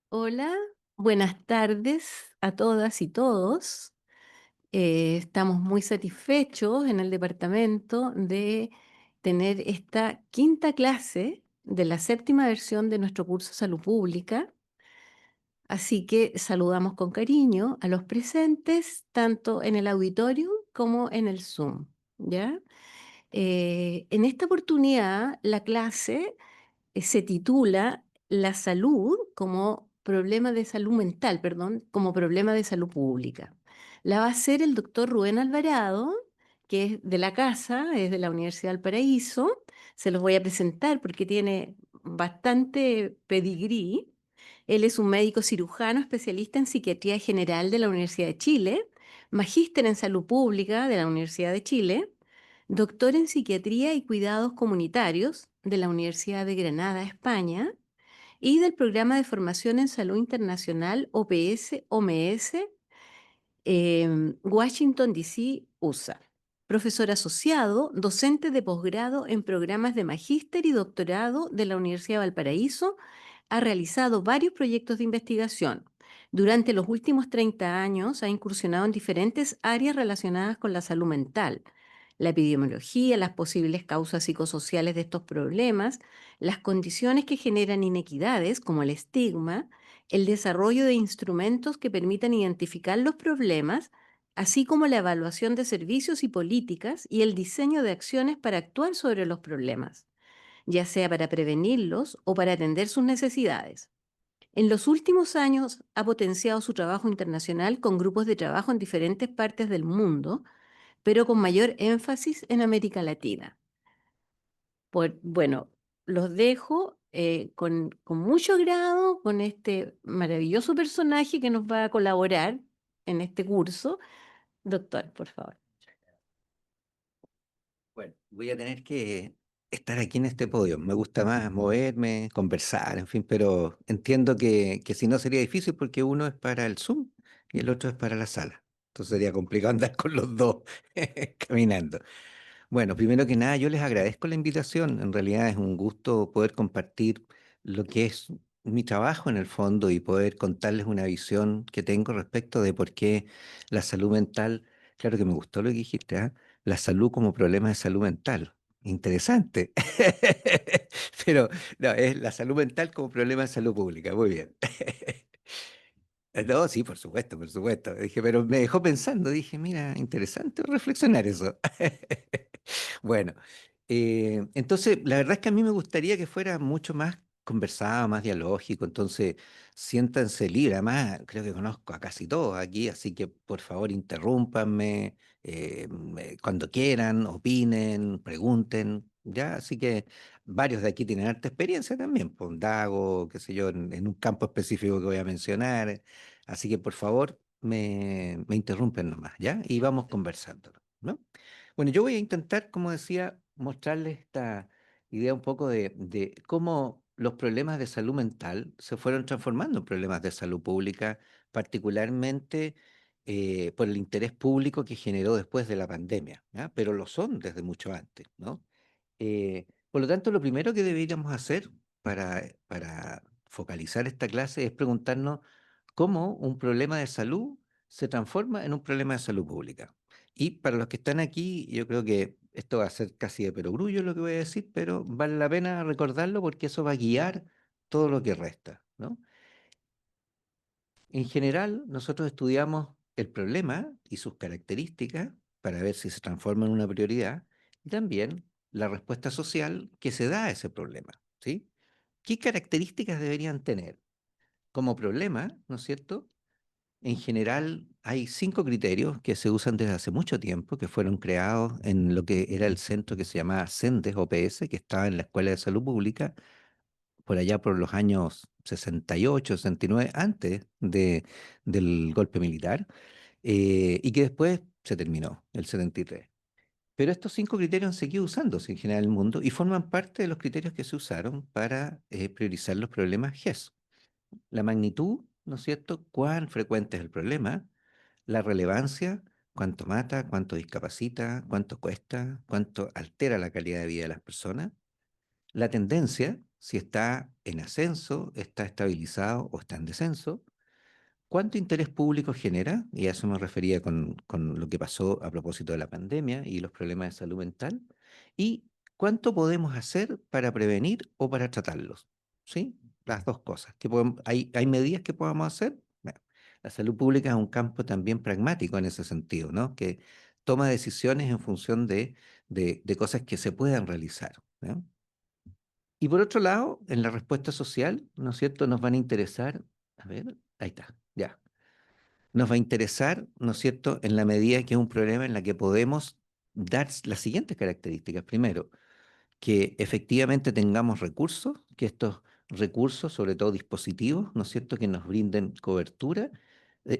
Hola, buenas tardes a todas y todos. Estamos muy satisfechos en el departamento de tener esta quinta clase de la séptima versión de nuestro curso Salud Pública. Así que saludamos con cariño a los presentes, tanto en el auditorio como en el Zoom, ¿ya? En esta oportunidad, la clase se titula La salud como problema de salud mental, perdón, como problema de salud pública. La va a hacer el doctor Rubén Alvarado, que es de la casa, es de la Universidad del Paraíso. Se los voy a presentar porque tiene bastante pedigrí. Él es un médico cirujano especialista en psiquiatría general de la Universidad de Chile, magíster en salud pública de la Universidad de Chile, doctor en psiquiatría y cuidados comunitarios de la Universidad de Granada, España, y del programa de formación en salud internacional OPS-OMS, Washington, D.C., USA. Profesor asociado, docente de posgrado en programas de magíster y doctorado de la Universidad de Valparaíso, ha realizado varios proyectos de investigación. Durante los últimos 30 años ha incursionado en diferentes áreas relacionadas con la salud mental, la epidemiología, las posibles causas psicosociales de estos problemas, las condiciones que generan inequidades como el estigma, el desarrollo de instrumentos que permitan identificar los problemas, así como la evaluación de servicios y políticas y el diseño de acciones para actuar sobre los problemas, ya sea para prevenirlos o para atender sus necesidades. En los últimos años ha potenciado su trabajo internacional con grupos de trabajo en diferentes partes del mundo, pero con mayor énfasis en América Latina. Bueno, los dejo con mucho grado con este maravilloso personaje que nos va a colaborar en este curso. Doctor, por favor. Bueno, voy a tener que estar aquí en este podio. Me gusta más moverme, conversar, en fin, pero entiendo que si no sería difícil porque uno es para el Zoom y el otro es para la sala. Entonces sería complicado andar con los dos caminando. Bueno, primero que nada, yo les agradezco la invitación. En realidad es un gusto poder compartir lo que es mi trabajo en el fondo y poder contarles una visión que tengo respecto de por qué la salud mental, claro que me gustó lo que dijiste, ¿ah? La salud como problema de salud mental. Interesante. Pero no, es la salud mental como problema de salud pública. Muy bien. No, sí, por supuesto, por supuesto. Dije, pero me dejó pensando, dije, mira, interesante reflexionar eso. Bueno, entonces, la verdad es que a mí me gustaría que fuera mucho más conversado, más dialógico, entonces siéntanse libres, además creo que conozco a casi todos aquí, así que por favor interrúmpanme cuando quieran, opinen, pregunten, ¿ya? Así que varios de aquí tienen harta experiencia también, pues Dago, qué sé yo, en un campo específico que voy a mencionar, así que por favor me interrumpen nomás, ¿ya? Y vamos conversando, ¿no? Bueno, yo voy a intentar, como decía, mostrarles esta idea un poco de cómo los problemas de salud mental se fueron transformando en problemas de salud pública, particularmente por el interés público que generó después de la pandemia, ¿ya? Pero lo son desde mucho antes, ¿no? Por lo tanto, lo primero que deberíamos hacer para focalizar esta clase es preguntarnos cómo un problema de salud se transforma en un problema de salud pública. Y para los que están aquí, yo creo que esto va a ser casi de perogrullo lo que voy a decir, pero vale la pena recordarlo porque eso va a guiar todo lo que resta, ¿no? En general, nosotros estudiamos el problema y sus características para ver si se transforma en una prioridad y también la respuesta social que se da a ese problema, ¿sí? ¿Qué características deberían tener? Como problema, ¿no es cierto? En general, hay 5 criterios que se usan desde hace mucho tiempo, que fueron creados en lo que era el centro que se llamaba CENDES OPS, que estaba en la Escuela de Salud Pública, por allá por los años 68, 69, antes del golpe militar, y que después se terminó, el 73. Pero estos 5 criterios han seguido usándose en general en el mundo y forman parte de los criterios que se usaron para priorizar los problemas GES. La magnitud, ¿no es cierto? ¿Cuán frecuente es el problema? La relevancia, cuánto mata, cuánto discapacita, cuánto cuesta, cuánto altera la calidad de vida de las personas. La tendencia, si está en ascenso, está estabilizado o está en descenso. ¿Cuánto interés público genera? Y a eso me refería con lo que pasó a propósito de la pandemia y los problemas de salud mental. ¿Y cuánto podemos hacer para prevenir o para tratarlos? ¿Sí? Las dos cosas. ¿Hay medidas que podamos hacer? Bueno, la salud pública es un campo también pragmático en ese sentido, ¿no? Que toma decisiones en función de cosas que se puedan realizar, ¿no? Y por otro lado, en la respuesta social, ¿no es cierto? Nos van a interesar, a ver, ahí está, ya. Nos va a interesar, ¿no es cierto?, en la medida que es un problema en la que podemos dar las siguientes características. Primero, que efectivamente tengamos recursos, que estos recursos, sobre todo dispositivos, ¿no es cierto?, que nos brinden cobertura,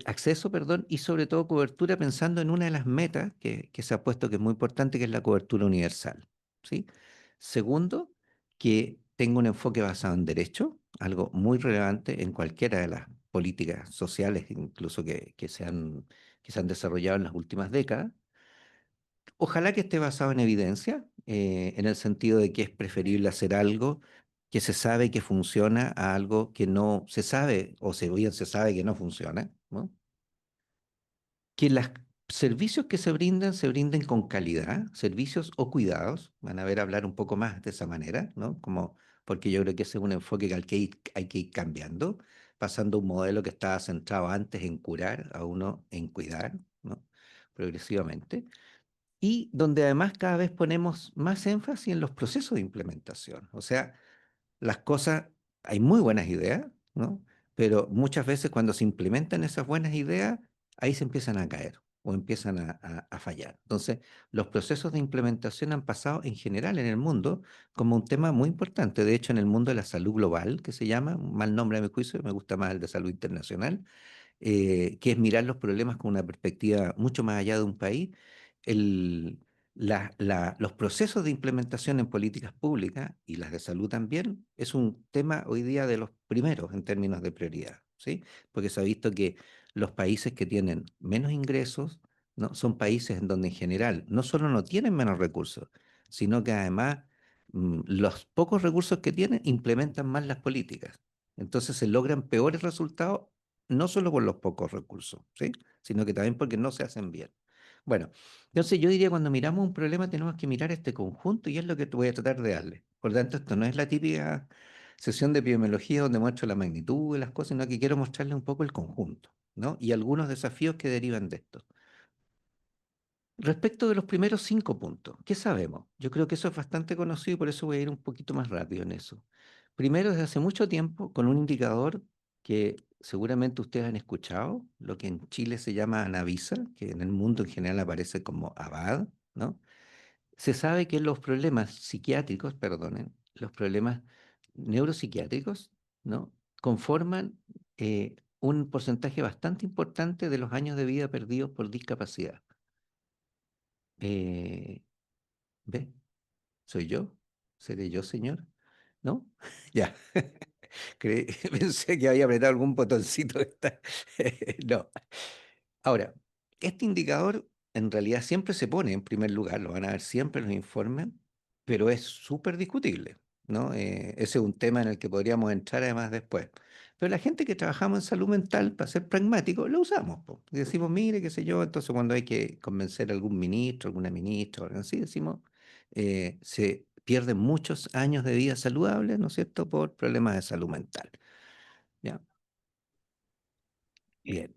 acceso, perdón, y sobre todo cobertura pensando en una de las metas que se ha puesto que es muy importante, que es la cobertura universal, ¿sí? Segundo, que tenga un enfoque basado en derecho, algo muy relevante en cualquiera de las políticas sociales, incluso que se han desarrollado en las últimas décadas. Ojalá que esté basado en evidencia, en el sentido de que es preferible hacer algo que se sabe que funciona a algo que no se sabe o bien se sabe que no funciona, ¿no? Que los servicios que se brinden con calidad, servicios o cuidados, van a ver hablar un poco más de esa manera, ¿no? Como, porque yo creo que ese es un enfoque que hay que ir cambiando, pasando un modelo que estaba centrado antes en curar a uno en cuidar, ¿no? Progresivamente y donde además cada vez ponemos más énfasis en los procesos de implementación. O sea, las cosas, hay muy buenas ideas, ¿no? Pero muchas veces cuando se implementan esas buenas ideas, ahí se empiezan a caer o empiezan a fallar. Entonces, los procesos de implementación han pasado en general en el mundo como un tema muy importante. De hecho, en el mundo de la salud global, que se llama, un mal nombre a mi juicio, me gusta más el de salud internacional, que es mirar los problemas con una perspectiva mucho más allá de un país, el, los procesos de implementación en políticas públicas y las de salud también es un tema hoy día de los primeros en términos de prioridad, ¿sí? Porque se ha visto que los países que tienen menos ingresos, ¿no? Son países en donde en general no solo no tienen menos recursos, sino que además los pocos recursos que tienen implementan más las políticas. Entonces se logran peores resultados no solo por los pocos recursos, ¿sí? Sino que también porque no se hacen bien. Bueno, entonces yo diría cuando miramos un problema tenemos que mirar este conjunto y es lo que te voy a tratar de darle. Por lo tanto, esto no es la típica sesión de epidemiología donde muestro la magnitud de las cosas, sino que quiero mostrarle un poco el conjunto, ¿no? Y algunos desafíos que derivan de esto. Respecto de los primeros 5 puntos, ¿qué sabemos? Yo creo que eso es bastante conocido y por eso voy a ir un poquito más rápido en eso. Primero, desde hace mucho tiempo, con un indicador que seguramente ustedes han escuchado, lo que en Chile se llama Anavisa, que en el mundo en general aparece como ABAD, ¿no? Se sabe que los problemas psiquiátricos, perdonen, los problemas neuropsiquiátricos, ¿no? Conforman un porcentaje bastante importante de los años de vida perdidos por discapacidad. Eh, ¿Ve? ¿Soy yo? ¿Seré yo, señor? ¿No? Ya. Pensé que había apretado algún botoncito. No. Ahora, este indicador en realidad siempre se pone en primer lugar, lo van a ver siempre en los informes, pero es súper discutible, ¿no? Ese es un tema en el que podríamos entrar además después. Pero la gente que trabajamos en salud mental, para ser pragmáticos, lo usamos, po. Y decimos, mire, qué sé yo, entonces cuando hay que convencer a algún ministro, alguna ministra, o algo así, decimos, se pierden muchos años de vida saludable, ¿no es cierto?, por problemas de salud mental. ¿Ya? Bien.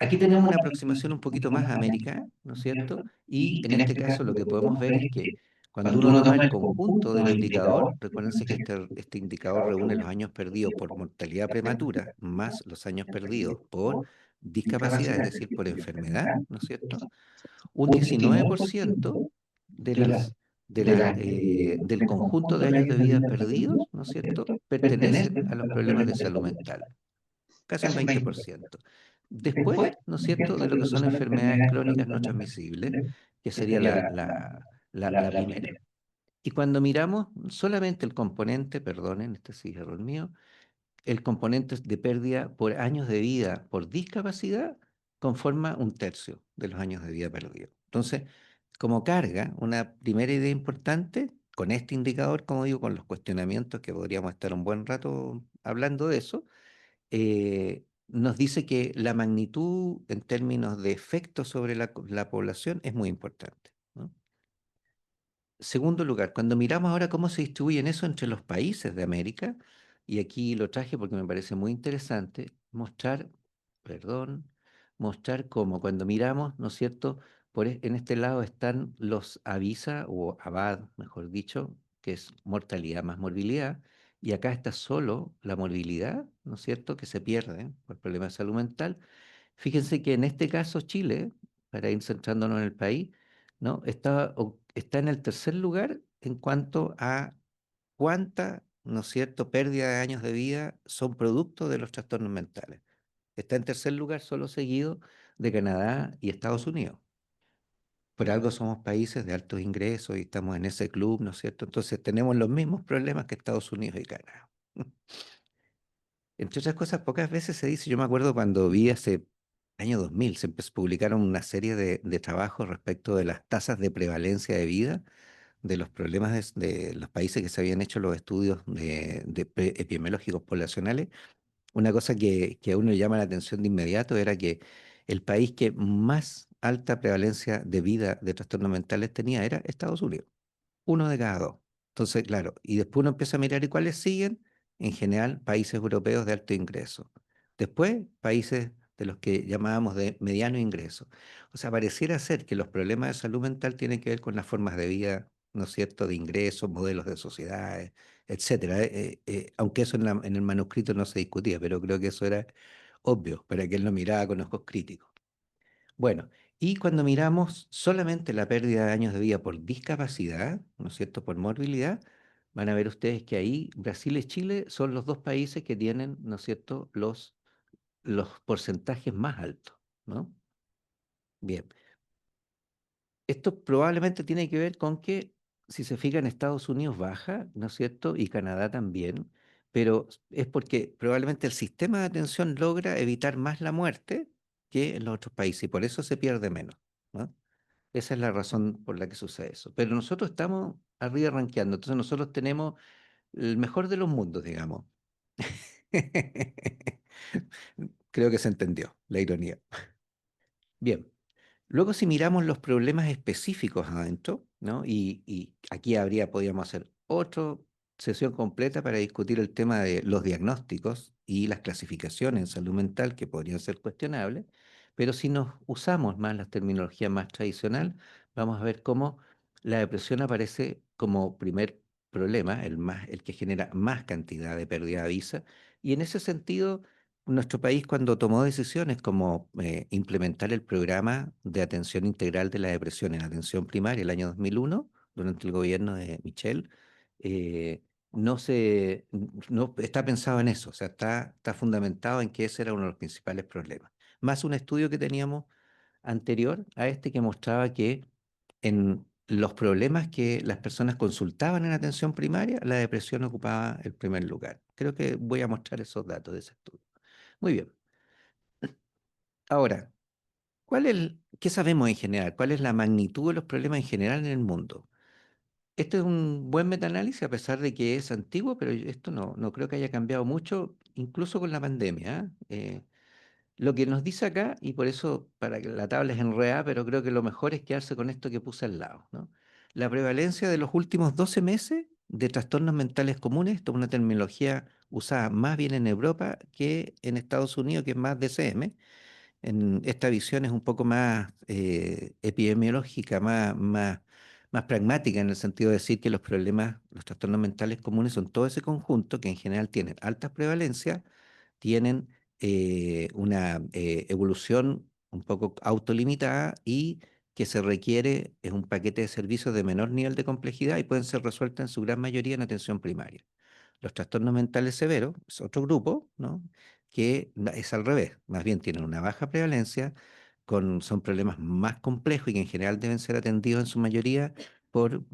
Aquí tenemos una aproximación un poquito más a América, ¿no es cierto? Y en este caso lo que podemos ver es que cuando uno toma el conjunto del indicador, recuérdense que este indicador reúne los años perdidos por mortalidad prematura más los años perdidos por discapacidad, es decir, por enfermedad, ¿no es cierto? Un 19% de del conjunto de años de vida perdidos, ¿no es cierto?, pertenecen a los problemas de salud mental, casi un 20%. Después, ¿no es cierto?, de lo que son enfermedades crónicas no transmisibles, que sería la primera. Y cuando miramos solamente el componente, perdonen, este sí es error mío, el componente de pérdida por años de vida por discapacidad conforma un tercio de los años de vida perdidos. Entonces, como carga, una primera idea importante con este indicador, como digo, con los cuestionamientos, que podríamos estar un buen rato hablando de eso, nos dice que la magnitud en términos de efecto sobre la población es muy importante, ¿no? Segundo lugar, cuando miramos ahora cómo se distribuyen eso entre los países de América, y aquí lo traje porque me parece muy interesante, mostrar, perdón, mostrar cómo cuando miramos, ¿no es cierto? En este lado están los AVISA o ABAD, mejor dicho, que es mortalidad más morbilidad, y acá está solo la morbilidad, ¿no es cierto? Que se pierde por problemas de salud mental. Fíjense que en este caso Chile, para ir centrándonos en el país, ¿no? Está en el tercer lugar en cuanto a cuánta, ¿no es cierto?, pérdida de años de vida son producto de los trastornos mentales. Está en tercer lugar, solo seguido de Canadá y Estados Unidos. Por algo somos países de altos ingresos y estamos en ese club, ¿no es cierto? Entonces tenemos los mismos problemas que Estados Unidos y Canadá. Entre otras cosas, pocas veces se dice, yo me acuerdo cuando vi hace año 2000, publicaron una serie de trabajos respecto de las tasas de prevalencia de vida de los problemas de los países que se habían hecho los estudios epidemiológicos poblacionales. Una cosa que a uno le llama la atención de inmediato era que el país que más alta prevalencia de vida de trastornos mentales tenía era Estados Unidos, uno de cada dos. Entonces, claro, y después uno empieza a mirar y cuáles siguen, en general, países europeos de alto ingreso. Después, países de los que llamábamos de mediano ingreso. O sea, pareciera ser que los problemas de salud mental tienen que ver con las formas de vida, ¿no es cierto?, de ingresos, modelos de sociedades, etcétera. Aunque eso en el manuscrito no se discutía, pero creo que eso era obvio para que él lo miraba con ojos críticos. Bueno, y cuando miramos solamente la pérdida de años de vida por discapacidad, ¿no es cierto?, por morbilidad, van a ver ustedes que ahí Brasil y Chile son los dos países que tienen, ¿no es cierto?, los porcentajes más altos, ¿no? Bien, esto probablemente tiene que ver con que, si se fijan, Estados Unidos baja, ¿no es cierto?, y Canadá también, pero es porque probablemente el sistema de atención logra evitar más la muerte que en los otros países, y por eso se pierde menos, ¿no? Esa es la razón por la que sucede eso. Pero nosotros estamos arriba rankeando, entonces nosotros tenemos el mejor de los mundos, digamos. Creo que se entendió la ironía. Bien, luego si miramos los problemas específicos adentro, ¿no? Y aquí podríamos hacer otra sesión completa para discutir el tema de los diagnósticos y las clasificaciones en salud mental que podrían ser cuestionables, pero si nos usamos más la terminología más tradicional, vamos a ver cómo la depresión aparece como primer problema, el que genera más cantidad de pérdida de visa, y en ese sentido nuestro país, cuando tomó decisiones como implementar el programa de atención integral de la depresión en atención primaria el año 2001, durante el gobierno de Michel, eh, no está pensado en eso, o sea, está fundamentado en que ese era uno de los principales problemas. Más un estudio que teníamos anterior a este que mostraba que en los problemas que las personas consultaban en atención primaria, la depresión ocupaba el primer lugar. Creo que voy a mostrar esos datos de ese estudio. Muy bien. Ahora, ¿qué sabemos en general? ¿Cuál es la magnitud de los problemas en general en el mundo? Este es un buen metaanálisis a pesar de que es antiguo, pero esto no creo que haya cambiado mucho, incluso con la pandemia. Lo que nos dice acá, y por eso para que la tabla es enredada, pero creo que lo mejor es quedarse con esto que puse al lado, ¿no? La prevalencia de los últimos 12 meses de trastornos mentales comunes, esto es una terminología usada más bien en Europa que en Estados Unidos, que es más DCM. Esta visión es un poco más epidemiológica, más pragmática, en el sentido de decir que los trastornos mentales comunes son todo ese conjunto que en general tienen altas prevalencias, tienen una evolución un poco autolimitada y que se requiere es un paquete de servicios de menor nivel de complejidad y pueden ser resueltas en su gran mayoría en atención primaria. Los trastornos mentales severos es otro grupo, ¿no?, que es al revés, más bien tienen una baja prevalencia, son problemas más complejos y que en general deben ser atendidos en su mayoría por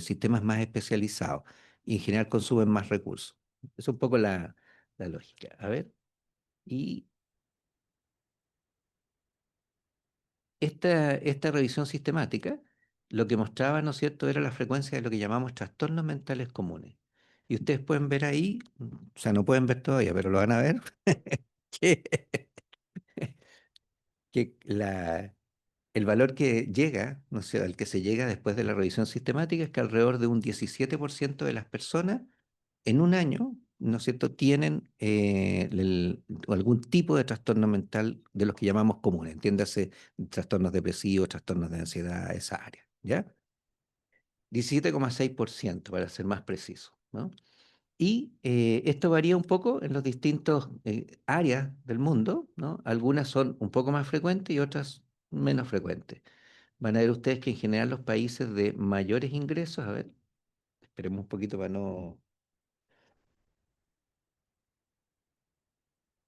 sistemas más especializados y en general consumen más recursos. Es un poco la lógica. A ver, y esta revisión sistemática lo que mostraba, ¿no es cierto?, era la frecuencia de lo que llamamos trastornos mentales comunes. Y ustedes pueden ver ahí, o sea, no pueden ver todavía, pero lo van a ver, que, que el valor que llega, no sé, al que se llega después de la revisión sistemática es que alrededor de un 17% de las personas en un año, ¿no es cierto?, tienen algún tipo de trastorno mental de los que llamamos comunes, entiéndase, trastornos depresivos, trastornos de ansiedad, esa área, ¿ya? 17,6% para ser más preciso, ¿no? Y esto varía un poco en los distintos áreas del mundo, ¿no? Algunas son un poco más frecuentes y otras menos frecuentes. Van a ver ustedes que en general los países de mayores ingresos, a ver, esperemos un poquito para no...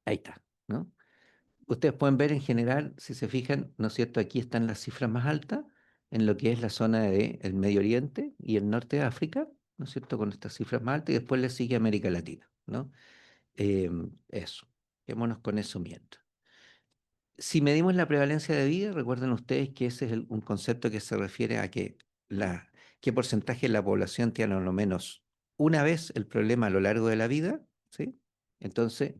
Ahí está, ¿no? Ustedes pueden ver en general, si se fijan, ¿no es cierto? Aquí están las cifras más altas en lo que es la zona del Medio Oriente y el norte de África, ¿no es cierto? Con estas cifras más altas y después le sigue América Latina, ¿no? Eso, quedémonos con eso mientras. Si medimos la prevalencia de vida, recuerden ustedes que ese es un concepto que se refiere a que qué porcentaje de la población tiene a lo menos una vez el problema a lo largo de la vida, ¿sí? Entonces,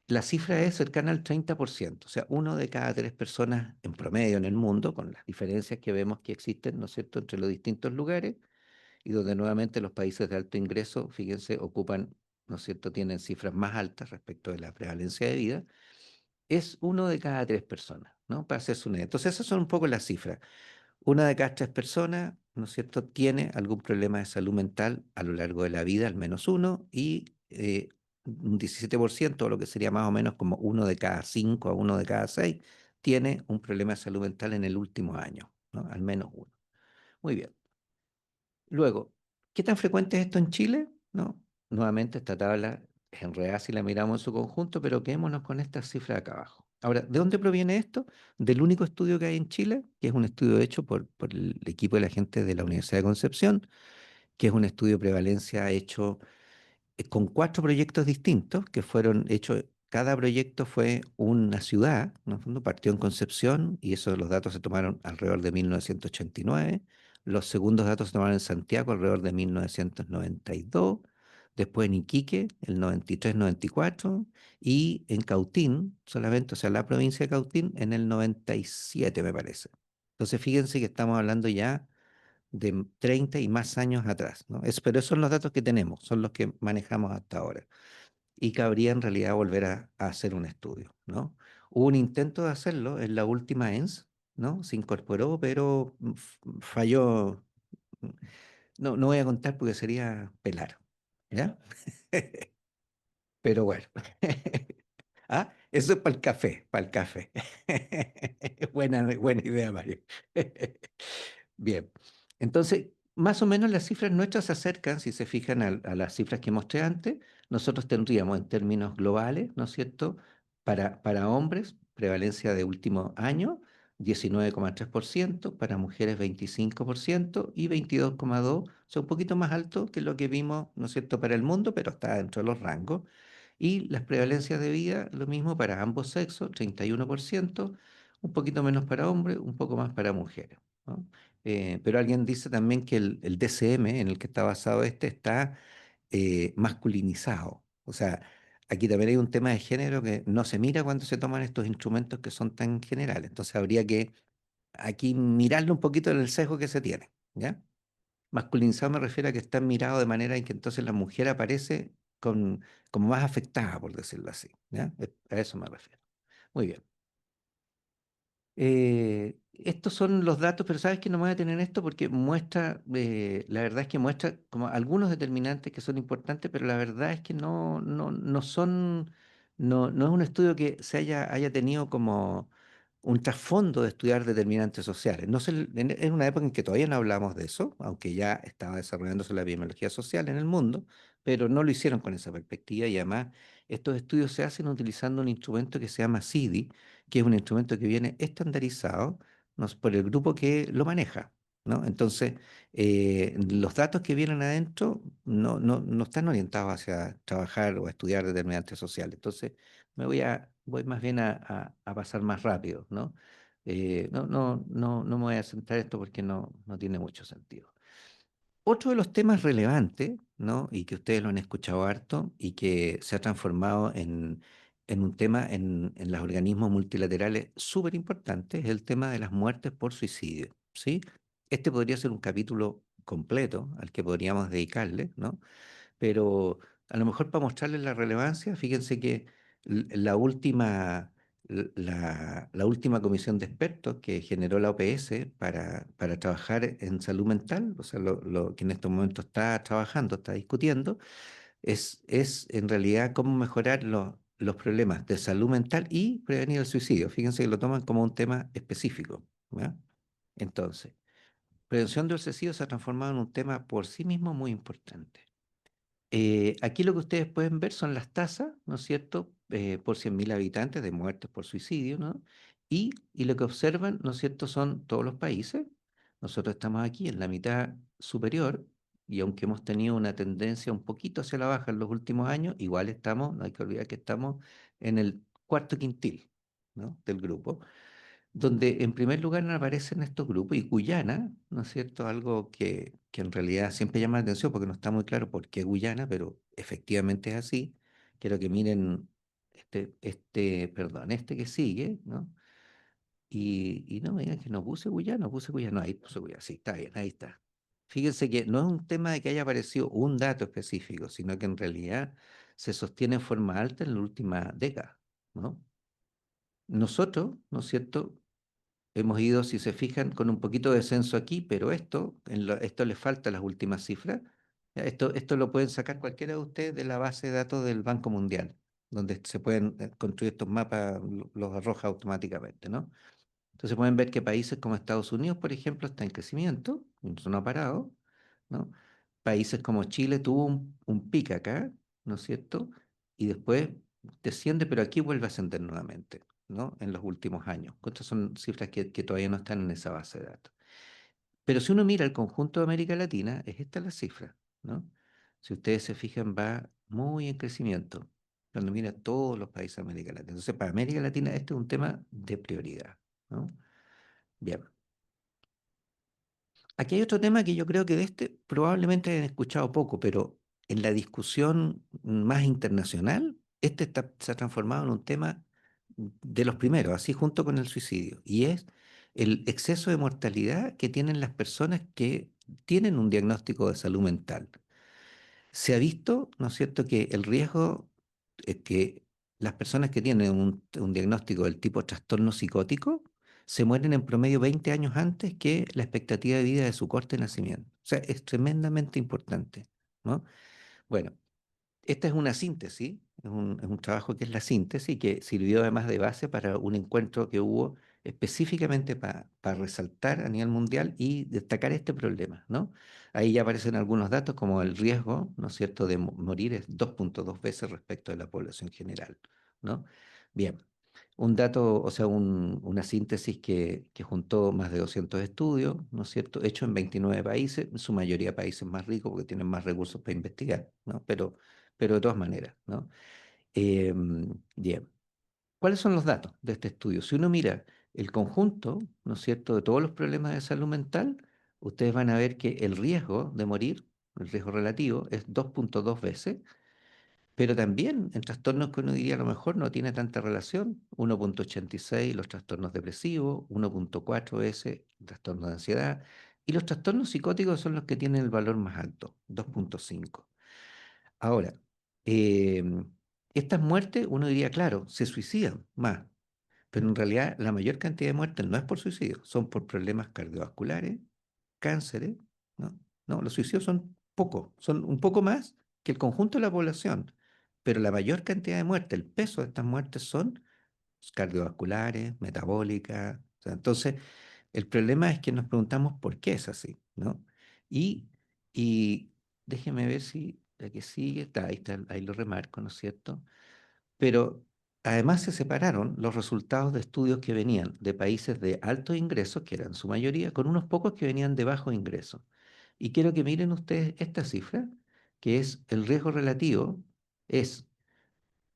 la cifra es cercana al 30%, o sea, uno de cada tres personas en promedio en el mundo, con las diferencias que vemos que existen, ¿no es cierto?, entre los distintos lugares, y donde nuevamente los países de alto ingreso, fíjense, ocupan, ¿no es cierto?, tienen cifras más altas respecto de la prevalencia de vida, es uno de cada tres personas, ¿no? Para hacerse una idea. Entonces, esas son un poco las cifras. Una de cada tres personas, ¿no es cierto?, tiene algún problema de salud mental a lo largo de la vida, al menos uno, y un 17%, o lo que sería más o menos como uno de cada cinco a uno de cada seis, tiene un problema de salud mental en el último año, ¿no? Al menos uno. Muy bien. Luego, ¿qué tan frecuente es esto en Chile? ¿No? Nuevamente esta tabla es enredada si la miramos en su conjunto, pero quedémonos con esta cifra de acá abajo. Ahora, ¿de dónde proviene esto? Del único estudio que hay en Chile, que es un estudio hecho por el equipo de la gente de la Universidad de Concepción, que es un estudio de prevalencia hecho con cuatro proyectos distintos que fueron hechos. Cada proyecto fue una ciudad, ¿no? En el fondo partió en Concepción y esos los datos se tomaron alrededor de 1989. Los segundos datos se tomaron en Santiago alrededor de 1992. Después en Iquique, el 93-94. Y en Cautín, solamente, o sea, la provincia de Cautín, en el 97, me parece. Entonces, fíjense que estamos hablando ya de 30 y más años atrás, ¿no? Pero esos son los datos que tenemos, son los que manejamos hasta ahora. Y cabría en realidad volver a hacer un estudio, ¿no? Hubo un intento de hacerlo en la última ENS, ¿no? Se incorporó, pero falló. No, no voy a contar porque sería pelar, ¿ya? Pero bueno. Ah, eso es para el café, para el café. Buena idea, Mario. Bien, entonces, más o menos las cifras nuestras se acercan, si se fijan a las cifras que mostré antes, nosotros tendríamos en términos globales, ¿no es cierto? Para hombres, prevalencia de último año, 19,3%, para mujeres 25% y 22,2%, o sea, un poquito más alto que lo que vimos, ¿no es cierto?, para el mundo, pero está dentro de los rangos. Y las prevalencias de vida, lo mismo para ambos sexos, 31%, un poquito menos para hombres, un poco más para mujeres, ¿no? Pero alguien dice también que el DCM en el que está basado este está masculinizado. O sea, aquí también hay un tema de género que no se mira cuando se toman estos instrumentos que son tan generales. Entonces habría que aquí mirarlo un poquito en el sesgo que se tiene, ¿ya? Masculinizado me refiero a que está mirado de manera en que entonces la mujer aparece como más afectada, por decirlo así, ¿ya? A eso me refiero. Muy bien. Estos son los datos, pero sabes que no me voy a tener en esto porque muestra, la verdad es que muestra como algunos determinantes que son importantes, pero la verdad es que no son, no es un estudio que haya tenido como un trasfondo de estudiar determinantes sociales. No se, en una época en que todavía no hablamos de eso, aunque ya estaba desarrollándose la biología social en el mundo, pero no lo hicieron con esa perspectiva y además estos estudios se hacen utilizando un instrumento que se llama CIDI, que es un instrumento que viene estandarizado, ¿no?, por el grupo que lo maneja, ¿no? Entonces, los datos que vienen adentro no están orientados hacia trabajar o estudiar determinantes sociales. Entonces, voy más bien a pasar más rápido, ¿no? No me voy a centrar en esto porque no tiene mucho sentido. Otro de los temas relevantes, ¿no? Y que ustedes lo han escuchado harto y que se ha transformado en un tema en los organismos multilaterales súper importante, es el tema de las muertes por suicidio, ¿sí? Este podría ser un capítulo completo al que podríamos dedicarle, ¿no? Pero a lo mejor para mostrarles la relevancia, fíjense que la última, la última comisión de expertos que generó la OPS para trabajar en salud mental, o sea, lo que en estos momentos está trabajando, está discutiendo, es en realidad cómo mejorar los problemas de salud mental y prevenir el suicidio. Fíjense que lo toman como un tema específico, ¿ya? Entonces, prevención del suicidio se ha transformado en un tema por sí mismo muy importante. Aquí lo que ustedes pueden ver son las tasas, ¿no es cierto?, por 100.000 habitantes de muertes por suicidio, ¿no? Y lo que observan, ¿no es cierto?, son todos los países. Nosotros estamos aquí en la mitad superior y aunque hemos tenido una tendencia un poquito hacia la baja en los últimos años, igual estamos, no hay que olvidar que estamos en el cuarto quintil, ¿no?, del grupo donde en primer lugar aparecen estos grupos y Guyana, ¿no es cierto? Algo que en realidad siempre llama la atención porque no está muy claro por qué Guyana, pero efectivamente es así. Quiero que miren perdón, este que sigue, ¿no? Y no me digan que no puse Guyana, no, ahí puse Guyana, sí, está bien, ahí está. Fíjense que no es un tema de que haya aparecido un dato específico, sino que en realidad se sostiene en forma alta en la última década, ¿no? Nosotros, ¿no es cierto? Hemos ido, si se fijan, con un poquito de descenso aquí, pero esto le falta las últimas cifras. Ya, esto lo pueden sacar cualquiera de ustedes de la base de datos del Banco Mundial, donde se pueden construir estos mapas, los arroja automáticamente, ¿no? Entonces pueden ver que países como Estados Unidos, por ejemplo, está en crecimiento, no ha parado, ¿no? Países como Chile tuvo un pico acá, ¿no es cierto? Y después desciende, pero aquí vuelve a ascender nuevamente, ¿no? En los últimos años. Estas son cifras que todavía no están en esa base de datos. Pero si uno mira el conjunto de América Latina, es esta la cifra, ¿no? Si ustedes se fijan, va muy en crecimiento cuando mira todos los países de América Latina. Entonces, para América Latina este es un tema de prioridad, ¿no? Bien. Aquí hay otro tema que yo creo que de este probablemente hayan escuchado poco, pero en la discusión más internacional, se ha transformado en un tema de los primeros, así junto con el suicidio, y es el exceso de mortalidad que tienen las personas que tienen un diagnóstico de salud mental. Se ha visto, ¿no es cierto?, que el riesgo es que las personas que tienen un diagnóstico del tipo trastorno psicótico se mueren en promedio 20 años antes que la expectativa de vida de su corte de nacimiento. O sea, es tremendamente importante, ¿no? Bueno, esta es una síntesis, es un trabajo que es la síntesis y que sirvió además de base para un encuentro que hubo específicamente para resaltar a nivel mundial y destacar este problema, ¿no? Ahí ya aparecen algunos datos como el riesgo, ¿no es cierto?, de morir es 2.2 veces respecto de la población general, ¿no? Bien, un dato, o sea, una síntesis que juntó más de 200 estudios, ¿no es cierto?, hecho en 29 países, en su mayoría países más ricos porque tienen más recursos para investigar, ¿no? Pero de todas maneras, ¿no? Bien, ¿cuáles son los datos de este estudio? Si uno mira el conjunto, ¿no es cierto?, de todos los problemas de salud mental, ustedes van a ver que el riesgo de morir, el riesgo relativo, es 2.2 veces, pero también en trastornos que uno diría a lo mejor no tiene tanta relación, 1.86 los trastornos depresivos, 1.4 veces trastornos de ansiedad, y los trastornos psicóticos son los que tienen el valor más alto, 2.5. Ahora, em, estas muertes, uno diría, claro, se suicidan más, pero en realidad la mayor cantidad de muertes no es por suicidio, son por problemas cardiovasculares, cánceres, ¿no? No, los suicidios son pocos, son un poco más que el conjunto de la población, pero la mayor cantidad de muertes, el peso de estas muertes son cardiovasculares, metabólicas. O sea, entonces, el problema es que nos preguntamos por qué es así, ¿no? Y, y déjeme ver si la que sigue está, ahí lo remarco, ¿no es cierto? Pero además se separaron los resultados de estudios que venían de países de altos ingresos, que eran su mayoría, con unos pocos que venían de bajos ingresos. Y quiero que miren ustedes esta cifra, que es el riesgo relativo, es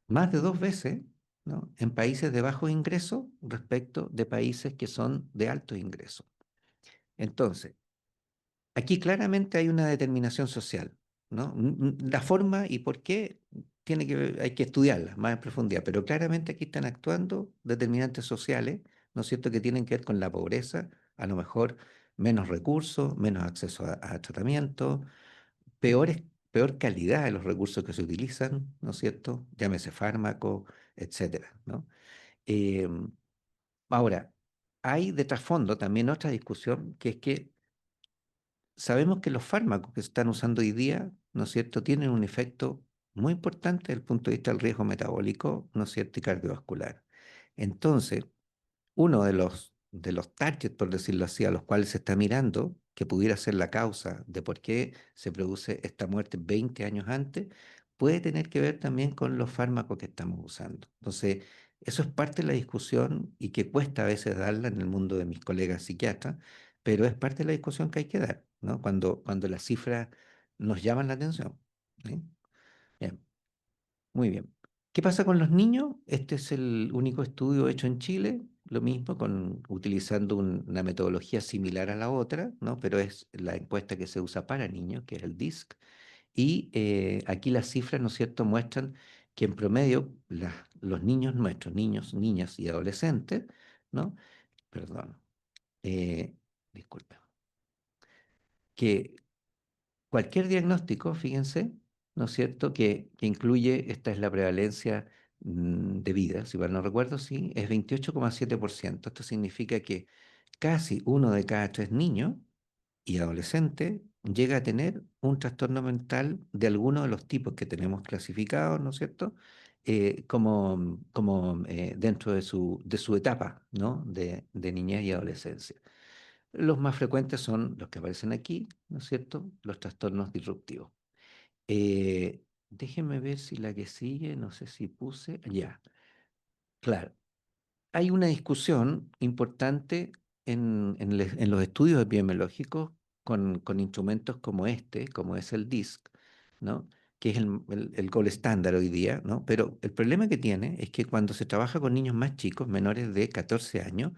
más de 2 veces. ¿no? En países de bajo ingreso respecto de países que son de alto ingreso. Entonces, aquí claramente hay una determinación social, ¿no? La forma y por qué hay que estudiarla más en profundidad, pero claramente aquí están actuando determinantes sociales, ¿no es cierto?, que tienen que ver con la pobreza, a lo mejor menos recursos, menos acceso a tratamiento, peores, peor calidad de los recursos que se utilizan, ¿no es cierto? Llámese fármaco, etcétera, ¿no? Em, Ahora, hay de trasfondo también otra discusión, que es que sabemos que los fármacos que se están usando hoy día, ¿no es cierto?, tienen un efecto muy importante desde el punto de vista del riesgo metabólico, ¿no es cierto?, y cardiovascular. Entonces, uno de los targets, por decirlo así, a los cuales se está mirando, que pudiera ser la causa de por qué se produce esta muerte 20 años antes, puede tener que ver también con los fármacos que estamos usando. Entonces, eso es parte de la discusión y que cuesta a veces darla en el mundo de mis colegas psiquiatras, pero es parte de la discusión que hay que dar, ¿no? Cuando las cifras nos llaman la atención. ¿Sí? Bien. Muy bien. ¿Qué pasa con los niños? Este es el único estudio hecho en Chile, lo mismo, utilizando una metodología similar a la otra, ¿no? Pero es la encuesta que se usa para niños, que es el DISC. Y aquí las cifras, ¿no es cierto?, muestran que en promedio los niños nuestros, niños, niñas y adolescentes, ¿no? Perdón, eh, disculpe, que cualquier diagnóstico, fíjense, ¿no es cierto?, que incluye, esta es la prevalencia de vida, si mal no recuerdo, sí, es 28,7%. Esto significa que casi uno de cada tres niños y adolescentes llega a tener un trastorno mental de alguno de los tipos que tenemos clasificados, ¿no es cierto?, como dentro de su etapa, ¿no?, de niñez y adolescencia. Los más frecuentes son los que aparecen aquí, ¿no es cierto? Los trastornos disruptivos. Déjenme ver si la que sigue, no sé si puse, ya, claro. Hay una discusión importante en los estudios epidemiológicos con instrumentos como este, como es el DISC, ¿no? Que es el gold estándar hoy día, ¿no? Pero el problema que tiene es que cuando se trabaja con niños más chicos, menores de 14 años,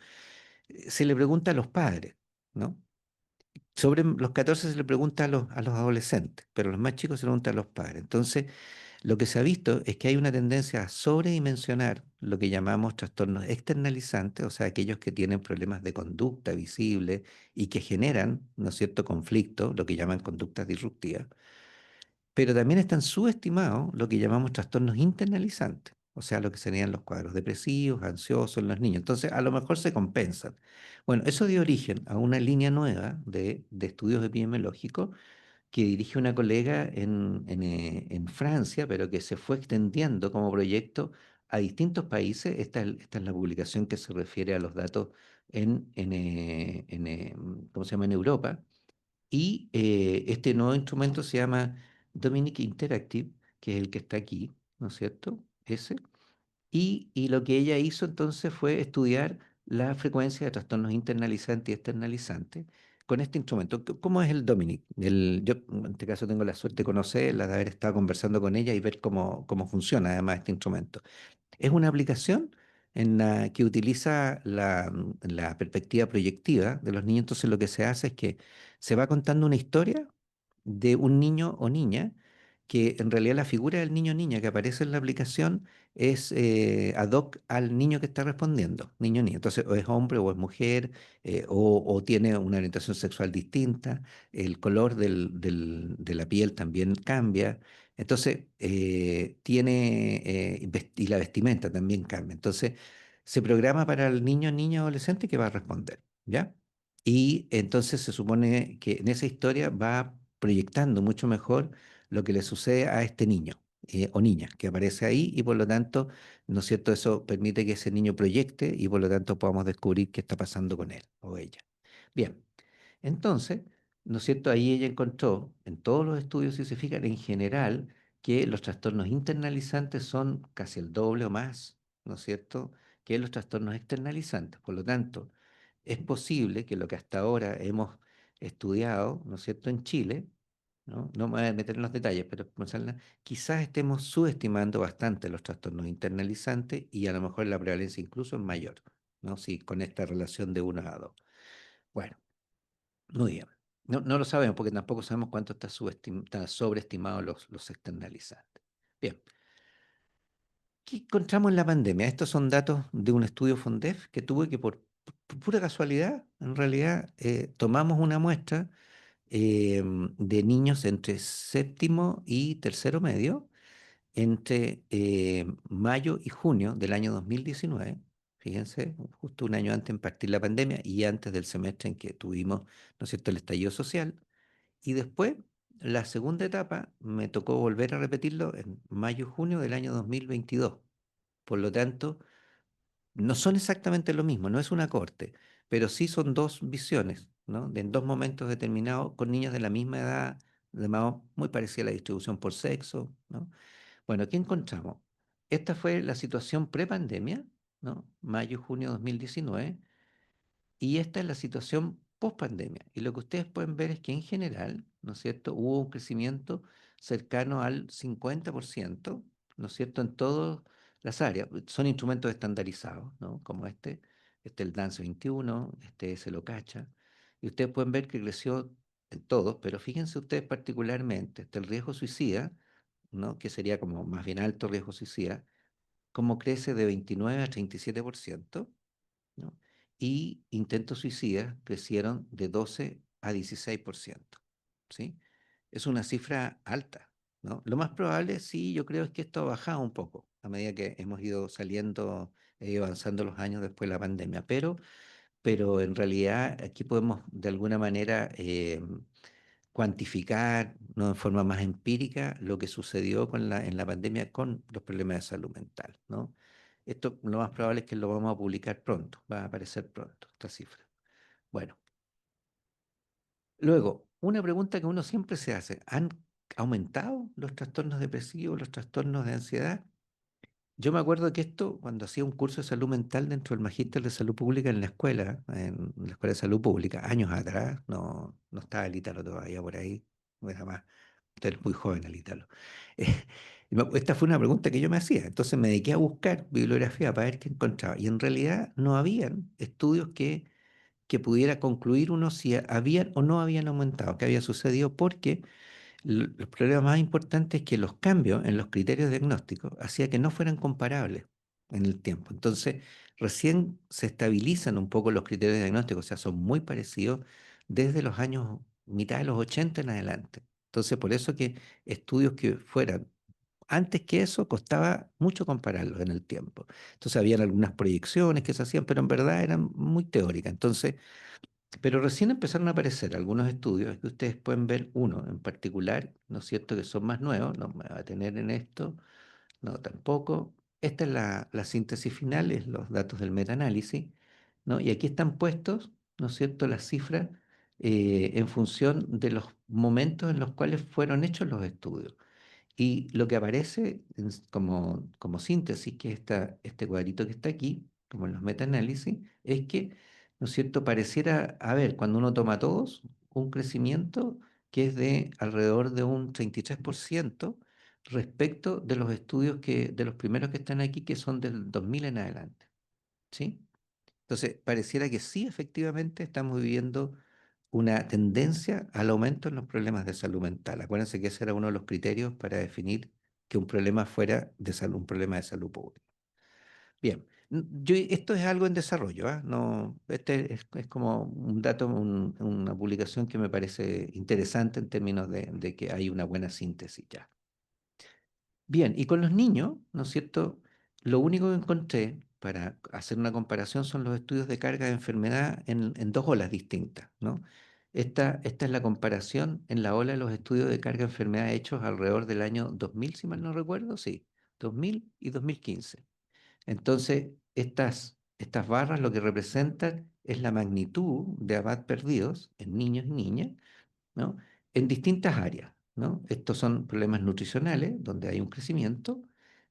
se le pregunta a los padres, ¿no? Sobre los 14 se le pregunta a los adolescentes, pero los más chicos se le pregunta a los padres. Entonces, lo que se ha visto es que hay una tendencia a sobredimensionar lo que llamamos trastornos externalizantes, o sea, aquellos que tienen problemas de conducta visible y que generan, ¿no es cierto?, conflicto, lo que llaman conductas disruptivas, pero también están subestimados lo que llamamos trastornos internalizantes, o sea, lo que serían los cuadros depresivos, ansiosos en los niños. Entonces, a lo mejor se compensan. Bueno, eso dio origen a una línea nueva de estudios epidemiológicos que dirige una colega en Francia, pero que se fue extendiendo como proyecto a distintos países. Esta es la publicación que se refiere a los datos ¿cómo se llama?, en Europa. Y este nuevo instrumento se llama Dominic Interactive, que es el que está aquí, ¿no es cierto? Ese. Y lo que ella hizo entonces fue estudiar la frecuencia de trastornos internalizantes y externalizantes con este instrumento. ¿Cómo es el Dominic? Yo en este caso tengo la suerte de conocerla, de haber estado conversando con ella y ver cómo funciona además este instrumento. Es una aplicación en la que utiliza la perspectiva proyectiva de los niños. Entonces lo que se hace es que se va contando una historia de un niño o niña, que en realidad la figura del niño o niña que aparece en la aplicación es ad hoc al niño que está respondiendo, niño o niña. Entonces, o es hombre o es mujer, o tiene una orientación sexual distinta, el color de la piel también cambia. Entonces, y la vestimenta también cambia. Entonces, se programa para el niño, niña, adolescente que va a responder, ¿ya? Y entonces se supone que en esa historia va proyectando mucho mejor lo que le sucede a este niño o niña que aparece ahí y por lo tanto, ¿no es cierto? Eso permite que ese niño proyecte y por lo tanto podamos descubrir qué está pasando con él o ella. Bien, entonces, ¿no es cierto? Ahí ella encontró en todos los estudios, si se fijan, en general, que los trastornos internalizantes son casi el doble o más, ¿no es cierto?, que los trastornos externalizantes. Por lo tanto, es posible que lo que hasta ahora hemos estudiado, ¿no es cierto?, en Chile, ¿no? No me voy a meter en los detalles, pero quizás estemos subestimando bastante los trastornos internalizantes y a lo mejor la prevalencia incluso es mayor, ¿no? Si con esta relación de 1 a 2. Bueno, muy bien. No, no lo sabemos porque tampoco sabemos cuánto está sobreestimado los externalizantes. Bien, ¿qué encontramos en la pandemia? Estos son datos de un estudio Fondef que tuve que por pura casualidad, en realidad, tomamos una muestra de niños entre séptimo y tercero medio entre mayo y junio del año 2019. Fíjense, justo un año antes en partir la pandemia y antes del semestre en que tuvimos, ¿no es cierto?, el estallido social. Y después, la segunda etapa, me tocó volver a repetirlo en mayo y junio del año 2022. Por lo tanto, no son exactamente lo mismo, no es una corte, pero sí son dos visiones, ¿no? En dos momentos determinados, con niños de la misma edad, de modo muy parecida a la distribución por sexo, ¿no? Bueno, ¿qué encontramos? Esta fue la situación prepandemia, ¿no? Mayo-junio 2019, y esta es la situación post-pandemia. Y lo que ustedes pueden ver es que en general, ¿no es cierto?, hubo un crecimiento cercano al 50%, ¿no es cierto?, en todas las áreas. Son instrumentos estandarizados, ¿no? Como este el DANCE 21, este se lo cacha. Y ustedes pueden ver que creció en todos, pero fíjense ustedes particularmente, el riesgo suicida, ¿no? Que sería como más bien alto riesgo suicida, como crece de 29 a 37%, ¿no? Y intentos suicidas crecieron de 12 a 16%, ¿sí? Es una cifra alta, ¿no? Lo más probable, sí, yo creo es que esto ha bajado un poco a medida que hemos ido saliendo, avanzando los años después de la pandemia, pero en realidad aquí podemos de alguna manera cuantificar, ¿no?, en forma más empírica lo que sucedió en la pandemia con los problemas de salud mental, ¿no? Esto lo más probable es que lo vamos a publicar pronto, va a aparecer pronto esta cifra. Bueno, luego, una pregunta que uno siempre se hace, ¿han aumentado los trastornos depresivos, los trastornos de ansiedad? Yo me acuerdo que esto, cuando hacía un curso de salud mental dentro del Magíster de Salud Pública en la Escuela de Salud Pública, años atrás, no estaba el Ítalo todavía por ahí, no era más, usted es muy joven el Ítalo. Esta fue una pregunta que yo me hacía, entonces me dediqué a buscar bibliografía para ver qué encontraba, y en realidad no habían estudios que pudiera concluir uno si habían o no habían aumentado, qué había sucedido, porque el problema más importante es que los cambios en los criterios diagnósticos hacía que no fueran comparables en el tiempo. Entonces, recién se estabilizan un poco los criterios diagnósticos, o sea, son muy parecidos desde los años mitad de los 80 en adelante. Entonces, por eso que estudios que fueran antes que eso costaba mucho compararlos en el tiempo. Entonces, habían algunas proyecciones que se hacían, pero en verdad eran muy teóricas. Entonces, pero recién empezaron a aparecer algunos estudios que ustedes pueden ver, uno en particular, ¿no es cierto?, que son más nuevos, no me va a tener en esto, no tampoco. Esta es la síntesis final, es los datos del metaanálisis, ¿no? Y aquí están puestos, ¿no es cierto?, las cifras en función de los momentos en los cuales fueron hechos los estudios. Y lo que aparece como síntesis, que es este cuadrito que está aquí, como en los metaanálisis, es que, ¿no es cierto?, pareciera haber, cuando uno toma todos, un crecimiento que es de alrededor de un 33% respecto de los estudios de los primeros que están aquí, que son del 2000 en adelante, ¿sí? Entonces, pareciera que sí, efectivamente, estamos viviendo una tendencia al aumento en los problemas de salud mental. Acuérdense que ese era uno de los criterios para definir que un problema fuera de salud, un problema de salud pública. Bien, esto es algo en desarrollo, ¿ah? No, este es como un dato, una publicación que me parece interesante en términos de que hay una buena síntesis ya. Bien, y con los niños, ¿no es cierto? Lo único que encontré para hacer una comparación son los estudios de carga de enfermedad en dos olas distintas, ¿no? Esta es la comparación en la ola de los estudios de carga de enfermedad hechos alrededor del año 2000, si mal no recuerdo, sí, 2000 y 2015. Entonces, estas barras lo que representan es la magnitud de ABAT perdidos en niños y niñas, ¿no?, en distintas áreas, ¿no? Estos son problemas nutricionales, donde hay un crecimiento,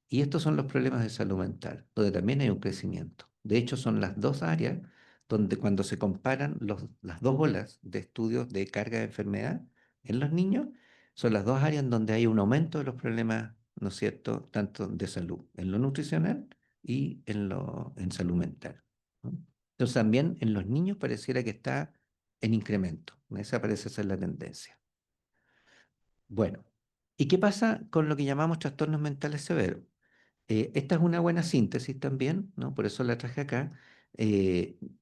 y estos son los problemas de salud mental, donde también hay un crecimiento. De hecho, son las dos áreas donde cuando se comparan las dos olas de estudios de carga de enfermedad en los niños, Son las dos áreas en donde hay un aumento de los problemas, ¿no es cierto?, tanto de salud, en lo nutricional y en salud mental, ¿no? Entonces también en los niños pareciera que está en incremento. Esa parece ser la tendencia. Bueno, ¿y qué pasa con lo que llamamos trastornos mentales severos? Esta es una buena síntesis también, ¿no? Por eso la traje acá.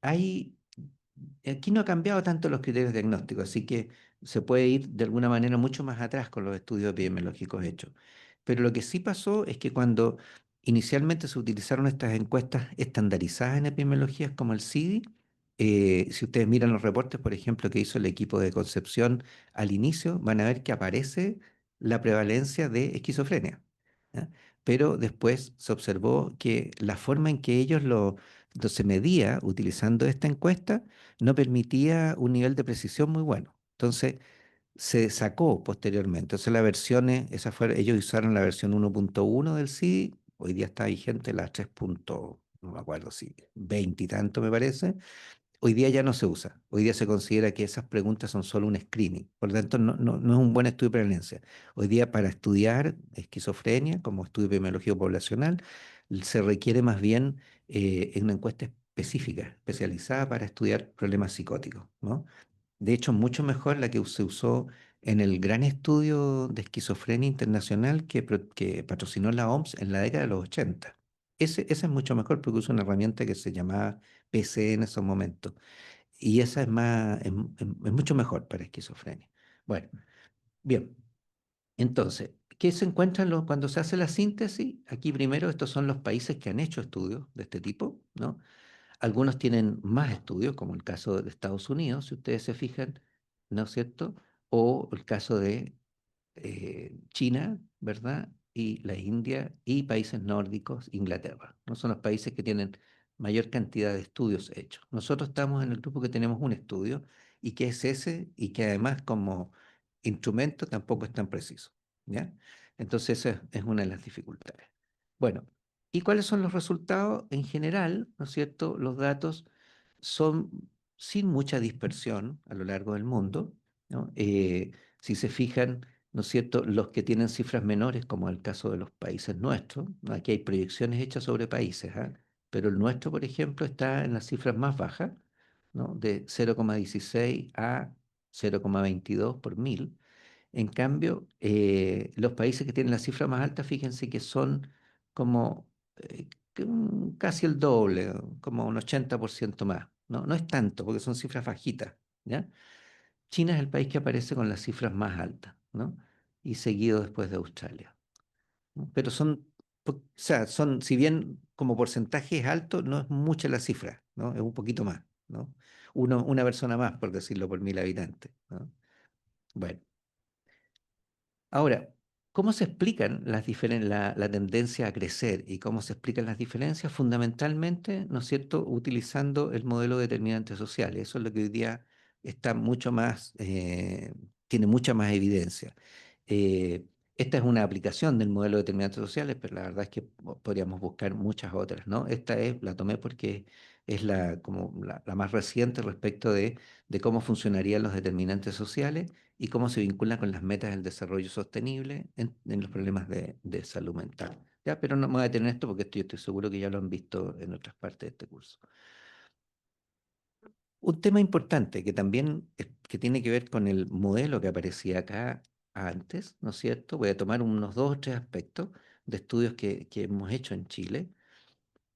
Hay Aquí no ha cambiado tanto los criterios diagnósticos, así que se puede ir de alguna manera mucho más atrás con los estudios epidemiológicos hechos. Pero lo que sí pasó es que cuando inicialmente se utilizaron estas encuestas estandarizadas en epidemiologías como el CIDI, si ustedes miran los reportes, por ejemplo, que hizo el equipo de Concepción al inicio, van a ver que aparece la prevalencia de esquizofrenia, ¿ya? Pero después se observó que la forma en que ellos se medía utilizando esta encuesta no permitía un nivel de precisión muy bueno. Entonces se sacó posteriormente. Entonces ellos usaron la versión 1.1 del CIDI, hoy día está vigente la 3. No me acuerdo si 20 y tanto me parece. Hoy día ya no se usa. Hoy día se considera que esas preguntas son solo un screening. Por lo tanto, no es un buen estudio de prevalencia. Hoy día para estudiar esquizofrenia como estudio epidemiológico poblacional se requiere más bien una encuesta específica, especializada para estudiar problemas psicóticos, ¿no? De hecho, mucho mejor la que se usó en el gran estudio de esquizofrenia internacional que patrocinó la OMS en la década de los 80. Ese es mucho mejor porque usa una herramienta que se llamaba PC en esos momentos. Y esa es mucho mejor para esquizofrenia. Bueno, bien. Entonces, ¿qué se encuentra cuando se hace la síntesis? Aquí primero, estos son los países que han hecho estudios de este tipo, ¿no? Algunos tienen más estudios, como el caso de Estados Unidos, si ustedes se fijan, ¿no es cierto? O el caso de China, ¿verdad? Y la India y países nórdicos, Inglaterra. No son los países que tienen mayor cantidad de estudios hechos. Nosotros estamos en el grupo que tenemos un estudio y que es ese y que además como instrumento tampoco es tan preciso, ¿ya? Entonces esa es una de las dificultades. Bueno, ¿y cuáles son los resultados? En general, ¿no es cierto? Los datos son sin mucha dispersión a lo largo del mundo, ¿no? Si se fijan, ¿no es cierto? Los que tienen cifras menores, como el caso de los países nuestros, ¿no? Aquí hay proyecciones hechas sobre países, ¿ah? Pero el nuestro, por ejemplo, está en las cifras más bajas, ¿no? De 0,16 a 0,22 por mil. En cambio, los países que tienen la cifra más alta, fíjense que son como casi el doble, como un 80% más. ¿No? No es tanto, porque son cifras bajitas, ¿ya? China es el país que aparece con las cifras más altas, ¿no? Y seguido después de Australia, ¿no? Pero o sea, si bien como porcentaje es alto, no es mucha la cifra, ¿no? Es un poquito más, ¿no? Una persona más, por decirlo, por 1000 habitantes, ¿no? Bueno, ahora, ¿cómo se explican la tendencia a crecer y cómo se explican las diferencias? Fundamentalmente, ¿no es cierto?, utilizando el modelo de determinantes sociales. Eso es lo que hoy día está mucho más, tiene mucha más evidencia. Esta es una aplicación del modelo de determinantes sociales, pero la verdad es que podríamos buscar muchas otras, ¿no? La tomé porque es como la más reciente respecto de cómo funcionarían los determinantes sociales y cómo se vincula con las metas del desarrollo sostenible en los problemas de salud mental. ¿Ya? Pero no me voy a detener en esto porque yo estoy seguro que ya lo han visto en otras partes de este curso. Un tema importante que también que tiene que ver con el modelo que aparecía acá antes, ¿no es cierto? Voy a tomar unos dos o tres aspectos de estudios que hemos hecho en Chile.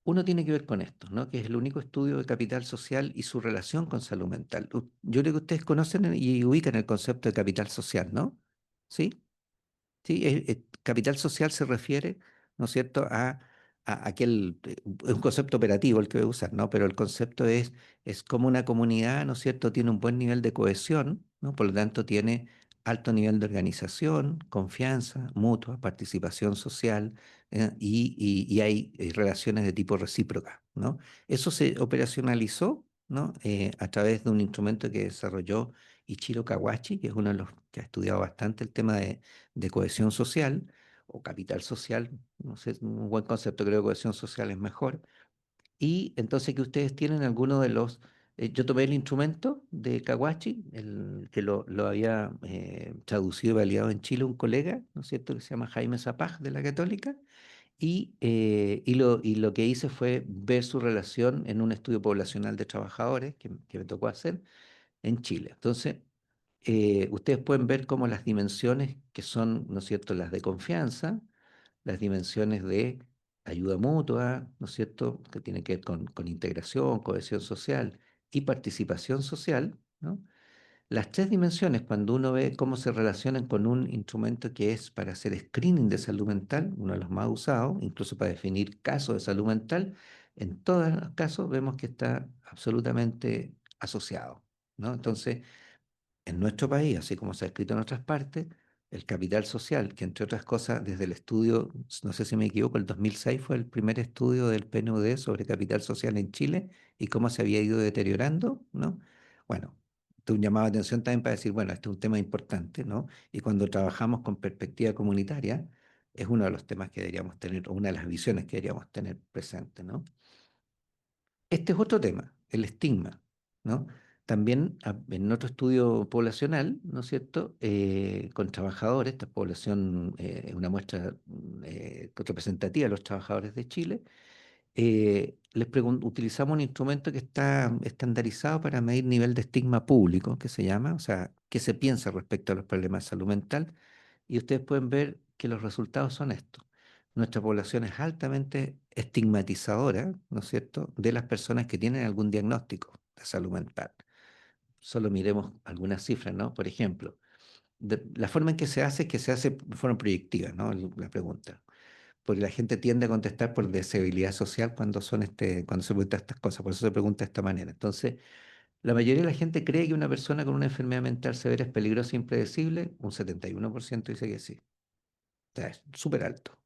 Uno tiene que ver con esto, ¿no? Que es el único estudio de capital social y su relación con salud mental. Yo creo que ustedes conocen y ubican el concepto de capital social, ¿no? ¿Sí? Sí, capital social se refiere, ¿no es cierto?, a aquel, es un concepto operativo el que voy a usar, ¿no? Pero el concepto es como una comunidad, ¿no es cierto?, tiene un buen nivel de cohesión, ¿no? Por lo tanto, tiene alto nivel de organización, confianza mutua, participación social, y hay relaciones de tipo recíproca, ¿no? Eso se operacionalizó, ¿no? A través de un instrumento que desarrolló Ichiro Kawachi, que es uno de los que ha estudiado bastante el tema de cohesión social o capital social, no sé, un buen concepto, creo que cohesión social es mejor. Y entonces que ustedes tienen algunos de los Yo tomé el instrumento de Kawachi, el que lo había traducido y validado en Chile un colega, ¿no es cierto?, que se llama Jaime Zapag de la Católica, y lo que hice fue ver su relación en un estudio poblacional de trabajadores que me tocó hacer en Chile. Entonces, ustedes pueden ver cómo las dimensiones que son, ¿no es cierto?, las de confianza, las dimensiones de ayuda mutua, ¿no es cierto?, que tiene que ver con integración, cohesión social y participación social, ¿no? Las tres dimensiones, cuando uno ve cómo se relacionan con un instrumento que es para hacer screening de salud mental, uno de los más usados, incluso para definir casos de salud mental, en todos los casos vemos que está absolutamente asociado, ¿no? Entonces, en nuestro país, así como se ha escrito en otras partes, el capital social, que entre otras cosas, desde el estudio, no sé si me equivoco, el 2006 fue el primer estudio del PNUD sobre capital social en Chile y cómo se había ido deteriorando, ¿no? Bueno, tuve un llamado de atención también para decir, bueno, este es un tema importante, ¿no? Y cuando trabajamos con perspectiva comunitaria, es uno de los temas que deberíamos tener, o una de las visiones que deberíamos tener presente, ¿no? Este es otro tema, el estigma, ¿no? También en otro estudio poblacional, ¿no es cierto?, con trabajadores, esta población es una muestra representativa de los trabajadores de Chile, utilizamos un instrumento que está estandarizado para medir nivel de estigma público, que se llama, o sea, qué se piensa respecto a los problemas de salud mental, y ustedes pueden ver que los resultados son estos. Nuestra población es altamente estigmatizadora, ¿no es cierto?, de las personas que tienen algún diagnóstico de salud mental. Solo miremos algunas cifras, ¿no? Por ejemplo, la forma en que se hace es que se hace de forma proyectiva, ¿no? La pregunta. Porque la gente tiende a contestar por deseabilidad social cuando se pregunta estas cosas, por eso se pregunta de esta manera. Entonces, la mayoría de la gente cree que una persona con una enfermedad mental severa es peligrosa e impredecible, un 71% dice que sí. O sea, es súper alto.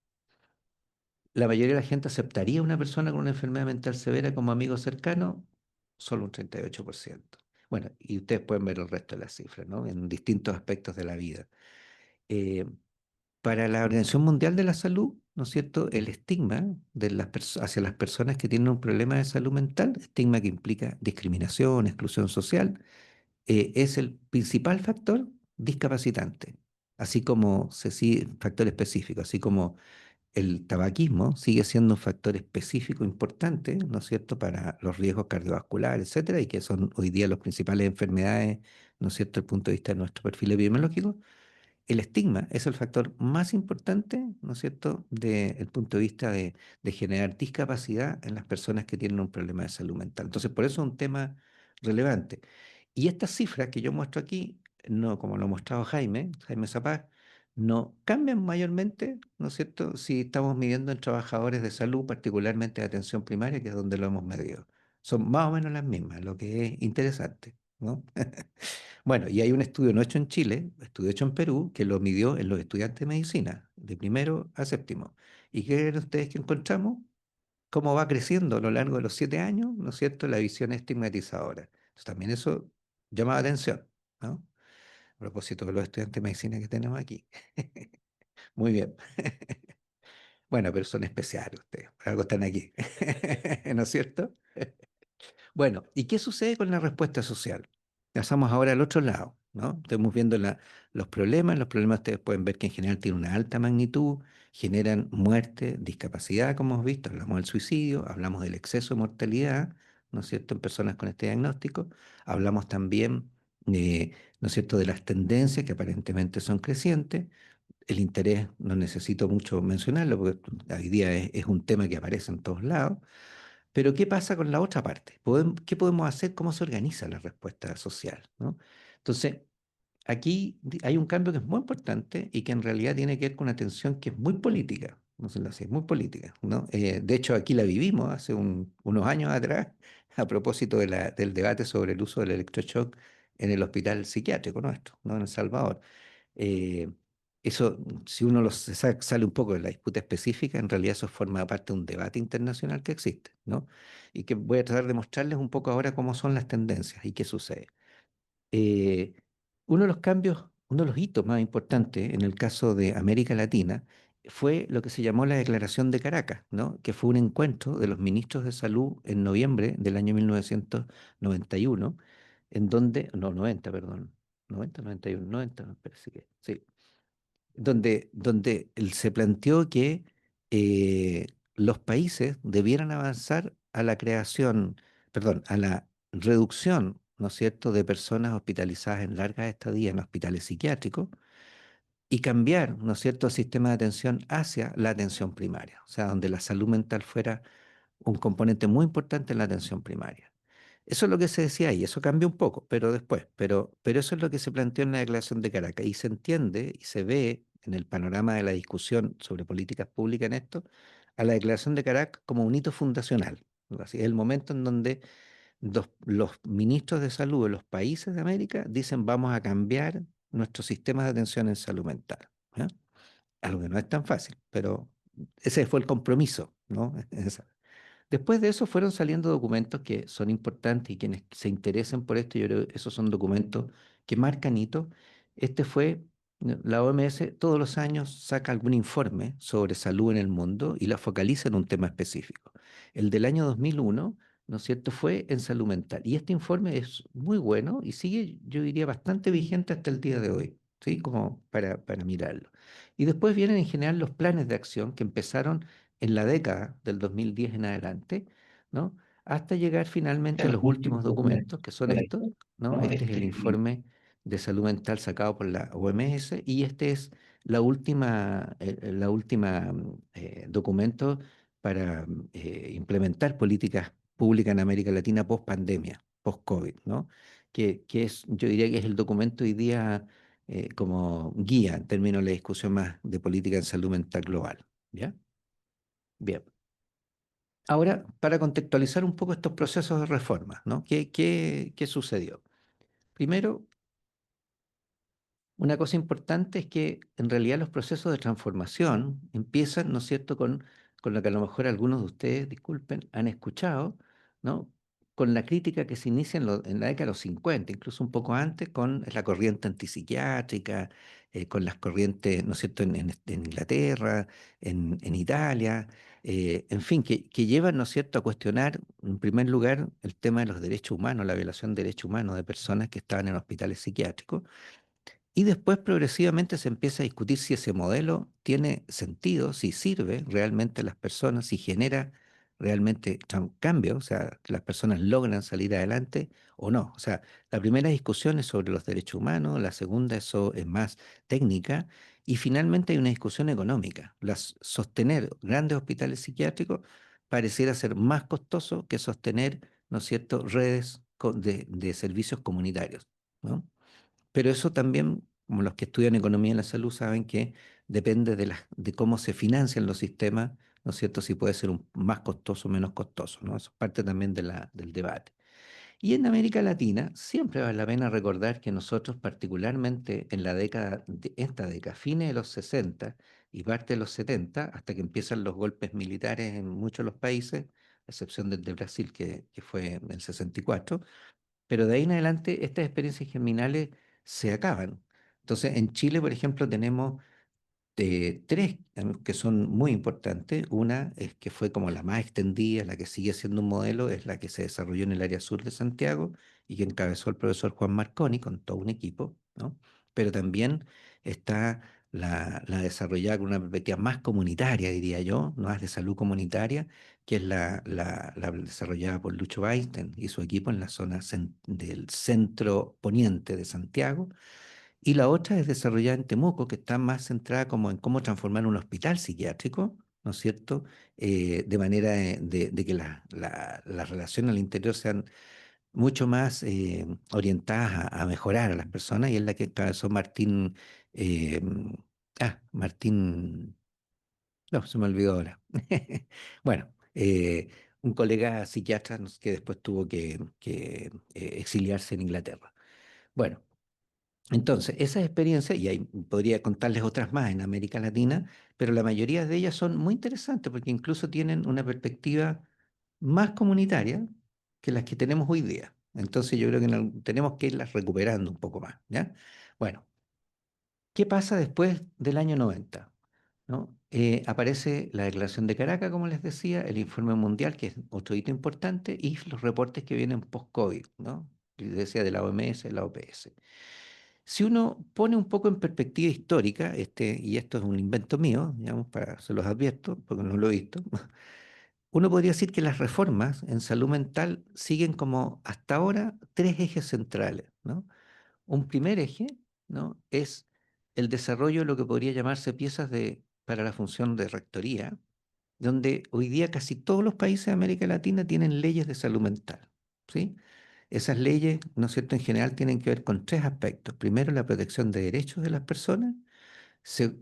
La mayoría de la gente aceptaría a una persona con una enfermedad mental severa como amigo cercano, solo un 38%. Bueno, y ustedes pueden ver el resto de las cifras, ¿no? En distintos aspectos de la vida. Eh, para la Organización Mundial de la Salud, ¿no es cierto?, el estigma hacia las personas que tienen un problema de salud mental, estigma que implica discriminación, exclusión social, es el principal factor discapacitante, así como factor específico, así como el tabaquismo sigue siendo un factor específico importante, ¿no es cierto?, para los riesgos cardiovasculares, etcétera, y que son hoy día las principales enfermedades, ¿no es cierto?, desde el punto de vista de nuestro perfil epidemiológico. El estigma es el factor más importante, ¿no es cierto?, desde el punto de vista de generar discapacidad en las personas que tienen un problema de salud mental. Entonces, por eso es un tema relevante. Y estas cifras que yo muestro aquí, no como lo ha mostrado Jaime Zapag, no cambian mayormente, ¿no es cierto?, si estamos midiendo en trabajadores de salud, particularmente de atención primaria, que es donde lo hemos medido. Son más o menos las mismas, lo que es interesante, ¿no? Bueno, y hay un estudio no hecho en Chile, estudio hecho en Perú, que lo midió en los estudiantes de medicina, de primero a séptimo. ¿Y qué creen ustedes que encontramos? Cómo va creciendo a lo largo de los 7 años, ¿no es cierto?, la visión estigmatizadora. Entonces, también eso llama la atención, ¿no? A propósito de los estudiantes de medicina que tenemos aquí. Muy bien. Bueno, pero son especiales ustedes, por algo están aquí, ¿no es cierto? Bueno, ¿y qué sucede con la respuesta social? Pasamos ahora al otro lado, ¿no? Estamos viendo los problemas ustedes pueden ver que en general tienen una alta magnitud, generan muerte, discapacidad, como hemos visto, hablamos del suicidio, hablamos del exceso de mortalidad, ¿no es cierto?, en personas con este diagnóstico, hablamos también, ¿no es cierto?, de las tendencias que aparentemente son crecientes, el interés no necesito mucho mencionarlo porque hoy día es un tema que aparece en todos lados. Pero ¿qué pasa con la otra parte? ¿Qué podemos hacer? ¿Cómo se organiza la respuesta social? ¿No? Entonces, aquí hay un cambio que es muy importante y que en realidad tiene que ver con una tensión que es muy política, no sé, es muy política, ¿no? De hecho, aquí la vivimos hace unos años atrás a propósito del debate sobre el uso del electroshock en el hospital psiquiátrico nuestro, ¿no?, en El Salvador. Eh, eso, si uno sale un poco de la disputa específica, en realidad eso forma parte de un debate internacional que existe, ¿no? Y que voy a tratar de mostrarles un poco ahora cómo son las tendencias y qué sucede. Uno de los cambios, uno de los hitos más importantes en el caso de América Latina fue lo que se llamó la Declaración de Caracas, ¿no? Que fue un encuentro de los ministros de salud en noviembre del año 1991, en donde, no, 90, perdón, 90, 91, 90, me parece que, sí, donde se planteó que los países debieran avanzar a la creación, perdón, a la reducción, ¿no es cierto?, de personas hospitalizadas en largas estadías en hospitales psiquiátricos y cambiar, ¿no es cierto?, el sistema de atención hacia la atención primaria, o sea, donde la salud mental fuera un componente muy importante en la atención primaria. Eso es lo que se decía ahí, eso cambió un poco, pero después, pero eso es lo que se planteó en la Declaración de Caracas y se entiende y se ve en el panorama de la discusión sobre políticas públicas en esto, a la Declaración de Caracas como un hito fundacional. ¿No? Así, es el momento en donde los ministros de salud de los países de América dicen vamos a cambiar nuestros sistemas de atención en salud mental. ¿Ya? Algo que no es tan fácil, pero ese fue el compromiso, ¿no? Después de eso fueron saliendo documentos que son importantes y quienes se interesen por esto, yo creo que esos son documentos que marcan hitos. Este fue, la OMS todos los años saca algún informe sobre salud en el mundo y la focaliza en un tema específico. El del año 2001, ¿no es cierto?, fue en salud mental. Y este informe es muy bueno y sigue, yo diría, bastante vigente hasta el día de hoy, ¿sí? Como para mirarlo. Y después vienen en general los planes de acción que empezaron en la década del 2010 en adelante, ¿no? Hasta llegar finalmente a los últimos documentos, que son estos, ¿no? Este es el informe de salud mental sacado por la OMS y este es la última documento para implementar políticas públicas en América Latina post pandemia, post COVID, ¿no? Que es, yo diría que es el documento hoy día como guía en términos de la discusión más de política en salud mental global, ¿ya? Bien. Ahora, para contextualizar un poco estos procesos de reforma, ¿no? ¿Qué sucedió? Primero, una cosa importante es que en realidad los procesos de transformación empiezan, ¿no es cierto?, con lo que a lo mejor algunos de ustedes, disculpen, han escuchado, ¿no? Con la crítica que se inicia en la década de los 50, incluso un poco antes, con la corriente antipsiquiátrica, con las corrientes, ¿no es cierto?, en Inglaterra, en Italia, en fin, que llevan, ¿no es cierto?, a cuestionar, en primer lugar, el tema de los derechos humanos, la violación de derechos humanos de personas que estaban en hospitales psiquiátricos y después progresivamente se empieza a discutir si ese modelo tiene sentido, si sirve realmente a las personas, si genera realmente cambio, o sea, que las personas logran salir adelante o no. O sea, la primera discusión es sobre los derechos humanos, la segunda es más técnica y finalmente hay una discusión económica. Sostener grandes hospitales psiquiátricos pareciera ser más costoso que sostener, ¿no es cierto?, redes de servicios comunitarios, ¿no? Pero eso también, como los que estudian economía en la salud saben que depende de cómo se financian los sistemas, ¿no es cierto? Si puede ser más costoso o menos costoso, ¿no? Eso es parte también del debate. Y en América Latina siempre vale la pena recordar que nosotros, particularmente en esta década, fines de los 60 y parte de los 70, hasta que empiezan los golpes militares en muchos de los países, a excepción del de Brasil, que fue en el 64, pero de ahí en adelante estas experiencias germinales se acaban. Entonces, en Chile, por ejemplo, tenemos tres que son muy importantes. Una es que fue como la más extendida, la que sigue siendo un modelo, es la que se desarrolló en el área sur de Santiago y que encabezó el profesor Juan Marconi con todo un equipo, ¿no? Pero también está la desarrollada con una perspectiva más comunitaria, diría yo, más de salud comunitaria, que es la desarrollada por Lucho Weinstein y su equipo en la zona del centro poniente de Santiago y la otra es desarrollada en Temuco, que está más centrada como en cómo transformar un hospital psiquiátrico, ¿no es cierto? De manera de que las relaciones al interior sean mucho más orientadas a mejorar a las personas, y es la que encabezó Martín, eh, Martín, no, se me olvidó ahora. Bueno, un colega psiquiatra que después tuvo que exiliarse en Inglaterra. Bueno. Entonces, esas experiencias, y ahí podría contarles otras más en América Latina, pero la mayoría de ellas son muy interesantes porque incluso tienen una perspectiva más comunitaria que las que tenemos hoy día. Entonces, yo creo que tenemos que irlas recuperando un poco más, ¿ya? Bueno, ¿qué pasa después del año 90? ¿no? Aparece la Declaración de Caracas, como les decía, el informe mundial, que es otro hito importante, y los reportes que vienen post-COVID, ¿no? Les decía de la OMS, de la OPS. Si uno pone un poco en perspectiva histórica, y esto es un invento mío, digamos, se los advierto, porque no lo he visto, uno podría decir que las reformas en salud mental siguen como hasta ahora tres ejes centrales, ¿no? Un primer eje, ¿no? Es el desarrollo de lo que podría llamarse para la función de rectoría, donde hoy día casi todos los países de América Latina tienen leyes de salud mental, ¿sí? Esas leyes, ¿no es cierto?, en general tienen que ver con tres aspectos. Primero, la protección de derechos de las personas.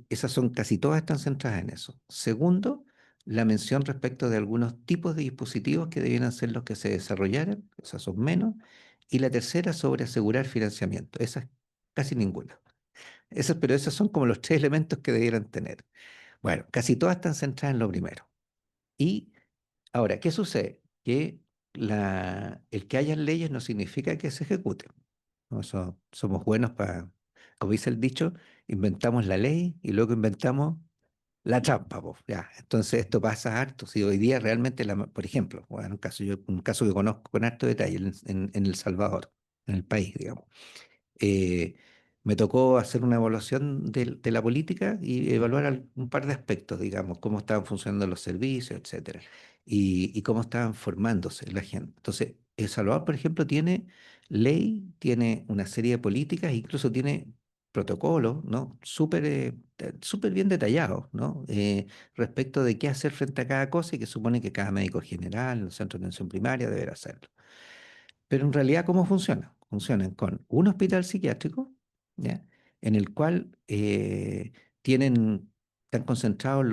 Esas son casi todas están centradas en eso. Segundo, la mención respecto de algunos tipos de dispositivos que debieran ser los que se desarrollaran, esas son menos. Y la tercera, sobre asegurar financiamiento, esas casi ninguna. Pero esos son como los tres elementos que debieran tener. Bueno, casi todas están centradas en lo primero. Y ahora, ¿qué sucede? Que el que hayan leyes no significa que se ejecuten, ¿no? Somos buenos para, como dice el dicho, inventamos la ley y luego inventamos la trampa, po, ya. Entonces esto pasa harto. Si hoy día realmente, por ejemplo, bueno, un caso que conozco con harto detalle en El Salvador, en el país, digamos. eh, Me tocó hacer una evaluación de la política y evaluar un par de aspectos, digamos, cómo estaban funcionando los servicios, etcétera, y cómo estaban formándose la gente. Entonces, El Salvador, por ejemplo, tiene ley, tiene una serie de políticas, incluso tiene protocolos, ¿no? Súper bien detallados, ¿no? Respecto de qué hacer frente a cada cosa y que supone que cada médico general, el centro de atención primaria, deberá hacerlo. Pero en realidad, ¿cómo funciona? Funcionan con un hospital psiquiátrico, ¿ya? En el cual están concentrados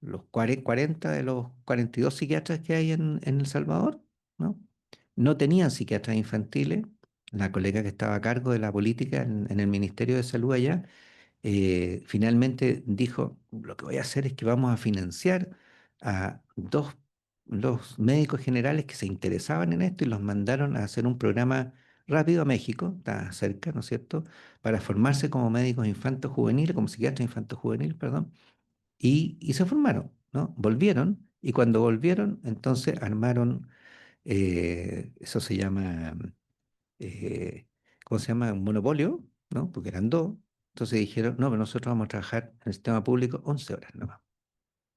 los 40 de los 42 psiquiatras que hay en El Salvador, ¿no? No tenían psiquiatras infantiles. La colega que estaba a cargo de la política en el Ministerio de Salud allá finalmente dijo, lo que voy a hacer es que vamos a financiar a los médicos generales que se interesaban en esto y los mandaron a hacer un programa rápido a México, está cerca, ¿no es cierto?, para formarse como médicos infantos juveniles, como psiquiatras infantos juveniles, perdón, y se formaron, ¿no? Volvieron, y cuando volvieron, entonces armaron, eso se llama eh, ¿cómo se llama? Un monopolio, ¿no? Porque eran dos. Entonces dijeron, no, pero nosotros vamos a trabajar en el sistema público 11 horas nomás.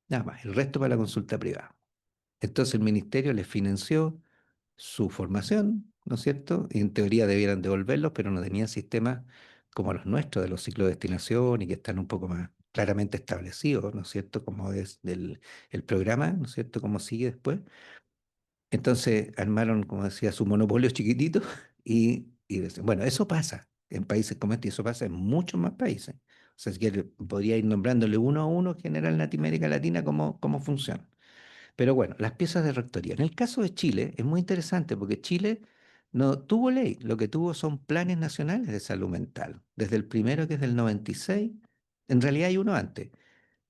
Nada más, el resto para la consulta privada. Entonces el ministerio les financió su formación, ¿no es cierto? Y en teoría debieran devolverlos, pero no tenían sistemas como los nuestros, de los ciclos de destinación y que están un poco más claramente establecidos, ¿no es cierto? Como es el programa, ¿no es cierto? Como sigue después. Entonces armaron, como decía, su monopolio chiquitito bueno, eso pasa en países como este y eso pasa en muchos más países. O sea, si quiere, podría ir nombrándole uno a uno general en Latinoamérica Latina cómo funciona. Pero bueno, las piezas de rectoría. En el caso de Chile es muy interesante porque Chile no tuvo ley, lo que tuvo son planes nacionales de salud mental. Desde el primero, que es del 96, en realidad hay uno antes.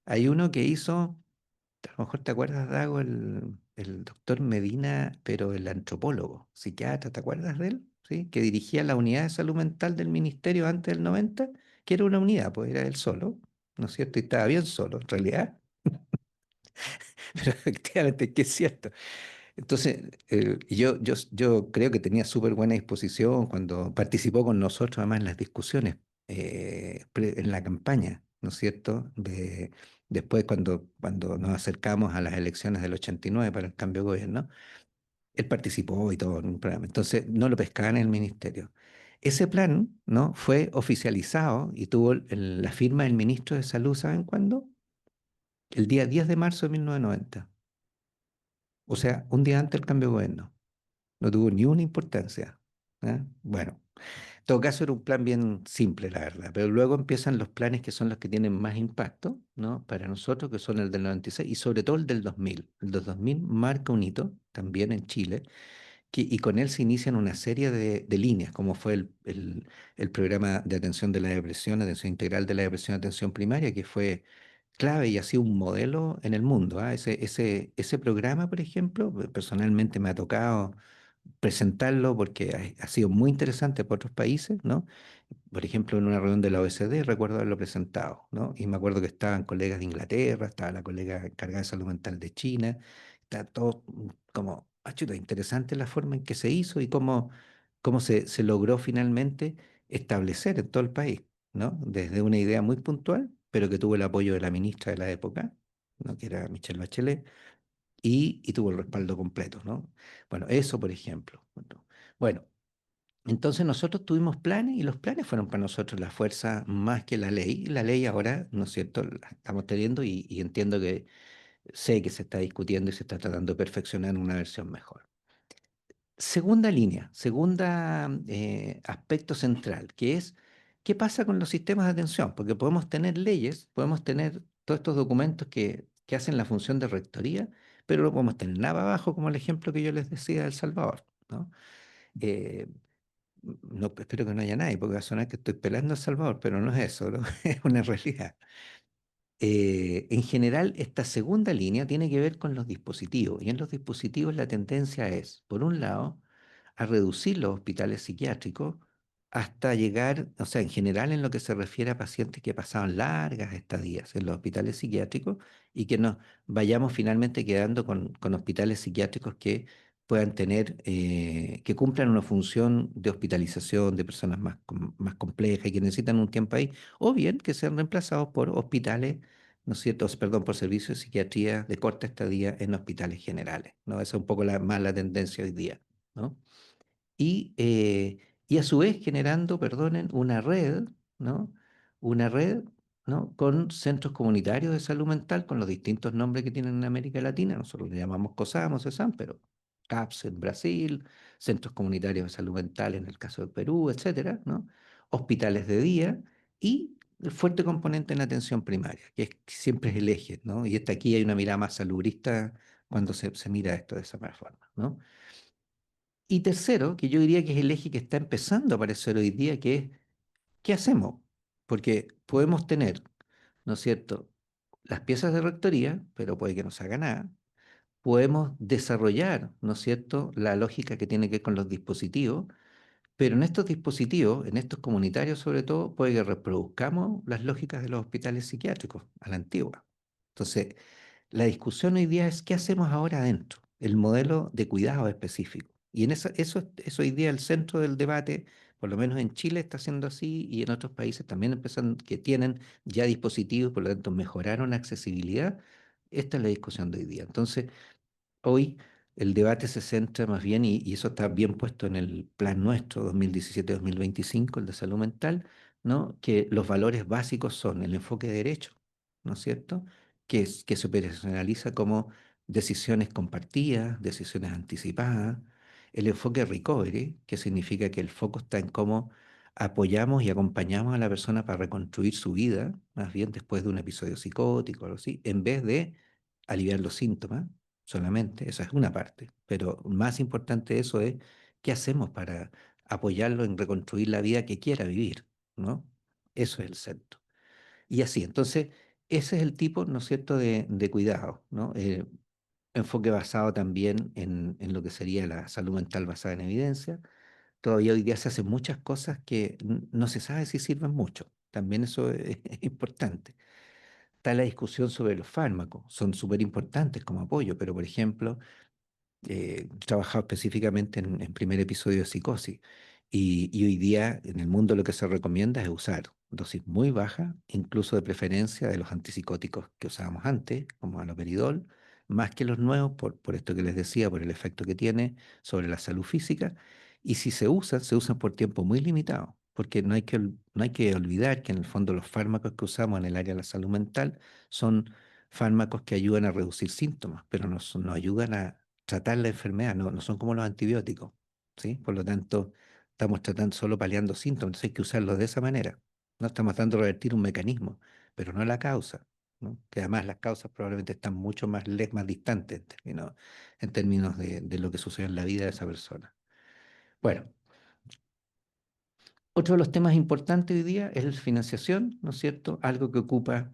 Hay uno que hizo a lo mejor te acuerdas, Dago, el doctor Medina, pero el antropólogo, psiquiatra, ¿te acuerdas de él? ¿Sí? Que dirigía la unidad de salud mental del ministerio antes del 90, que era una unidad, pues era él solo, ¿no es cierto? Y estaba bien solo, en realidad, pero efectivamente que es cierto. Entonces, yo creo que tenía súper buena disposición cuando participó con nosotros, además, en las discusiones en la campaña, ¿no es cierto? Después, cuando nos acercamos a las elecciones del 89 para el cambio de gobierno, él participó y todo en un programa. Entonces, no lo pescaban en el ministerio. Ese plan, ¿no? Fue oficializado y tuvo la firma del ministro de Salud, ¿saben cuándo? El día 10 de marzo de 1990. O sea, un día antes del cambio de gobierno. No tuvo ni una importancia. ¿Ah? Bueno, en todo caso era un plan bien simple, la verdad, pero luego empiezan los planes que son los que tienen más impacto, ¿no? Para nosotros, que son el del 96 y sobre todo el del 2000. El del 2000 marca un hito también en Chile y con él se inician una serie de líneas, como fue el programa de atención de la depresión, atención integral de la depresión, atención primaria, que fue clave y ha sido un modelo en el mundo. ¿Ah? Ese programa, por ejemplo, personalmente me ha tocado presentarlo porque ha sido muy interesante para otros países, ¿no? Por ejemplo, en una reunión de la OECD recuerdo haberlo presentado, ¿no? Y me acuerdo que estaban colegas de Inglaterra, estaba la colega encargada de salud mental de China, está todo como, chuta, interesante la forma en que se hizo y cómo se logró finalmente establecer en todo el país, ¿no? Desde una idea muy puntual, pero que tuvo el apoyo de la ministra de la época, ¿no? Que era Michelle Bachelet, y tuvo el respaldo completo, ¿no? Bueno, eso por ejemplo. Bueno, entonces nosotros tuvimos planes y los planes fueron para nosotros la fuerza más que la ley. La ley ahora, ¿no es cierto?, la estamos teniendo y entiendo que sé que se está discutiendo y se está tratando de perfeccionar una versión mejor. Segunda línea, segunda aspecto central, que es qué pasa con los sistemas de atención, porque podemos tener leyes, podemos tener todos estos documentos que hacen la función de rectoría, pero no podemos tener nada abajo, como el ejemplo que yo les decía de El Salvador, ¿no? Eh, no, espero que no haya nadie, porque va a sonar que estoy pelando a El Salvador, pero no es eso, ¿no? Es una realidad. En general, esta segunda línea tiene que ver con los dispositivos, y en los dispositivos la tendencia es, por un lado, a reducir los hospitales psiquiátricos hasta llegar, o sea, en general en lo que se refiere a pacientes que pasaban largas estadías en los hospitales psiquiátricos y que nos vayamos finalmente quedando con hospitales psiquiátricos que puedan tener, que cumplan una función de hospitalización de personas más complejas y que necesitan un tiempo ahí, o bien que sean reemplazados por hospitales, ¿no es cierto? Perdón, por servicios de psiquiatría de corta estadía en hospitales generales, ¿no? Esa es un poco más la tendencia hoy día, ¿no? Y a su vez generando, perdonen, una red, ¿no? Una red, ¿no? Con centros comunitarios de salud mental, con los distintos nombres que tienen en América Latina. Nosotros le llamamos COSAMO, CESAM, pero CAPS en Brasil, centros comunitarios de salud mental en el caso de Perú, etcétera, ¿no? Hospitales de día y el fuerte componente en la atención primaria, que siempre es el eje, ¿no? Y aquí hay una mirada más salubrista cuando se mira esto de esa forma, ¿no? Y tercero, que yo diría que es el eje que está empezando a aparecer hoy día, que es, ¿qué hacemos? Porque podemos tener, ¿no es cierto?, las piezas de rectoría, pero puede que no se haga nada. Podemos desarrollar, ¿no es cierto?, la lógica que tiene que ver con los dispositivos, pero en estos dispositivos, en estos comunitarios sobre todo, puede que reproduzcamos las lógicas de los hospitales psiquiátricos a la antigua. Entonces, la discusión hoy día es qué hacemos ahora adentro, el modelo de cuidado específico. Y en eso hoy día el centro del debate, por lo menos en Chile está siendo así y en otros países también empiezan, que tienen ya dispositivos, por lo tanto mejoraron la accesibilidad. Esta es la discusión de hoy día. Entonces, hoy el debate se centra más bien, y eso está bien puesto en el plan nuestro 2017-2025, el de salud mental, ¿no? Que los valores básicos son el enfoque de derecho, ¿no es cierto? Que se operacionaliza como decisiones compartidas, decisiones anticipadas, el enfoque recovery, que significa que el foco está en cómo apoyamos y acompañamos a la persona para reconstruir su vida, más bien después de un episodio psicótico o algo así, en vez de aliviar los síntomas solamente, esa es una parte, pero más importante de eso es qué hacemos para apoyarlo en reconstruir la vida que quiera vivir, ¿no? Eso es el centro. Y así, entonces, ese es el tipo, ¿no es cierto?, de cuidado, ¿no? Enfoque basado también en lo que sería la salud mental basada en evidencia. Todavía hoy día se hacen muchas cosas que no se sabe si sirven mucho. También eso es importante. Está la discusión sobre los fármacos, son súper importantes como apoyo, pero por ejemplo, trabajado específicamente en primer episodio de psicosis. Y hoy día en el mundo lo que se recomienda es usar dosis muy bajas, incluso de preferencia de los antipsicóticos que usábamos antes, como aloperidol, más que los nuevos, por esto que les decía, por el efecto que tiene sobre la salud física. Y si se usan por tiempo muy limitado, porque no hay que olvidar que en el fondo los fármacos que usamos en el área de la salud mental son fármacos que ayudan a reducir síntomas, pero no ayudan a tratar la enfermedad, no son como los antibióticos, ¿sí? Por lo tanto, estamos tratando solo paliando síntomas, entonces hay que usarlos de esa manera. No estamos tratando de revertir un mecanismo, pero no la causa, ¿no? Que además las causas probablemente están mucho más distantes en términos de lo que sucede en la vida de esa persona. Bueno, otro de los temas importantes hoy día es la financiación, ¿no es cierto? Algo que ocupa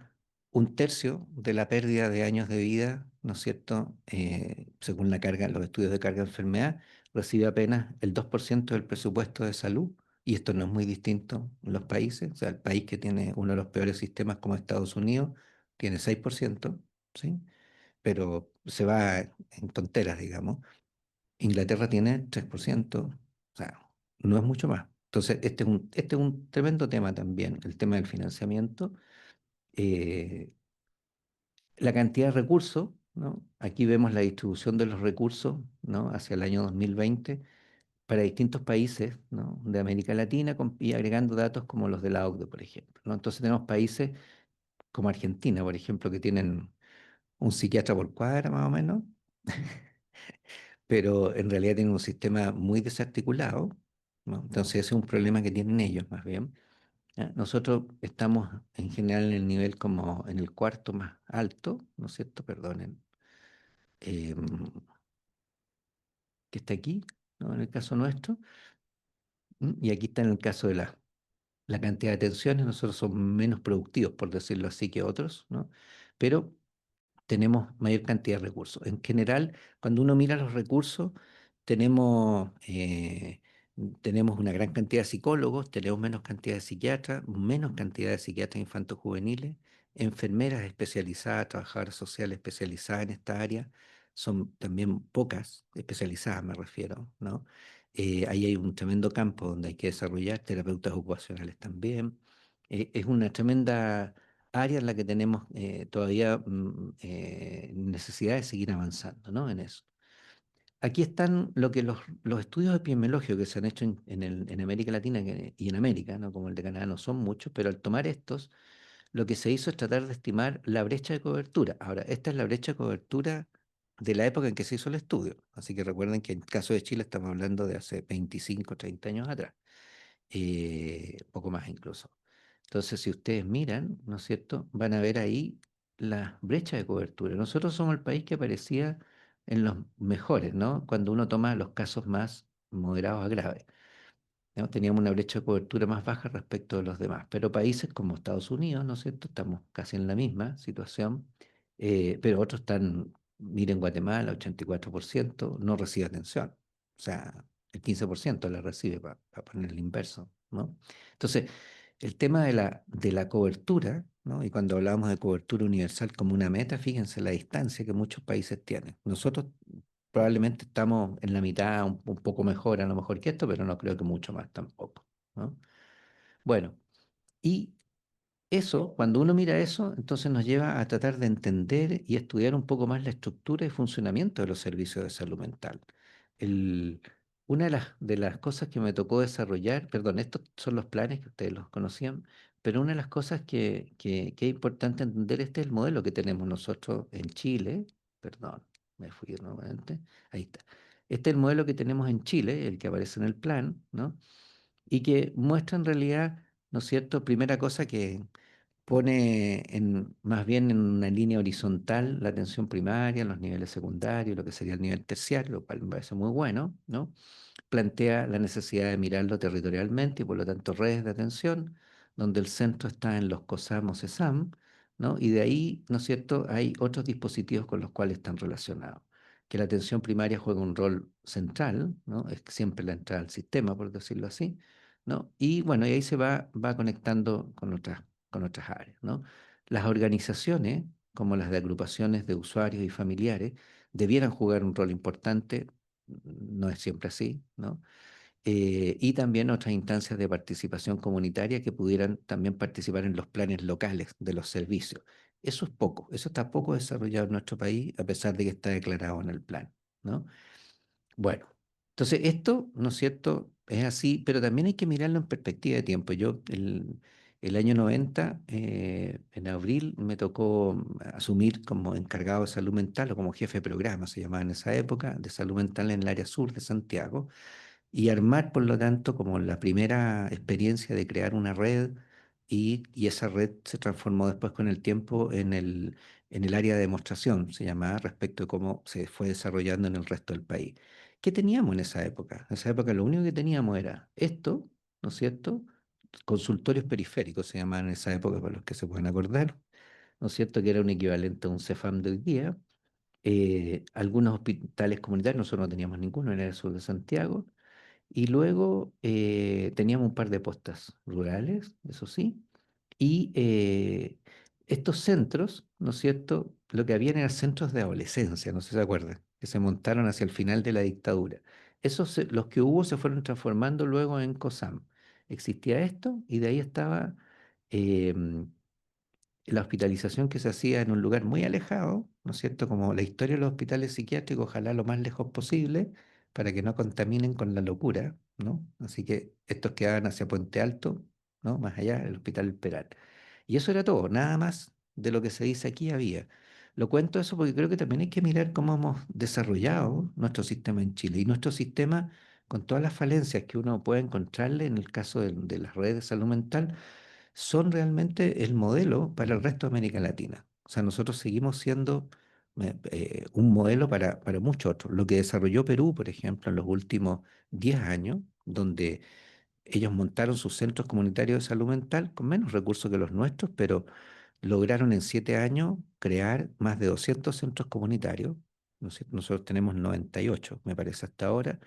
un tercio de la pérdida de años de vida, ¿no es cierto? Según la carga, los estudios de carga de enfermedad, recibe apenas el 2% del presupuesto de salud, y esto no es muy distinto en los países. O sea, el país que tiene uno de los peores sistemas como Estados Unidos tiene 6%, ¿sí? Pero se va en tonteras, digamos. Inglaterra tiene 3%, o sea, no es mucho más. Entonces, este es un tremendo tema también, el tema del financiamiento. Eh, la cantidad de recursos, ¿no? Aquí vemos la distribución de los recursos, ¿no? Hacia el año 2020 para distintos países, ¿no? De América Latina y agregando datos como los de la OCDE, por ejemplo, ¿no? Entonces tenemos países como Argentina, por ejemplo, que tienen un psiquiatra por cuadra más o menos, pero en realidad tienen un sistema muy desarticulado, ¿no? Entonces ese es un problema que tienen ellos más bien. ¿Ya? Nosotros estamos en general en el nivel como en el cuarto más alto, ¿no es cierto? Perdonen, em, que está aquí, ¿no? En el caso nuestro. Y aquí está en el caso de la cantidad de atenciones, nosotros somos menos productivos, por decirlo así, que otros, ¿no? Pero tenemos mayor cantidad de recursos. En general, cuando uno mira los recursos, tenemos, eh, tenemos una gran cantidad de psicólogos, tenemos menos cantidad de psiquiatras, menos cantidad de psiquiatras infantos juveniles, enfermeras especializadas, trabajadoras sociales especializadas en esta área, son también pocas, especializadas me refiero, ¿no? Ahí hay un tremendo campo donde hay que desarrollar terapeutas ocupacionales también. Es una tremenda área en la que tenemos todavía necesidad de seguir avanzando, ¿no? En eso. Aquí están lo que los estudios epidemiológicos que se han hecho en América Latina y en América, ¿no? Como el de Canadá, no son muchos, pero al tomar estos, lo que se hizo es tratar de estimar la brecha de cobertura. Ahora, esta es la brecha de cobertura de la época en que se hizo el estudio. Así que recuerden que en el caso de Chile estamos hablando de hace 25, 30 años atrás, poco más incluso. Entonces, si ustedes miran, ¿no es cierto?, van a ver ahí la brecha de cobertura. Nosotros somos el país que aparecía en los mejores, ¿no? Cuando uno toma los casos más moderados a graves, ¿no? Teníamos una brecha de cobertura más baja respecto de los demás. Pero países como Estados Unidos, ¿no es cierto?, estamos casi en la misma situación, pero otros están, miren Guatemala, 84% no recibe atención. O sea, el 15% la recibe, para poner el inverso, ¿no? Entonces, el tema de la cobertura, ¿no? Y cuando hablamos de cobertura universal como una meta, fíjense la distancia que muchos países tienen. Nosotros probablemente estamos en la mitad, un poco mejor, a lo mejor que esto, pero no creo que mucho más tampoco, ¿no? Bueno, y eso, cuando uno mira eso, entonces nos lleva a tratar de entender y estudiar un poco más la estructura y funcionamiento de los servicios de salud mental. El- una de las cosas que me tocó desarrollar, perdón, estos son los planes que ustedes los conocían, pero una de las cosas que es importante entender, este es el modelo que tenemos nosotros en Chile, perdón, me fui nuevamente, ahí está. Este es el modelo que tenemos en Chile, el que aparece en el plan, ¿no? Y que muestra en realidad, ¿no es cierto? Primera cosa que pone más bien en una línea horizontal la atención primaria, los niveles secundarios, lo que sería el nivel terciario, lo cual me parece muy bueno, ¿no? Plantea la necesidad de mirarlo territorialmente y por lo tanto redes de atención, donde el centro está en los COSAM o CESAM, ¿no? Y de ahí, ¿no es cierto?, hay otros dispositivos con los cuales están relacionados. Que la atención primaria juega un rol central, ¿no? Es siempre la entrada al sistema, por decirlo así, ¿no? Y bueno, y ahí se va conectando con otras áreas, ¿no? Las organizaciones, como las de agrupaciones de usuarios y familiares, debieran jugar un rol importante, no es siempre así, ¿no? Y también otras instancias de participación comunitaria que pudieran también participar en los planes locales de los servicios. Eso es poco, eso está poco desarrollado en nuestro país, a pesar de que está declarado en el plan, ¿no? Bueno, entonces esto, ¿no es cierto?, es así, pero también hay que mirarlo en perspectiva de tiempo. Yo, el año 90, en abril, me tocó asumir como encargado de salud mental o como jefe de programa, se llamaba en esa época, de salud mental en el área sur de Santiago y armar, por lo tanto, como la primera experiencia de crear una red y esa red se transformó después con el tiempo en el área de demostración, se llamaba, respecto de cómo se fue desarrollando en el resto del país. ¿Qué teníamos en esa época? En esa época lo único que teníamos era esto, ¿no es cierto? Consultorios periféricos se llamaban en esa época, para los que se pueden acordar, ¿no es cierto? Que era un equivalente a un CEFAM de hoy día, algunos hospitales comunitarios, nosotros no teníamos ninguno, era el sur de Santiago, y luego teníamos un par de postas rurales, eso sí, y estos centros, ¿no es cierto? Lo que habían eran centros de adolescencia, no sé si se acuerdan, que se montaron hacia el final de la dictadura. Los que hubo se fueron transformando luego en COSAM. Existía esto y de ahí estaba em, la hospitalización que se hacía en un lugar muy alejado, ¿no es cierto? Como la historia de los hospitales psiquiátricos, ojalá lo más lejos posible, para que no contaminen con la locura, ¿no? Así que estos quedaban hacia Puente Alto, ¿no? Más allá, el Hospital Peral. Y eso era todo, nada más de lo que se dice aquí había. Lo cuento eso porque creo que también hay que mirar cómo hemos desarrollado nuestro sistema en Chile y nuestro sistema con todas las falencias que uno puede encontrarle en el caso de las redes de salud mental son realmente el modelo para el resto de América Latina. O sea, nosotros seguimos siendo un modelo para muchos otros. Lo que desarrolló Perú, por ejemplo, en los últimos 10 años, donde ellos montaron sus centros comunitarios de salud mental con menos recursos que los nuestros, pero lograron en 7 años crear más de 200 centros comunitarios. Nosotros tenemos 98, me parece, hasta ahora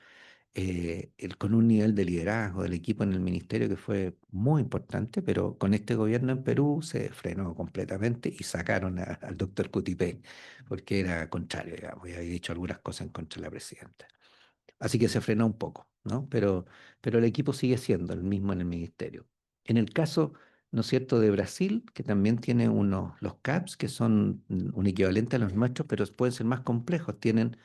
con un nivel de liderazgo del equipo en el ministerio que fue muy importante, pero con este gobierno en Perú se frenó completamente y sacaron al doctor Cutipé, porque era contrario, digamos, y había dicho algunas cosas en contra de la presidenta. Así que se frenó un poco, ¿no? Pero el equipo sigue siendo el mismo en el ministerio. En el caso, ¿no es cierto?, de Brasil, que también tiene los CAPS, que son un equivalente a los nuestros, pero pueden ser más complejos, tienen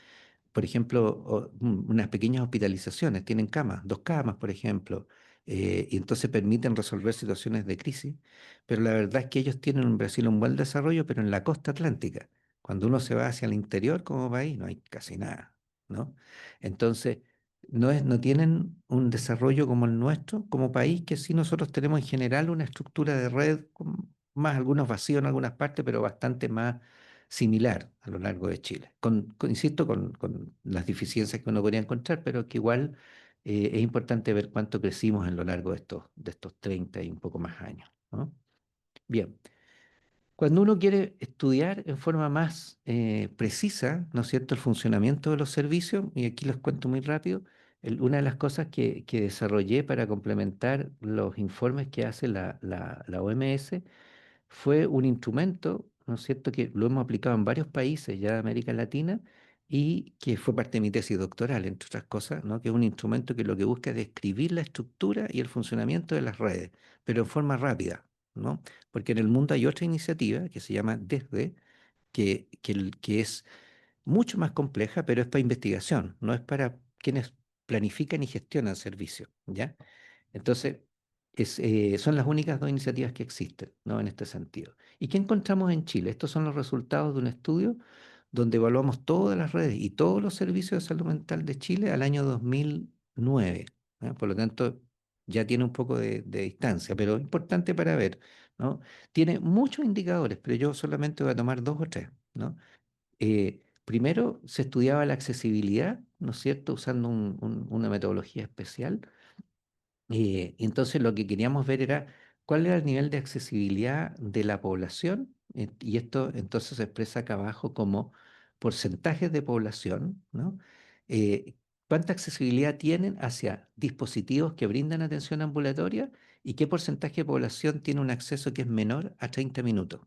por ejemplo, unas pequeñas hospitalizaciones, tienen camas, 2 camas, por ejemplo, y entonces permiten resolver situaciones de crisis, pero la verdad es que ellos tienen en Brasil un buen desarrollo, pero en la costa atlántica. Cuando uno se va hacia el interior como país, no hay casi nada, ¿no? Entonces, no tienen un desarrollo como el nuestro, como país, que sí nosotros tenemos en general una estructura de red, con más algunos vacíos en algunas partes, pero bastante más similar a lo largo de Chile. Insisto, con las deficiencias que uno podría encontrar, pero que igual es importante ver cuánto crecimos en lo largo de estos 30 y un poco más años, ¿no? Bien, cuando uno quiere estudiar en forma más precisa, ¿no es cierto?, el funcionamiento de los servicios, y aquí les cuento muy rápido, una de las cosas que desarrollé para complementar los informes que hace la OMS fue un instrumento, ¿no es cierto?, que lo hemos aplicado en varios países ya de América Latina y que fue parte de mi tesis doctoral, entre otras cosas, ¿no? Que es un instrumento que lo que busca es describir la estructura y el funcionamiento de las redes, pero en forma rápida, ¿no? Porque en el mundo hay otra iniciativa que se llama DESDE, que es mucho más compleja, pero es para investigación, no es para quienes planifican y gestionan servicios, ¿ya? Entonces, son las únicas dos iniciativas que existen, ¿no? En este sentido. ¿Y qué encontramos en Chile? Estos son los resultados de un estudio donde evaluamos todas las redes y todos los servicios de salud mental de Chile al año 2009. ¿Eh? Por lo tanto, ya tiene un poco de distancia, pero importante para ver, ¿no? Tiene muchos indicadores, pero yo solamente voy a tomar dos o tres, ¿no? Primero, se estudiaba la accesibilidad, ¿no es cierto?, usando una metodología especial y entonces lo que queríamos ver era cuál era el nivel de accesibilidad de la población, y esto entonces se expresa acá abajo como porcentajes de población, ¿no? Eh, ¿Cuánta accesibilidad tienen hacia dispositivos que brindan atención ambulatoria y qué porcentaje de población tiene un acceso que es menor a 30 minutos?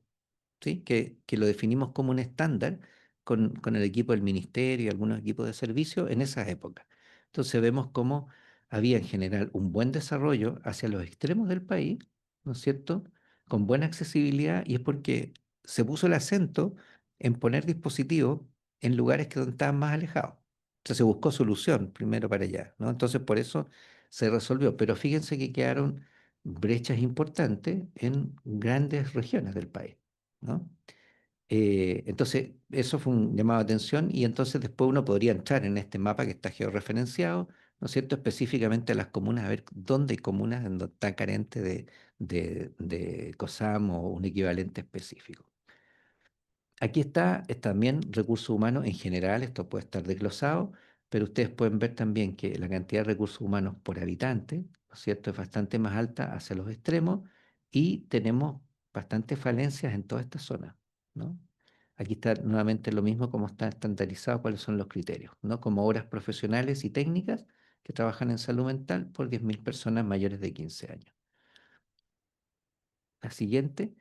¿Sí? Que lo definimos como un estándar con el equipo del ministerio y algunos equipos de servicio en esa época. Entonces vemos cómo había en general un buen desarrollo hacia los extremos del país, ¿no es cierto? Con buena accesibilidad y es porque se puso el acento en poner dispositivos en lugares que estaban más alejados. Entonces se buscó solución primero para allá, ¿no? Entonces por eso se resolvió. Pero fíjense que quedaron brechas importantes en grandes regiones del país, ¿no? Entonces, eso fue un llamado de atención y entonces después uno podría entrar en este mapa que está georreferenciado, ¿no es cierto?, específicamente a las comunas, a ver dónde hay comunas en donde está carente de COSAM o un equivalente específico. Aquí es también recursos humanos en general, esto puede estar desglosado, pero ustedes pueden ver también que la cantidad de recursos humanos por habitante, ¿no es cierto?, es bastante más alta hacia los extremos y tenemos bastantes falencias en toda esta zona, ¿no? Aquí está nuevamente lo mismo como está estandarizado, cuáles son los criterios, ¿no? Como horas profesionales y técnicas que trabajan en salud mental por 10.000 personas mayores de 15 años. La siguiente,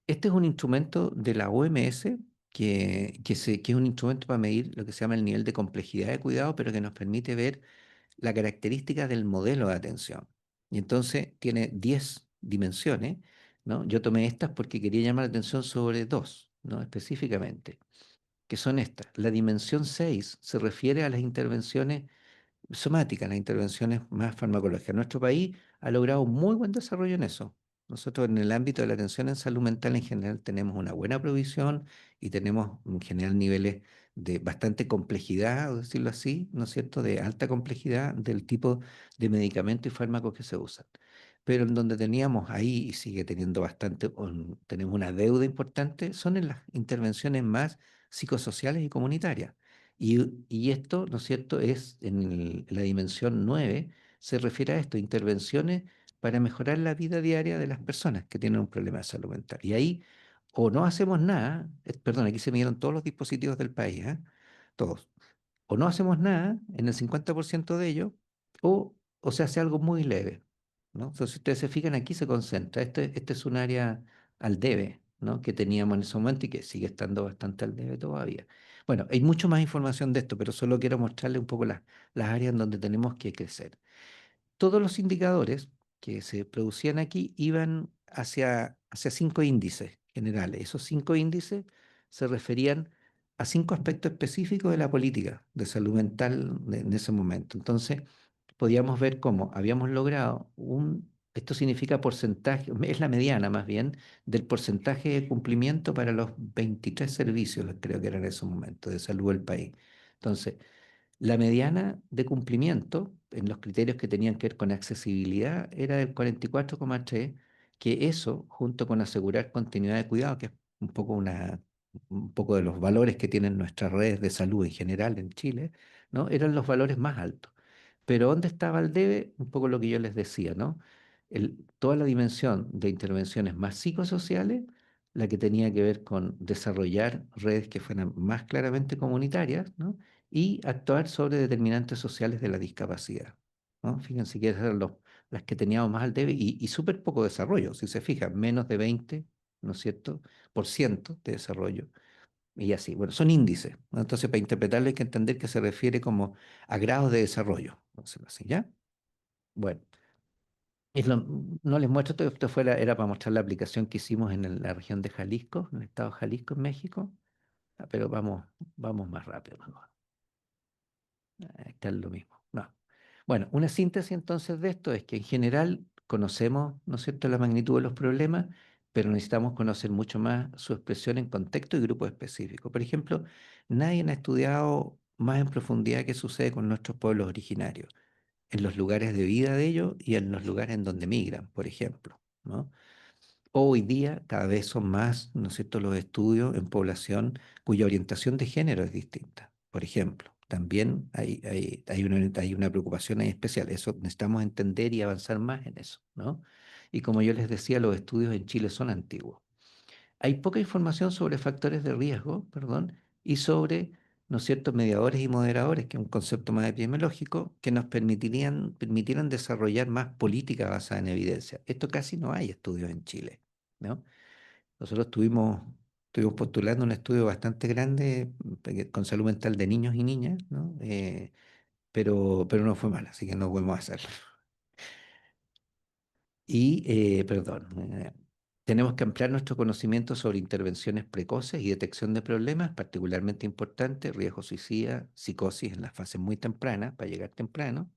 este es un instrumento de la OMS que es un instrumento para medir lo que se llama el nivel de complejidad de cuidado, pero que nos permite ver la característica del modelo de atención. Y entonces tiene 10 dimensiones, ¿no? Yo tomé estas porque quería llamar la atención sobre dos, ¿no? Específicamente, que son estas. La dimensión 6 se refiere a las intervenciones somática, las intervenciones más farmacológicas. Nuestro país ha logrado un muy buen desarrollo en eso. Nosotros en el ámbito de la atención en salud mental en general tenemos una buena provisión y tenemos en general niveles de bastante complejidad, o decirlo así, ¿no es cierto?, de alta complejidad del tipo de medicamentos y fármacos que se usan. Pero en donde teníamos ahí, y sigue teniendo bastante, tenemos una deuda importante, son en las intervenciones más psicosociales y comunitarias. Y esto, ¿no es cierto?, es en la dimensión 9 se refiere a esto, intervenciones para mejorar la vida diaria de las personas que tienen un problema de salud mental. Y ahí o no hacemos nada, perdón, aquí se midieron todos los dispositivos del país, ¿eh? Todos. O no hacemos nada en el 50% de ellos, o se hace algo muy leve, ¿no? Entonces, si ustedes se fijan, aquí se concentra. Este es un área al debe, ¿no? Que teníamos en ese momento y que sigue estando bastante al debe todavía. Bueno, hay mucho más información de esto, pero solo quiero mostrarles un poco las áreas en donde tenemos que crecer. Todos los indicadores que se producían aquí iban hacia 5 índices generales. Esos 5 índices se referían a 5 aspectos específicos de la política de salud mental en ese momento. Entonces, podíamos ver cómo habíamos logrado esto significa porcentaje, es la mediana más bien, del porcentaje de cumplimiento para los 23 servicios, creo que eran en ese momento, de salud del país. Entonces, la mediana de cumplimiento en los criterios que tenían que ver con accesibilidad era del 44,3, que eso, junto con asegurar continuidad de cuidado, que es un poco de los valores que tienen nuestras redes de salud en general en Chile, ¿no? Eran los valores más altos. Pero ¿dónde estaba el debe? Un poco lo que yo les decía, ¿no? Toda la dimensión de intervenciones más psicosociales, la que tenía que ver con desarrollar redes que fueran más claramente comunitarias, ¿no? Y actuar sobre determinantes sociales de la discapacidad, ¿no? Fíjense que esas eran las que teníamos más al debe y súper poco desarrollo, si se fijan, menos de 20, ¿no es cierto?, por ciento de desarrollo. Y así, bueno, son índices, ¿no? Entonces, para interpretarlo hay que entender que se refiere como a grados de desarrollo, por decirlo así, ¿ya? Bueno, no les muestro, esto era para mostrar la aplicación que hicimos en la región de Jalisco, en el estado de Jalisco, en México. Pero vamos más rápido mejor. Está es lo mismo. No. Bueno, una síntesis entonces de esto es que en general conocemos, ¿no es cierto?, la magnitud de los problemas, pero necesitamos conocer mucho más su expresión en contexto y grupo específico. Por ejemplo, nadie ha estudiado más en profundidad qué sucede con nuestros pueblos originarios, en los lugares de vida de ellos y en los lugares en donde migran, por ejemplo, ¿no? Hoy día cada vez son más, ¿no es cierto?, los estudios en población cuya orientación de género es distinta. Por ejemplo, también hay una preocupación ahí especial. Eso necesitamos entender y avanzar más en eso, ¿no? Y como yo les decía, los estudios en Chile son antiguos. Hay poca información sobre factores de riesgo, perdón, y sobre, ¿no es cierto?, mediadores y moderadores, que es un concepto más epidemiológico, que nos permitieran desarrollar más política basada en evidencia. Esto casi no hay estudios en Chile, ¿no? Nosotros estuvimos postulando un estudio bastante grande con salud mental de niños y niñas, ¿no? Pero no fue mal, así que no podemos hacerlo. Perdón, tenemos que ampliar nuestro conocimiento sobre intervenciones precoces y detección de problemas, particularmente importante, riesgo suicida, psicosis en las fases muy tempranas, para llegar temprano,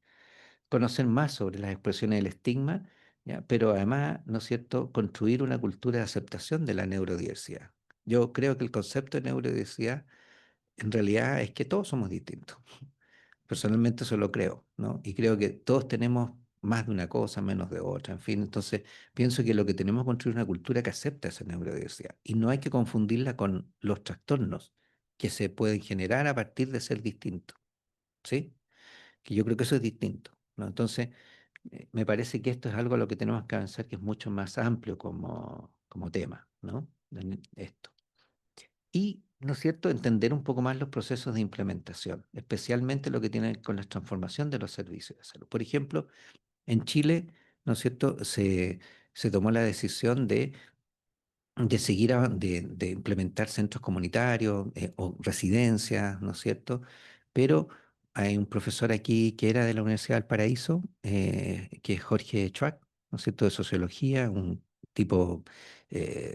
conocer más sobre las expresiones del estigma, ¿ya? Pero además, ¿no es cierto?, construir una cultura de aceptación de la neurodiversidad. Yo creo que el concepto de neurodiversidad en realidad es que todos somos distintos. Personalmente eso lo creo, ¿no? Y creo que todos tenemos más de una cosa, menos de otra, en fin. Entonces, pienso que lo que tenemos que construir es una cultura que acepta esa neurodiversidad. Y no hay que confundirla con los trastornos que se pueden generar a partir de ser distintos, ¿sí? Que yo creo que eso es distinto, ¿no? Entonces, me parece que esto es algo a lo que tenemos que avanzar, que es mucho más amplio como tema, ¿no? Esto. Y ¿no es cierto?, entender un poco más los procesos de implementación, especialmente lo que tiene que ver con la transformación de los servicios de salud. Por ejemplo, en Chile, ¿no es cierto?, se tomó la decisión de seguir, de implementar centros comunitarios o residencias, ¿no es cierto? Pero hay un profesor aquí que era de la Universidad del Paraíso, que es Jorge Schwartz, ¿no es cierto?, de sociología, un tipo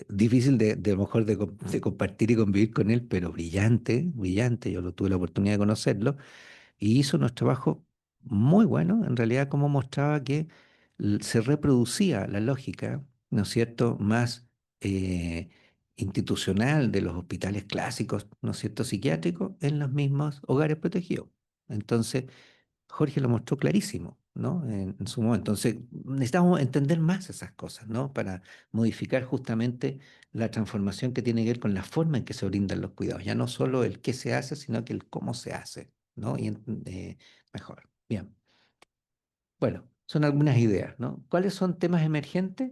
difícil de a lo mejor de compartir y convivir con él, pero brillante, brillante, yo lo tuve la oportunidad de conocerlo y hizo unos trabajos muy buenos, en realidad, como mostraba que se reproducía la lógica, ¿no es cierto?, más eh, institucional de los hospitales clásicos, ¿no es cierto?, psiquiátricos, en los mismos hogares protegidos. Entonces, Jorge lo mostró clarísimo, ¿no? En su momento. Entonces, necesitamos entender más esas cosas, ¿no? Para modificar justamente la transformación que tiene que ver con la forma en que se brindan los cuidados. Ya no solo el qué se hace, sino que el cómo se hace, ¿no? Mejor. Bien. Bueno, son algunas ideas, ¿no? ¿Cuáles son temas emergentes?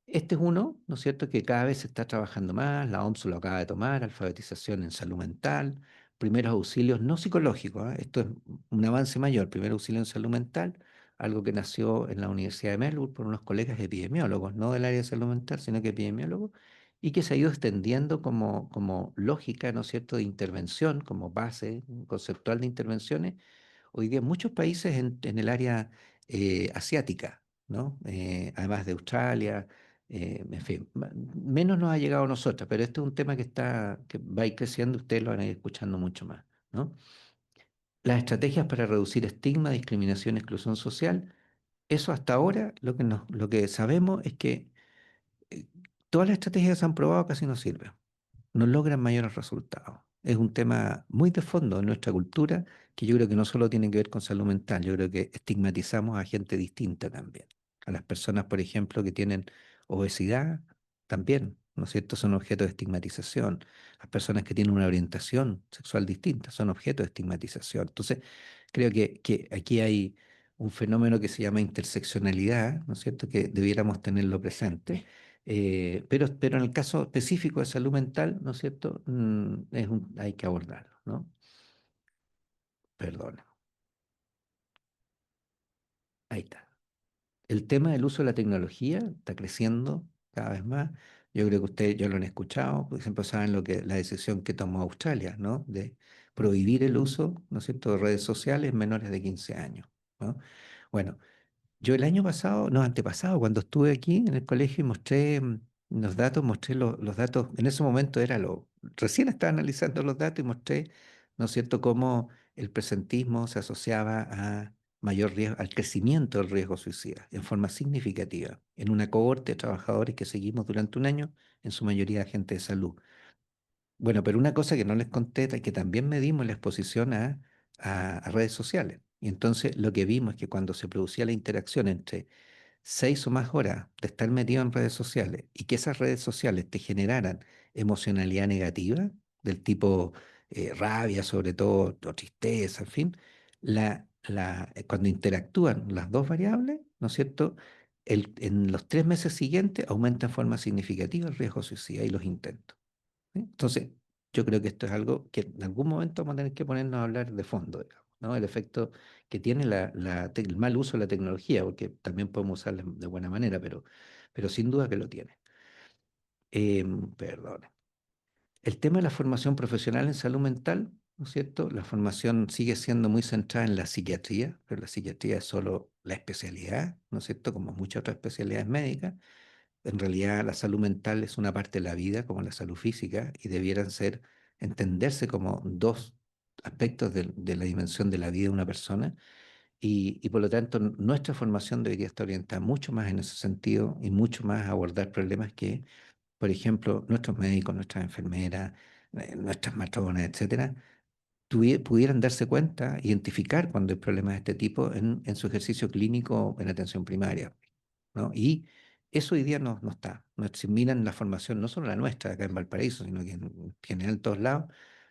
Este es uno, ¿no es cierto?, que cada vez se está trabajando más, la OMS lo acaba de tomar, alfabetización en salud mental, primeros auxilios no psicológicos, ¿eh? Esto es un avance mayor, primer auxilio en salud mental, algo que nació en la Universidad de Melbourne por unos colegas epidemiólogos, no del área de salud mental, sino que epidemiólogos, y que se ha ido extendiendo como lógica, ¿no es cierto?, de intervención, como base conceptual de intervenciones hoy día en muchos países en el área asiática, ¿no? Además de Australia, en fin, menos nos ha llegado a nosotros, pero este es un tema que va a ir creciendo, ustedes lo van a ir escuchando mucho más, ¿no? Las estrategias para reducir estigma, discriminación, exclusión social, eso hasta ahora lo que sabemos es que eh, todas las estrategias que se han probado casi no sirven, no logran mayores resultados. Es un tema muy de fondo en nuestra cultura que yo creo que no solo tiene que ver con salud mental, yo creo que estigmatizamos a gente distinta también. A las personas, por ejemplo, que tienen obesidad, también, ¿no es cierto?, son objeto de estigmatización. Las personas que tienen una orientación sexual distinta son objeto de estigmatización. Entonces, creo que aquí hay un fenómeno que se llama interseccionalidad, ¿no es cierto?, que debiéramos tenerlo presente. Pero en el caso específico de salud mental, ¿no es cierto? Hay que abordarlo, ¿no? Perdón, ahí está. El tema del uso de la tecnología está creciendo cada vez más. Yo creo que ustedes ya lo han escuchado, por ejemplo, saben la decisión que tomó Australia, ¿no? De prohibir el uso, ¿no es cierto?, de redes sociales en menores de 15 años, ¿no? Bueno, yo el año pasado, no, antepasado, cuando estuve aquí en el colegio y mostré los datos, mostré los datos, en ese momento recién estaba analizando los datos y mostré, ¿no es cierto?, cómo el presentismo se asociaba a mayor riesgo, al crecimiento del riesgo suicida en forma significativa, en una cohorte de trabajadores que seguimos durante un año, en su mayoría gente de salud. Bueno, pero una cosa que no les conté, que también medimos la exposición a redes sociales. Y entonces lo que vimos es que cuando se producía la interacción entre 6 o más horas de estar metido en redes sociales y que esas redes sociales te generaran emocionalidad negativa, del tipo rabia sobre todo, o tristeza, en fin, cuando interactúan las dos variables, ¿no es cierto?, en los 3 meses siguientes aumenta en forma significativa el riesgo suicida y los intentos. ¿Sí? Entonces, yo creo que esto es algo que en algún momento vamos a tener que ponernos a hablar de fondo, digamos, ¿no? El efecto que tiene el mal uso de la tecnología, porque también podemos usarla de buena manera, pero sin duda que lo tiene. Perdón. El tema de la formación profesional en salud mental, ¿no es cierto? La formación sigue siendo muy centrada en la psiquiatría, pero la psiquiatría es solo la especialidad, ¿no es cierto? Como muchas otras especialidades médicas. En realidad, la salud mental es una parte de la vida, como la salud física, y debieran entenderse como dos aspectos de la dimensión de la vida de una persona. Y por lo tanto, nuestra formación debería estar orientada mucho más en ese sentido y mucho más a abordar problemas que, por ejemplo, nuestros médicos, nuestras enfermeras, nuestras matronas, etcétera, pudieran darse cuenta, identificar cuando hay problemas de este tipo en su ejercicio clínico en atención primaria, ¿no? Y eso hoy día no está. Si miran la formación, no solo la nuestra acá en Valparaíso, sino que en general en todos lados,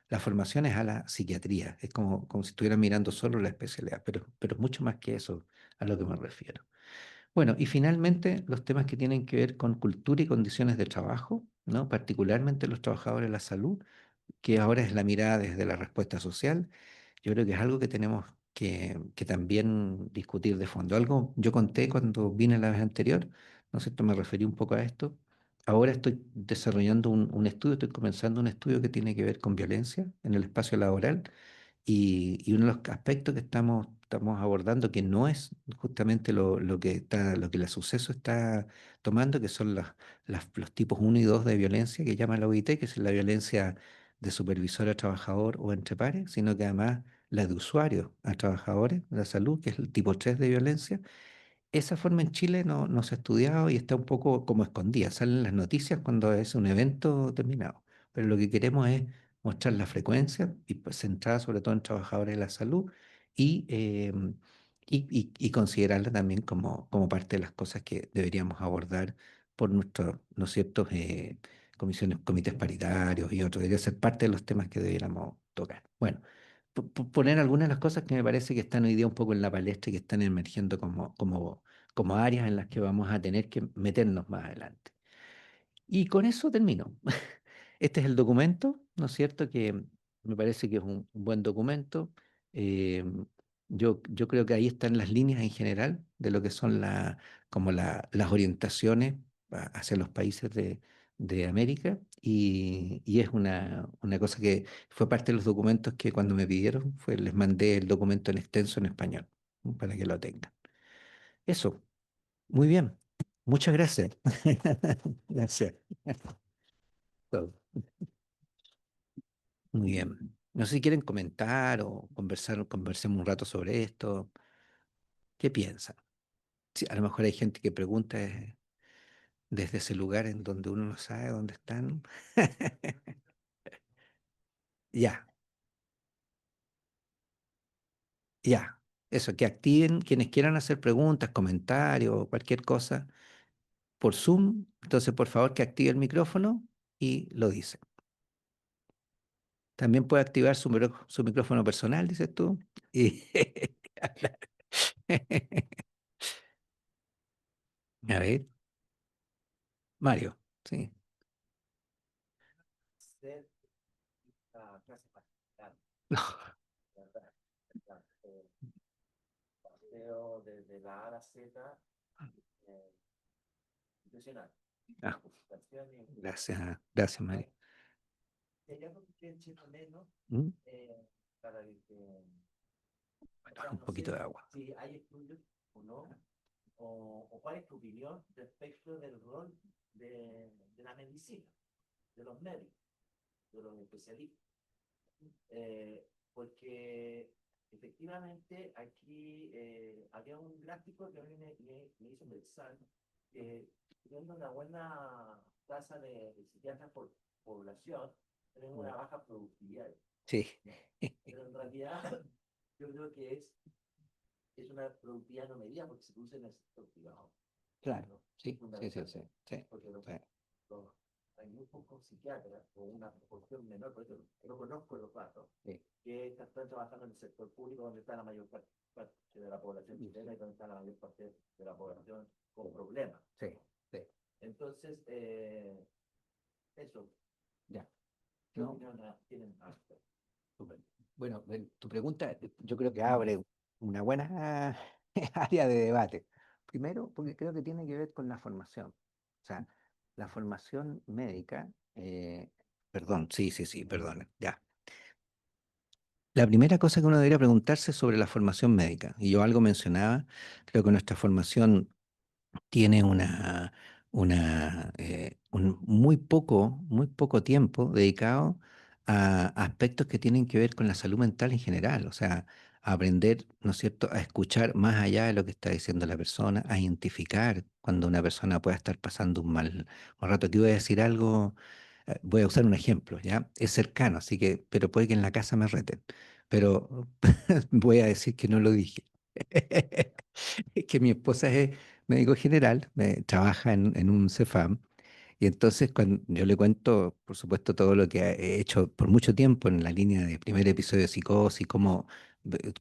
la formación es a la psiquiatría. Es como si estuvieran mirando solo la especialidad, pero es mucho más que eso a lo que me refiero. Bueno, y finalmente los temas que tienen que ver con cultura y condiciones de trabajo, ¿no? Particularmente los trabajadores de la salud. que ahora es la mirada desde la respuesta social, yo creo que es algo que tenemos que también discutir de fondo. Algo yo conté cuando vine la vez anterior, ¿no es cierto? Me referí un poco a esto. Ahora estoy desarrollando un estudio, estoy comenzando un estudio que tiene que ver con violencia en el espacio laboral y uno de los aspectos que estamos abordando, que no es justamente lo que el suceso está tomando, que son los tipos uno y 2 de violencia que llama la OIT, que es la violencia de supervisor a trabajador o entre pares, sino que además la de usuarios a trabajadores de la salud, que es el tipo 3 de violencia. Esa forma en Chile no se ha estudiado y está un poco como escondida. Salen las noticias cuando es un evento terminado. Pero lo que queremos es mostrar la frecuencia y pues, centrada sobre todo en trabajadores de la salud y, y considerarla también como parte de las cosas que deberíamos abordar por nuestros, ¿no es cierto?, comités paritarios y otros. Debería ser parte de los temas que deberíamos tocar. Bueno, poner algunas de las cosas que me parece que están hoy día un poco en la palestra y que están emergiendo como áreas en las que vamos a tener que meternos más adelante. Y con eso termino. Este es el documento, ¿no es cierto? Que me parece que es un buen documento. Eh, yo creo que ahí están las líneas en general de lo que son las orientaciones hacia los países de América y es una cosa que fue parte de los documentos que cuando me pidieron les mandé el documento en extenso en español, ¿no? Para que lo tengan. Eso, muy bien. Muchas gracias. Gracias. Todo. Muy bien. No sé si quieren comentar o conversemos un rato sobre esto. ¿Qué piensan? Sí, a lo mejor hay gente que pregunta desde ese lugar en donde uno no sabe dónde están. Ya, ya. Eso, que activen quienes quieran hacer preguntas, comentarios o cualquier cosa por Zoom. Entonces, por favor, que active el micrófono y lo dice. También puede activar su micrófono personal, dices tú. Y a ver, Mario, sí. No. Ah, gracias, gracias, Mario. ¿Mm? Bueno, un poquito de agua. Sí. Claro, sí, sí, sí, sí, sí, sí. Sí. Sí, sí, ya. No, súper. Bueno, tu pregunta yo creo que abre una buena área de debate. Primero, porque creo que tiene que ver con la formación. O sea, la formación médica, perdón, sí, sí, sí, perdón, ya. La primera cosa que uno debería preguntarse es sobre la formación médica. Y yo algo mencionaba, creo que nuestra formación tiene un muy poco tiempo dedicado a aspectos que tienen que ver con la salud mental en general, o sea, a aprender, ¿no es cierto?, a escuchar más allá de lo que está diciendo la persona, a identificar cuando una persona pueda estar pasando un rato. Aquí voy a decir algo, voy a usar un ejemplo, ¿ya? Es cercano, así que, pero puede que en la casa me reten, pero voy a decir que no lo dije. Es que mi esposa es médico general, trabaja en un Cefam, y entonces cuando yo le cuento, por supuesto, todo lo que he hecho por mucho tiempo en la línea de primer episodio de psicosis, cómo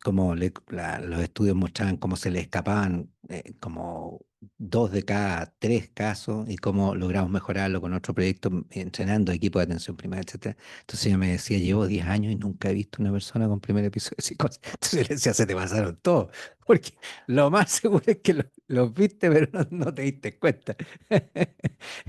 como los estudios mostraban cómo se le escapaban como 2 de cada 3 casos y cómo logramos mejorarlo con otro proyecto, entrenando equipos de atención primaria, etcétera. Entonces ella me decía, llevo 10 años y nunca he visto una persona con primer episodio de psicosis. Entonces yo le decía, se te pasaron todos, porque lo más seguro es que los viste, pero no te diste cuenta.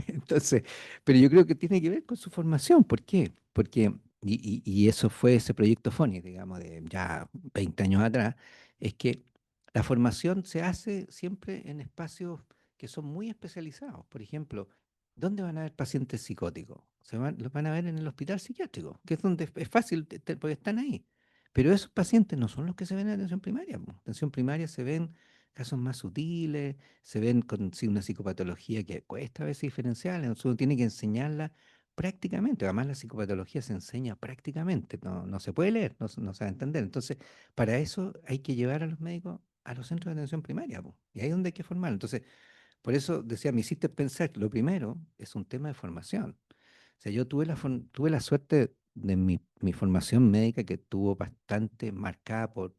Entonces, pero yo creo que tiene que ver con su formación. ¿Por qué? Porque, y eso fue ese proyecto FONI, digamos, de ya 20 años atrás, es que la formación se hace siempre en espacios que son muy especializados. Por ejemplo, ¿dónde van a haber pacientes psicóticos? Los van a ver en el hospital psiquiátrico, que es donde es fácil, porque están ahí. Pero esos pacientes no son los que se ven en atención primaria, po. En atención primaria se ven casos más sutiles, se ven con sí, una psicopatología que cuesta a veces diferenciarla, entonces uno tiene que enseñarla prácticamente. Además, la psicopatología se enseña prácticamente, no se puede leer, no se va a entender. Entonces, para eso hay que llevar a los médicos a los centros de atención primaria, po, y ahí es donde hay que formar. Entonces, por eso decía, me hiciste pensar, lo primero es un tema de formación. O sea, yo tuve la suerte de mi formación médica que tuvo bastante marcada por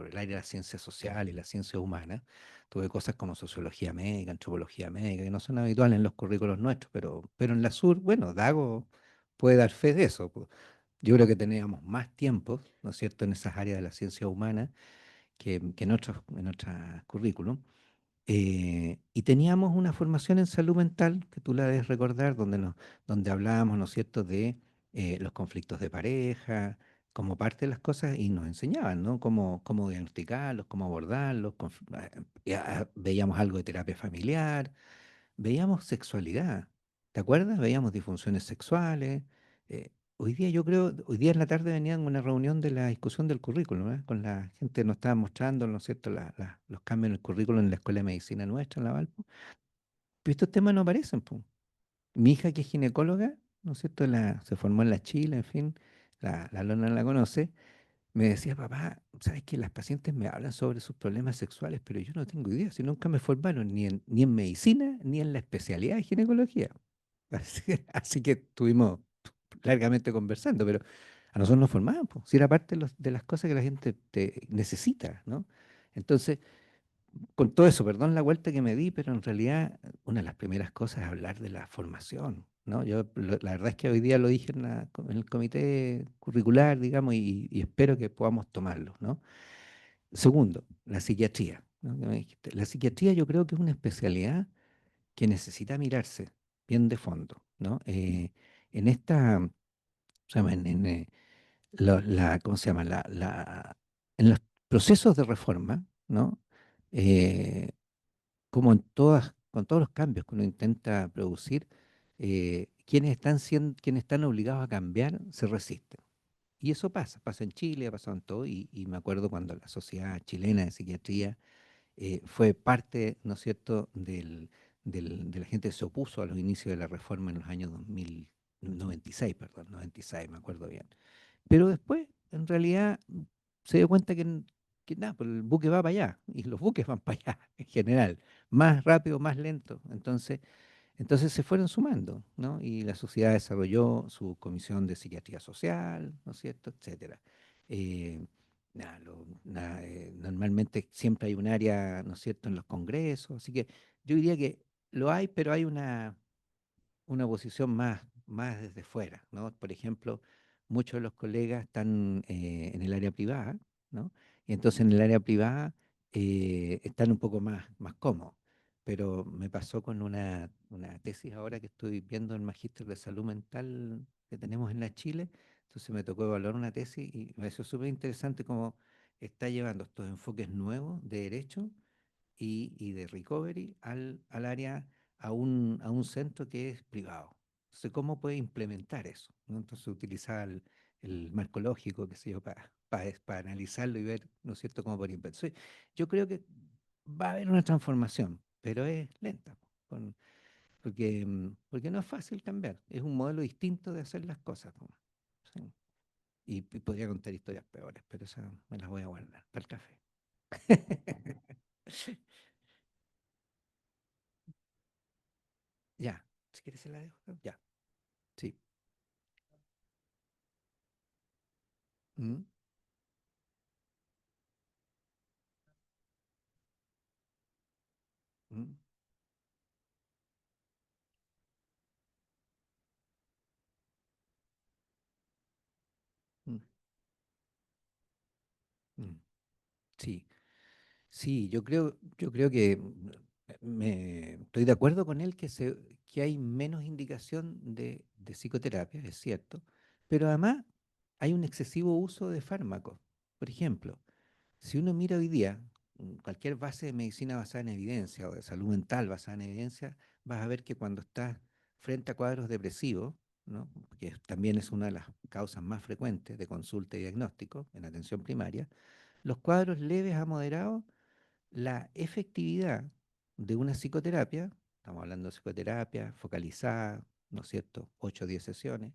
el área de la ciencia social y la ciencia humana. Tuve cosas como sociología médica, antropología médica, que no son habituales en los currículos nuestros, pero en la sur, bueno, Dago puede dar fe de eso, po. Yo creo que teníamos más tiempo, ¿no es cierto?, en esas áreas de la ciencia humana que en otros currículums. Y teníamos una formación en salud mental, que tú la debes recordar, donde hablábamos, ¿no es cierto?, de los conflictos de pareja, como parte de las cosas, y nos enseñaban, ¿no? Cómo diagnosticarlos, cómo abordarlos, veíamos algo de terapia familiar, veíamos sexualidad, ¿te acuerdas? Veíamos disfunciones sexuales. Hoy día yo creo, hoy día en la tarde venían una reunión de la discusión del currículum, ¿eh? Con la gente nos estaba mostrando, ¿no es cierto?, los cambios en el currículum en la Escuela de Medicina nuestra, en la Valpo. Pero estos temas no aparecen, po. Mi hija, que es ginecóloga, ¿no es cierto?, se formó en la Chile, en fin, la Lona la conoce, me decía, papá, ¿sabes que las pacientes me hablan sobre sus problemas sexuales, pero yo no tengo idea, si nunca me formaron ni en medicina ni en la especialidad de ginecología? Así que estuvimos largamente conversando, pero a nosotros nos formaban, po, si era parte de las cosas que la gente necesita, ¿no? Entonces, con todo eso, perdón la vuelta que me di, pero en realidad una de las primeras cosas es hablar de la formación, ¿no? La verdad es que hoy día lo dije en el comité curricular, digamos, y espero que podamos tomarlo, ¿no? Segundo, la psiquiatría, ¿no? Que me dijiste. La psiquiatría yo creo que es una especialidad que necesita mirarse bien de fondo, ¿no? En esta, o sea, ¿cómo se llama? En los procesos de reforma, ¿no? Eh, Como con todos los cambios que uno intenta producir, quienes están obligados a cambiar se resisten. Y eso pasa en Chile, ha pasado en todo, y me acuerdo cuando la Sociedad Chilena de Psiquiatría fue parte, ¿no es cierto?, de la gente que se opuso a los inicios de la reforma en los años 2096, perdón, 96, me acuerdo bien. Pero después, en realidad, se dio cuenta que nada, pues el buque va para allá, y los buques van para allá, en general, más rápido, más lento. Entonces se fueron sumando, ¿no? Y la sociedad desarrolló su comisión de psiquiatría social, ¿no es cierto?, etcétera. Eh, Normalmente siempre hay un área, ¿no es cierto?, en los congresos, así que yo diría que lo hay, pero hay una posición más desde fuera, ¿no? Por ejemplo, muchos de los colegas están en el área privada, ¿no? Y entonces en el área privada están un poco más cómodos. Pero me pasó con una tesis ahora que estoy viendo el magíster de salud mental que tenemos en la Chile. Entonces me tocó evaluar una tesis y me pareció súper interesante cómo está llevando estos enfoques nuevos de derecho y de recovery al área, a un centro que es privado. Entonces, ¿cómo puede implementar eso? ¿No? Entonces, utilizar el marco lógico, qué sé yo, para analizarlo y ver, ¿no es cierto?, cómo poder implementar. Entonces, yo creo que va a haber una transformación, pero es lenta, porque no es fácil cambiar. Es un modelo distinto de hacer las cosas, ¿no? Sí. Y podría contar historias peores, pero esas me las voy a guardar para el café. Ya, si quieres se la dejo. ¿No? Ya, sí. Mm. mm, mm. Sí, sí, yo creo que estoy de acuerdo con él que hay menos indicación de psicoterapia, es cierto, pero además hay un excesivo uso de fármacos. Por ejemplo, si uno mira hoy día cualquier base de medicina basada en evidencia o de salud mental basada en evidencia, vas a ver que cuando estás frente a cuadros depresivos, ¿no? Que también es una de las causas más frecuentes de consulta y diagnóstico en atención primaria, los cuadros leves a moderados, la efectividad de una psicoterapia, estamos hablando de psicoterapia focalizada, ¿no es cierto? 8 o 10 sesiones,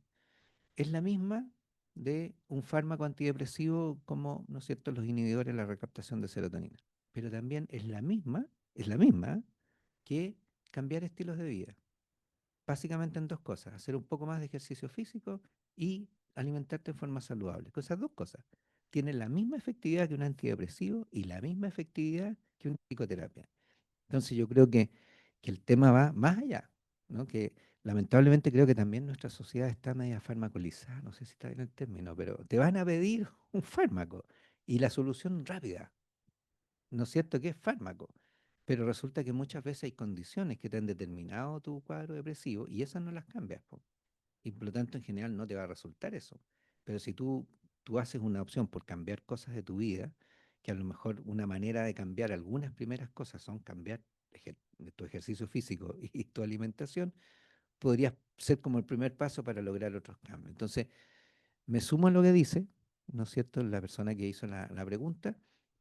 es la misma de un fármaco antidepresivo como, ¿no es cierto?, los inhibidores de la recaptación de serotonina. Pero también es la misma que cambiar estilos de vida. Básicamente en dos cosas, hacer un poco más de ejercicio físico y alimentarte en forma saludable. Con esas dos cosas. Tienen la misma efectividad que un antidepresivo y la misma efectividad que una psicoterapia. Entonces yo creo que el tema va más allá, ¿no? Que lamentablemente creo que también nuestra sociedad está media farmacolizada, no sé si está bien el término, pero te van a pedir un fármaco y la solución rápida, ¿no es cierto? Que es fármaco. Pero resulta que muchas veces hay condiciones que te han determinado tu cuadro depresivo y esas no las cambias, po. Y por lo tanto en general no te va a resultar eso. Pero si tú haces una opción por cambiar cosas de tu vida, que a lo mejor una manera de cambiar algunas primeras cosas son cambiar tu ejercicio físico y tu alimentación, podrías ser como el primer paso para lograr otros cambios. Entonces, me sumo a lo que dice, ¿no es cierto?, la persona que hizo la pregunta,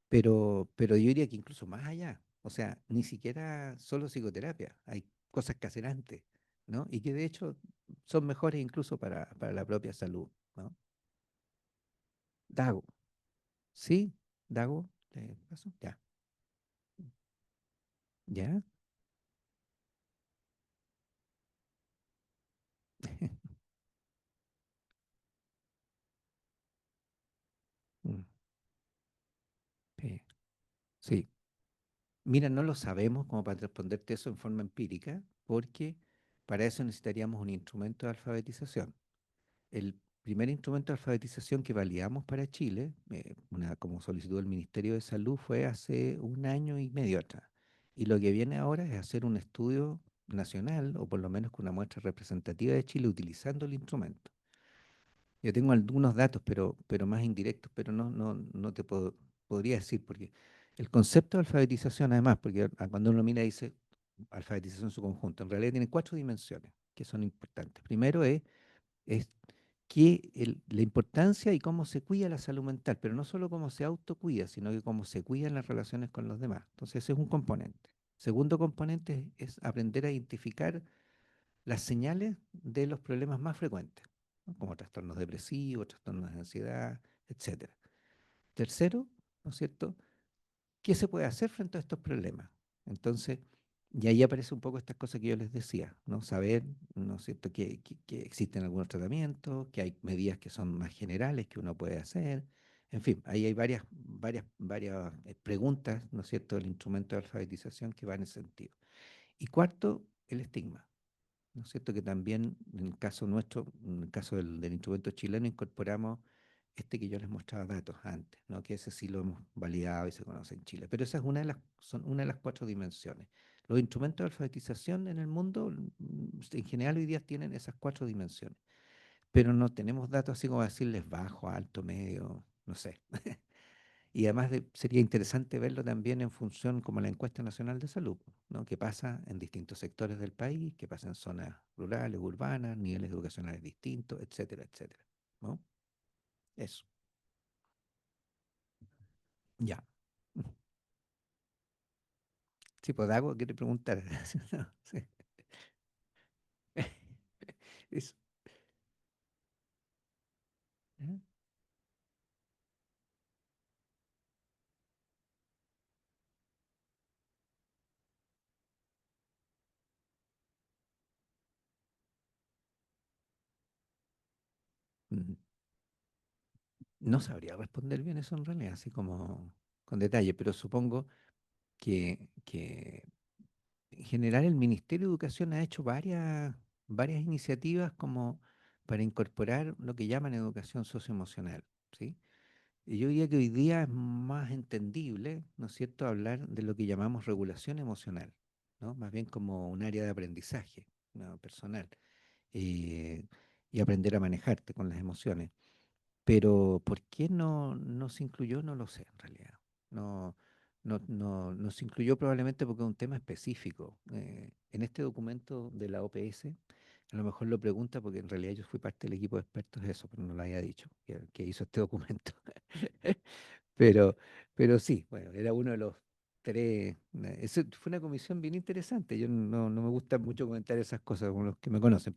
pero yo diría que incluso más allá, o sea, ni siquiera solo psicoterapia, hay cosas que hacer antes, ¿no? Y que de hecho son mejores incluso para la propia salud, ¿no? Dago, ¿sí? Dago, ¿te paso? Ya, ya. Mm, sí, sí. Mira, no lo sabemos como para responderte eso en forma empírica, porque para eso necesitaríamos un instrumento de alfabetización. El primer instrumento de alfabetización que validamos para Chile, como solicitud del Ministerio de Salud, fue hace un año y medio atrás. Y lo que viene ahora es hacer un estudio nacional, o por lo menos con una muestra representativa de Chile, utilizando el instrumento. Yo tengo algunos datos, pero más indirectos, pero no te podría decir, porque el concepto de alfabetización, además, porque cuando uno mira dice alfabetización en su conjunto, en realidad tiene cuatro dimensiones que son importantes. Primero es la importancia y cómo se cuida la salud mental, pero no solo cómo se autocuida, sino que cómo se cuidan las relaciones con los demás. Entonces, ese es un componente. Segundo componente es aprender a identificar las señales de los problemas más frecuentes, ¿no? Como trastornos depresivos, trastornos de ansiedad, etcétera. Tercero, ¿no es cierto? ¿Qué se puede hacer frente a estos problemas? Entonces, y ahí aparece un poco estas cosas que yo les decía, ¿no? Saber, ¿no es cierto?, que existen algunos tratamientos, que hay medidas que son más generales que uno puede hacer. En fin, ahí hay varias preguntas, ¿no es cierto?, del instrumento de alfabetización que va en ese sentido. Y cuarto, el estigma. ¿No es cierto? Que también en el caso nuestro, en el caso del instrumento chileno, incorporamos este que yo les mostraba datos antes, ¿no? Que ese sí lo hemos validado y se conoce en Chile. Pero esa es son una de las cuatro dimensiones. Los instrumentos de alfabetización en el mundo, en general hoy día tienen esas cuatro dimensiones, pero no tenemos datos así como decirles bajo, alto, medio, no sé. Y además sería interesante verlo también en función como la encuesta nacional de salud, ¿no? ¿Qué pasa en distintos sectores del país? ¿Qué pasa en zonas rurales, urbanas, niveles educacionales distintos, etcétera, etcétera? ¿No? Eso. Ya. Sí, pues Dago quiere preguntar. No, sí. Eso. ¿Eh? Mm, no sabría responder bien eso en realidad, así como con detalle, pero supongo que en general el Ministerio de Educación ha hecho varias iniciativas como para incorporar lo que llaman educación socioemocional, ¿sí? Y yo diría que hoy día es más entendible, ¿no es cierto?, hablar de lo que llamamos regulación emocional, ¿no? Más bien como un área de aprendizaje, ¿no?, personal, eh, y aprender a manejarte con las emociones. Pero ¿por qué no se incluyó? No lo sé, en realidad. No, no se incluyó probablemente porque es un tema específico. En este documento de la OPS, a lo mejor lo pregunta porque en realidad yo fui parte del equipo de expertos de eso, pero no lo había dicho, que hizo este documento. Pero, pero sí, bueno, era uno de los tres. Eso fue una comisión bien interesante. Yo no me gusta mucho comentar esas cosas con los que me conocen,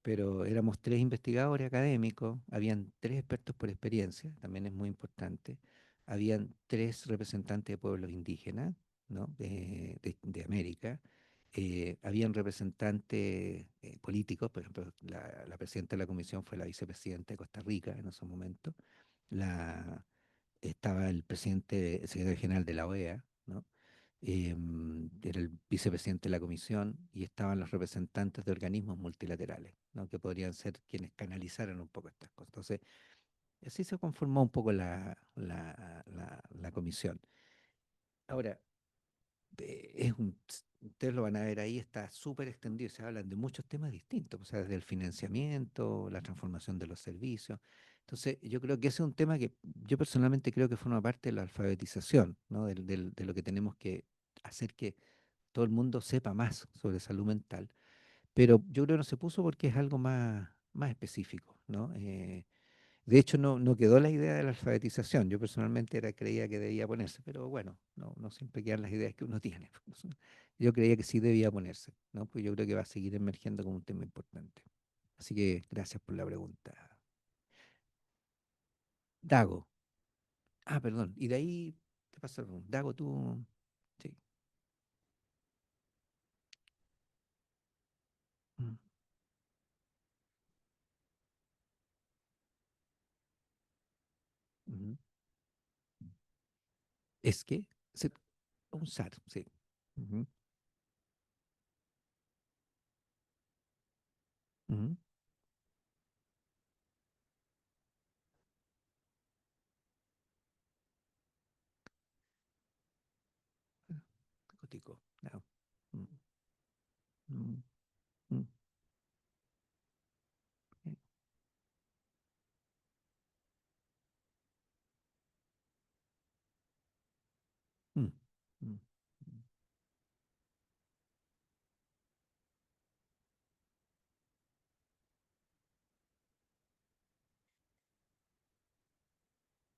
pero éramos tres investigadores académicos, habían tres expertos por experiencia, también es muy importante, habían tres representantes de pueblos indígenas, ¿no?, de América, habían representantes políticos, por ejemplo, la presidenta de la comisión fue la vicepresidenta de Costa Rica en esos momentos, la, estaba el presidente, el secretario general de la OEA, ¿no? Era el vicepresidente de la comisión y estaban los representantes de organismos multilaterales, ¿no?, que podrían ser quienes canalizaran un poco estas cosas. Entonces, así se conformó un poco la comisión. Ahora, ustedes lo van a ver ahí, está súper extendido, se hablan de muchos temas distintos, o sea, desde el financiamiento, la transformación de los servicios. Entonces, yo creo que ese es un tema que yo personalmente creo que forma parte de la alfabetización, ¿no?, de lo que tenemos que hacer que todo el mundo sepa más sobre salud mental. Pero yo creo que no se puso porque es algo más específico, ¿no? De hecho, no quedó la idea de la alfabetización. Yo personalmente creía que debía ponerse, pero bueno, no siempre quedan las ideas que uno tiene. Yo creía que sí debía ponerse, ¿no? Pues yo creo que va a seguir emergiendo como un tema importante. Así que gracias por la pregunta. Dago. Ah, perdón. Y de ahí te paso la pregunta. Dago, tú. Sí. Mm, ujú. Es que un SAR, sí. Ujú, ujú. Cotico. No. Mm, mm, mm, eh, mm, mm, mm.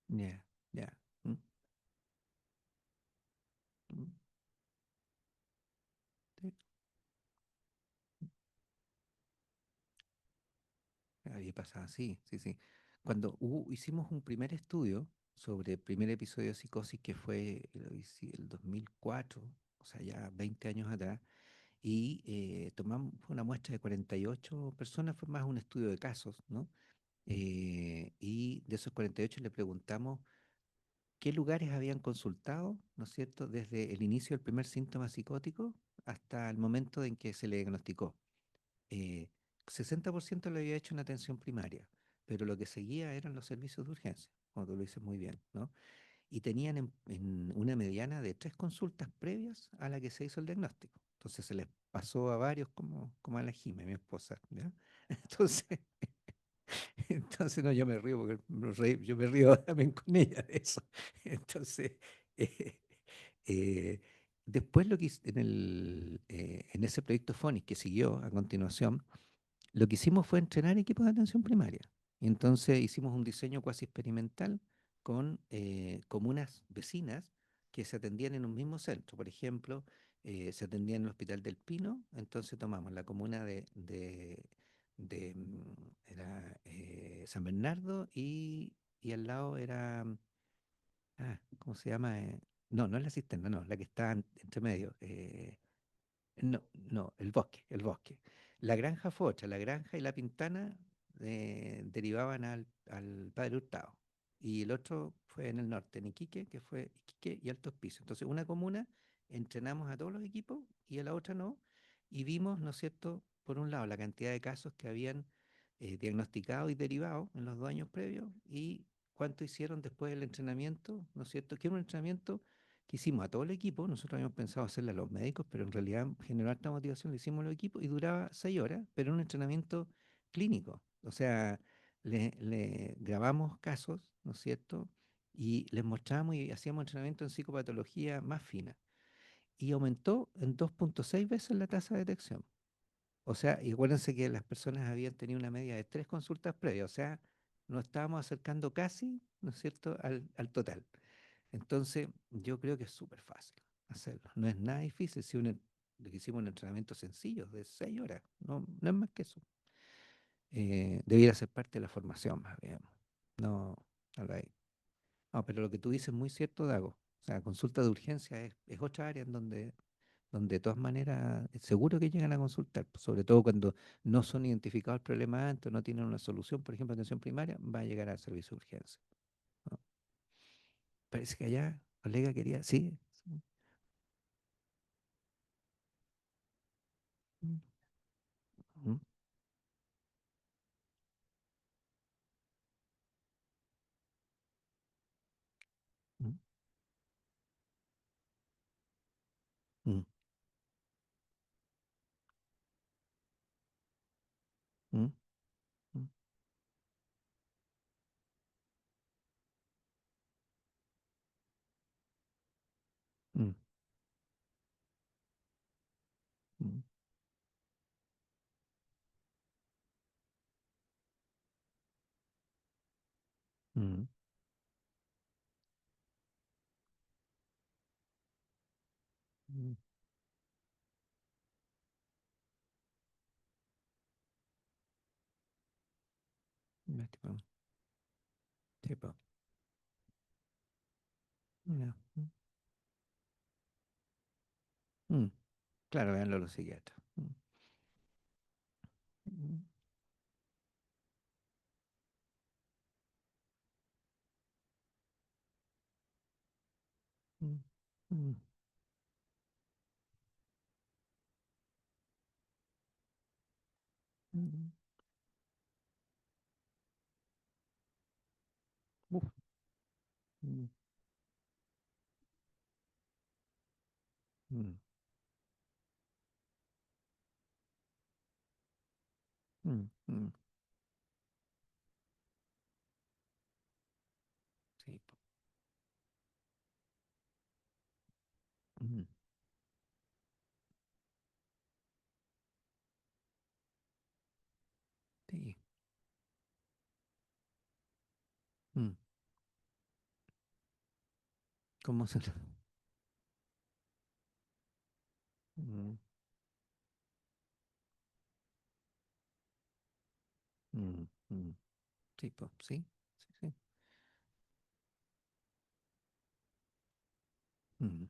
Ya, ya. Mm, mm, sí. Ahí pasa, sí, sí, sí. Cuando hicimos un primer estudio sobre el primer episodio de psicosis que fue el 2004, o sea, ya 20 años atrás, y tomamos fue una muestra de 48 personas, fue más un estudio de casos, ¿no? Y de esos 48 le preguntamos qué lugares habían consultado, ¿no es cierto?, desde el inicio del primer síntoma psicótico hasta el momento en que se le diagnosticó. 60% lo había hecho en atención primaria, pero lo que seguía eran los servicios de urgencia, como tú lo dices muy bien, ¿no? Y tenían en una mediana de 3 consultas previas a la que se hizo el diagnóstico. Entonces se les pasó a varios como a la Jime, mi esposa, ¿ya? Entonces, entonces no, yo me río porque yo me río también con ella de eso. Entonces, eh, eh, después en ese proyecto Phonics que siguió a continuación, lo que hicimos fue entrenar equipos de atención primaria. Y entonces hicimos un diseño cuasi experimental con comunas vecinas que se atendían en un mismo centro. Por ejemplo, se atendía en el Hospital del Pino, entonces tomamos la comuna era San Bernardo y al lado era, ¿cómo se llama? No es la cisterna, no, la que está entre medio. No, el bosque. La granja fue otra, la granja y la pintana derivaban al Padre Hurtado. Y el otro fue en el norte, en Iquique, que fue Iquique y Alto Hospicio. Entonces, una comuna entrenamos a todos los equipos y a la otra no. Y vimos, ¿no es cierto?, por un lado, la cantidad de casos que habían diagnosticados y derivados en los 2 años previos y cuánto hicieron después del entrenamiento, ¿no es cierto? Que era un entrenamiento que hicimos a todo el equipo. Nosotros habíamos pensado hacerle a los médicos, pero en realidad generó alta motivación, lo hicimos a los equipos y duraba 6 horas, pero era un entrenamiento clínico. O sea, le grabamos casos, ¿no es cierto? Y les mostrábamos y hacíamos entrenamiento en psicopatología más fina. Y aumentó en 2,6 veces la tasa de detección. O sea, y acuérdense que las personas habían tenido una media de 3 consultas previas, o sea, nos estábamos acercando casi, ¿no es cierto?, al total. Entonces, yo creo que es súper fácil hacerlo. No es nada difícil si le hicimos un entrenamiento sencillo de 6 horas, no, no es más que eso. Debiera ser parte de la formación, más bien. No, no lo hay. No, pero lo que tú dices es muy cierto, Dago. O sea, consulta de urgencia es otra área en donde de todas maneras es seguro que llegan a consultar, pues, sobre todo cuando no son identificados el problema antes, no tienen una solución, por ejemplo, atención primaria, va a llegar al servicio de urgencia, ¿no? Parece que allá, colega quería, sí. Sí. Mm, mm, mm, mm, mm, mm, mm, mm, mm, mm, mm, tipo, tipo, ya, mm, claro, véanlo los psiquiatras. Mm, mm, mm, mm, uf, mm, mm, mm, mm, sí, po, mm, sí, mm, ¿cómo se lo- mm, mm, mm, sí, po, sí, sí, sí. Mm,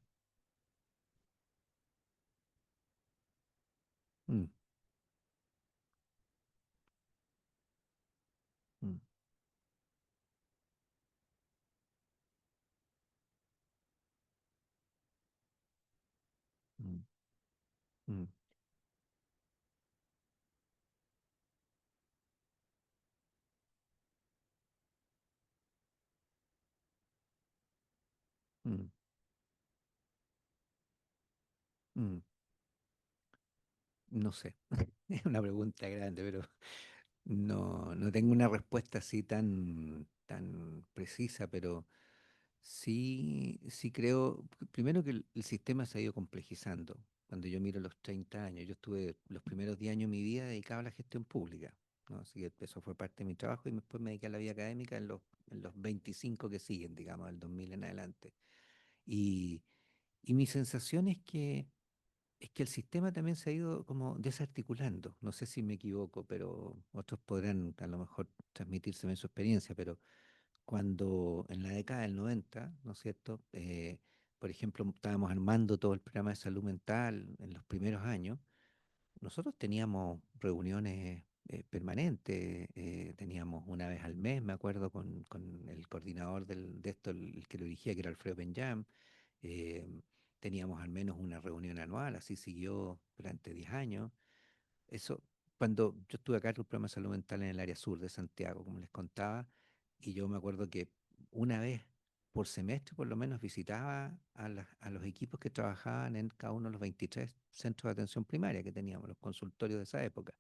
mm, mm, mm, mm, mm, mm. No sé, es una pregunta grande, pero no, no tengo una respuesta así tan precisa, pero sí, sí creo, primero que el sistema se ha ido complejizando. Cuando yo miro los 30 años, yo estuve los primeros 10 años de mi vida dedicado a la gestión pública, ¿no? Así que eso fue parte de mi trabajo y después me dediqué a la vida académica en los 25 que siguen, digamos, del 2000 en adelante. Y, y mi sensación es que el sistema también se ha ido como desarticulando. No sé si me equivoco, pero otros podrán a lo mejor transmitírseme su experiencia, pero cuando en la década del 90, ¿no es cierto? Por ejemplo, estábamos armando todo el programa de salud mental en los primeros años. Nosotros teníamos reuniones permanentes, teníamos una vez al mes, me acuerdo, con el coordinador de esto, el que lo dirigía, que era Alfredo Benjam. eh, Teníamos al menos una reunión anual, así siguió durante 10 años. Eso, cuando yo estuve acá en el programa de salud mental en el área sur de Santiago, como les contaba, y yo me acuerdo que una vez por semestre por lo menos visitaba a los equipos que trabajaban en cada uno de los 23 centros de atención primaria que teníamos, los consultorios de esa época.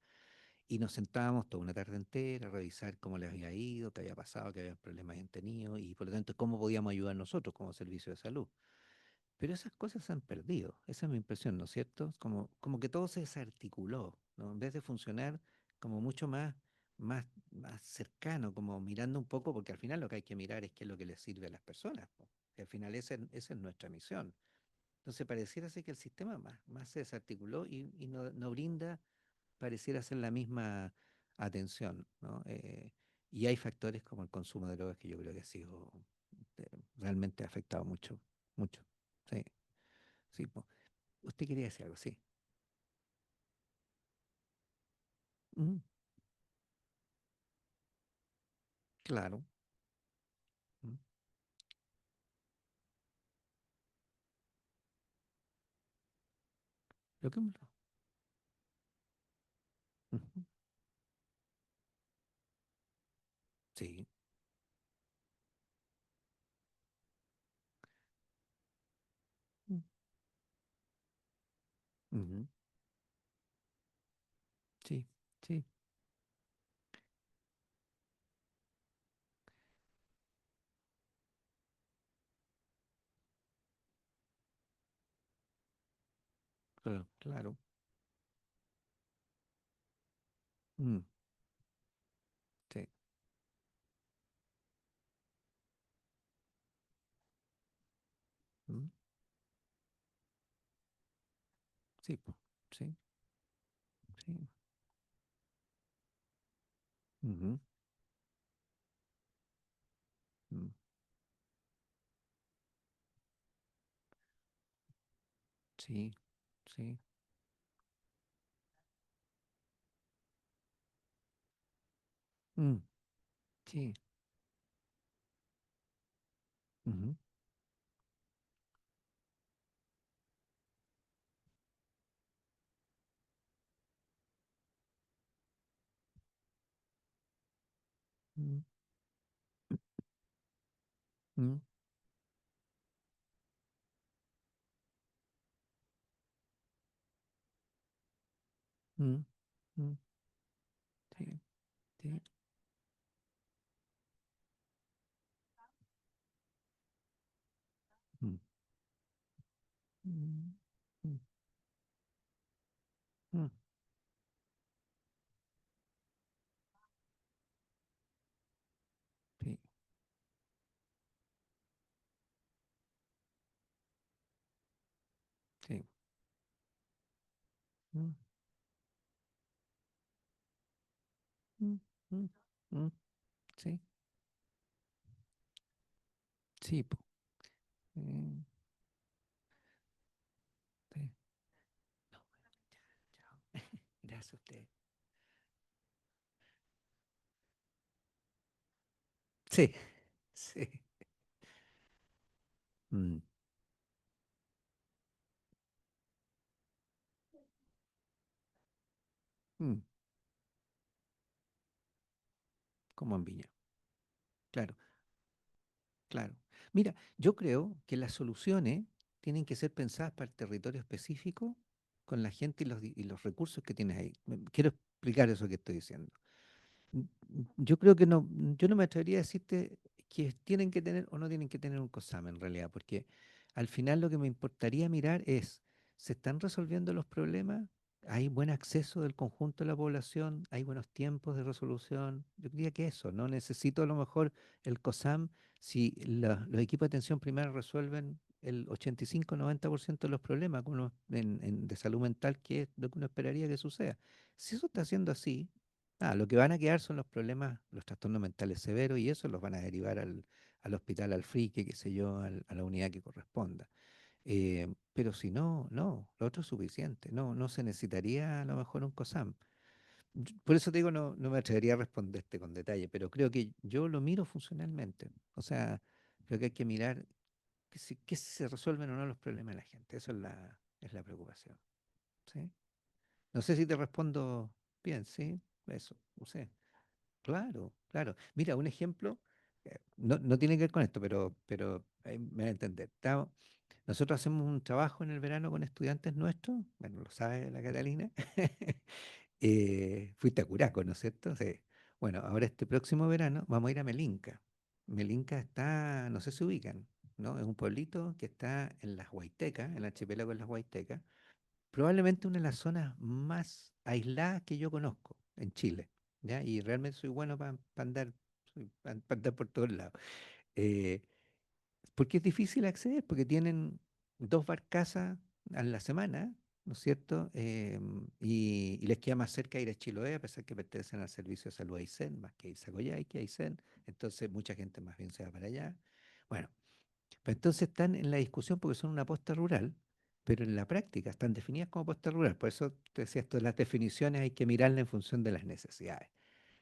Y nos sentábamos toda una tarde entera a revisar cómo les había ido, qué había pasado, qué había problemas habían tenido y por lo tanto cómo podíamos ayudar nosotros como servicio de salud. Pero esas cosas se han perdido, esa es mi impresión, ¿no es cierto? Es como que todo se desarticuló, ¿no? En vez de funcionar como mucho más cercano, como mirando un poco, porque al final lo que hay que mirar es qué es lo que les sirve a las personas, po. Y al final esa es nuestra misión. Entonces pareciera ser que el sistema más se desarticuló y no brinda, pareciera ser la misma atención, ¿no? Y hay factores como el consumo de drogas que yo creo que ha sido realmente ha afectado mucho, mucho. Sí. Sí, po. Usted quería decir algo, sí. Mm, claro. Mm, lo que ujú, sí. Mm, ujú, sí, sí, claro, claro. Mm, sí, mm, sí, po, sí, sí. Ujú, mm, sí, sí, mm, sí. Ujú, mm, mm, mm, mm, sí, sí. Mm, mm, mm, mm, sí, sí. Mm, mm, mm, mm, sí, sí, po, mm, sí. No, bueno, ya, chao. Gracias a usted. Sí, sí. Mm, mm, como en Viña. Claro, claro. Mira, yo creo que las soluciones tienen que ser pensadas para el territorio específico, con la gente y los recursos que tienes ahí. Quiero explicar eso que estoy diciendo. Yo creo que no, yo no me atrevería a decirte que tienen que tener o no tienen que tener un COSAM en realidad, porque al final lo que me importaría mirar es, ¿se están resolviendo los problemas? ¿Hay buen acceso del conjunto de la población? ¿Hay buenos tiempos de resolución? Yo diría que eso, ¿no? Necesito a lo mejor el COSAM si los equipos de atención primaria resuelven el 85-90% de los problemas de salud mental, que es lo que uno esperaría que suceda. Si eso está siendo así, lo que van a quedar son los problemas, los trastornos mentales severos y eso los van a derivar al hospital, al FRIQUE, qué sé yo, a la unidad que corresponda. Pero si no, no, lo otro es suficiente. No se necesitaría a lo mejor un COSAM. Por eso te digo, no me atrevería a responderte con detalle, pero creo que yo lo miro funcionalmente. O sea, creo que hay que mirar que si se resuelven o no los problemas de la gente. Eso es la preocupación. ¿Sí? No sé si te respondo. bien, sí, eso, usé. Claro, claro. Mira, un ejemplo, no tiene que ver con esto, pero ahí me va a entender. Nosotros hacemos un trabajo en el verano con estudiantes nuestros, bueno, lo sabe la Catalina. Fuiste a Curaco, ¿no es cierto? Sí. Bueno, ahora este próximo verano vamos a ir a Melinca. Melinca está, no sé si ubican, ¿no? Es un pueblito que está en las Huaytecas, en el archipiélago de las Huaytecas, probablemente una de las zonas más aisladas que yo conozco en Chile, ¿ya? Y realmente soy bueno para andar, pa andar por todos lados. Eh, Porque es difícil acceder, porque tienen dos barcazas a la semana, ¿no es cierto? Y les queda más cerca ir a Chiloé, a pesar que pertenecen al Servicio de Salud Aysén, más que irse a Coyhaique, Aysén. Entonces mucha gente más bien se va para allá. Bueno, pues entonces están en la discusión porque son una posta rural, pero en la práctica están definidas como posta rural. Por eso te decía esto de las definiciones hay que mirarlas en función de las necesidades.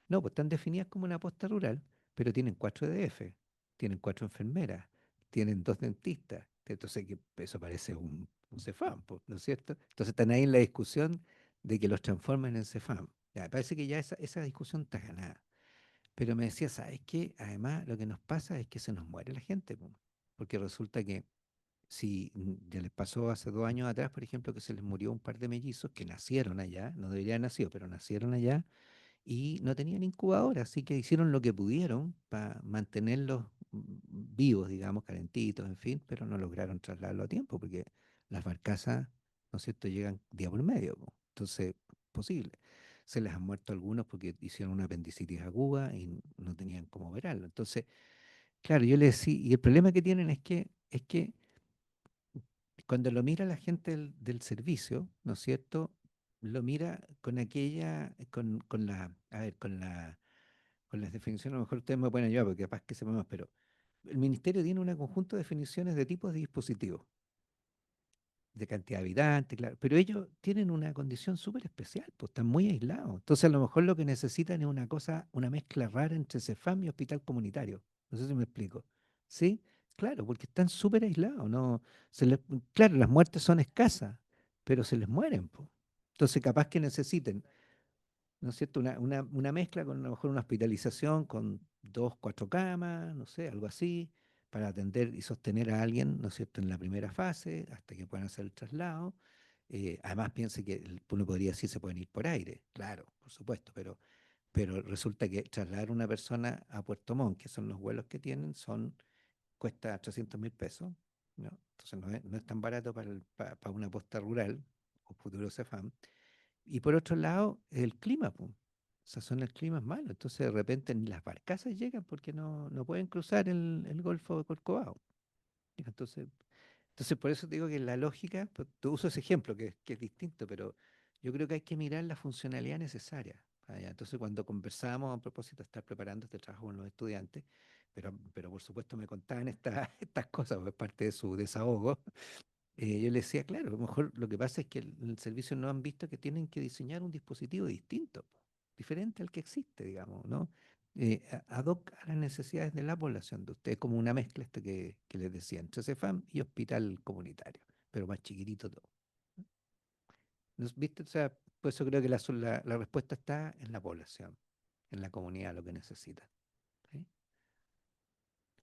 No, pues están definidas como una posta rural, pero tienen 4 EDF, tienen 4 enfermeras, tienen 2 dentistas. Entonces, que eso parece un CEFAM, po, ¿no es cierto? Entonces están ahí en la discusión de que los transformen en CEFAM. Ya, parece que ya esa discusión está ganada. Pero me decía, ¿sabes qué? Además, lo que nos pasa es que se nos muere la gente, po, porque resulta que si ya les pasó hace 2 años atrás, por ejemplo, que se les murió un par de mellizos que nacieron allá, no deberían haber nacido, pero nacieron allá y no tenían incubadora, así que hicieron lo que pudieron para mantenerlos vivos, digamos, calentitos, en fin, pero no lograron trasladarlo a tiempo porque las barcazas, ¿no es cierto?, llegan día por medio, po. Entonces, posible. Se les han muerto algunos porque hicieron una apendicitis aguda y no tenían cómo operarlo. Entonces, claro, yo les decía, y el problema que tienen es que cuando lo mira la gente del servicio, ¿no es cierto? Lo mira con aquella, con la, a ver, con las definiciones, a lo mejor ustedes me pueden ayudar porque capaz que sepa más, pero el ministerio tiene un conjunto de definiciones de tipos de dispositivos, de cantidad de habitantes, claro, pero ellos tienen una condición súper especial, pues están muy aislados. Entonces a lo mejor lo que necesitan es una cosa, una mezcla rara entre CEFAM y hospital comunitario. No sé si me explico. ¿Sí? Claro, porque están súper aislados, ¿no? Claro, las muertes son escasas, pero se les mueren, pues. Entonces capaz que necesiten, ¿no es cierto? Una mezcla con a lo mejor una hospitalización con 2, 4 camas, no sé, algo así, para atender y sostener a alguien, ¿no es cierto?, en la primera fase, hasta que puedan hacer el traslado. Además, piense que uno podría decir se pueden ir por aire, claro, por supuesto, pero resulta que trasladar a una persona a Puerto Montt, que son los vuelos que tienen, cuesta 300.000 pesos, ¿no? Entonces no es tan barato para una posta rural o futuro CEFAM. Y por otro lado, el clima, pues. Esa zona el clima es malo. Entonces de repente ni las barcazas llegan porque no pueden cruzar el Golfo de Corcovado. Entonces por eso te digo que la lógica, pues, tú uso ese ejemplo que es distinto, pero yo creo que hay que mirar la funcionalidad necesaria. Entonces cuando conversábamos a propósito de estar preparando este trabajo con los estudiantes, pero por supuesto me contaban estas cosas, pues, es parte de su desahogo. Yo le decía, claro, a lo mejor lo que pasa es que el servicio no han visto que tienen que diseñar un dispositivo distinto, po, diferente al que existe, digamos, ¿no? Ad hoc a las necesidades de la población de ustedes, como una mezcla esto que les decía, entre CEFAM y hospital comunitario, pero más chiquitito todo. ¿Viste? O sea, por eso creo que la respuesta está en la población, en la comunidad, lo que necesita. ¿Sí?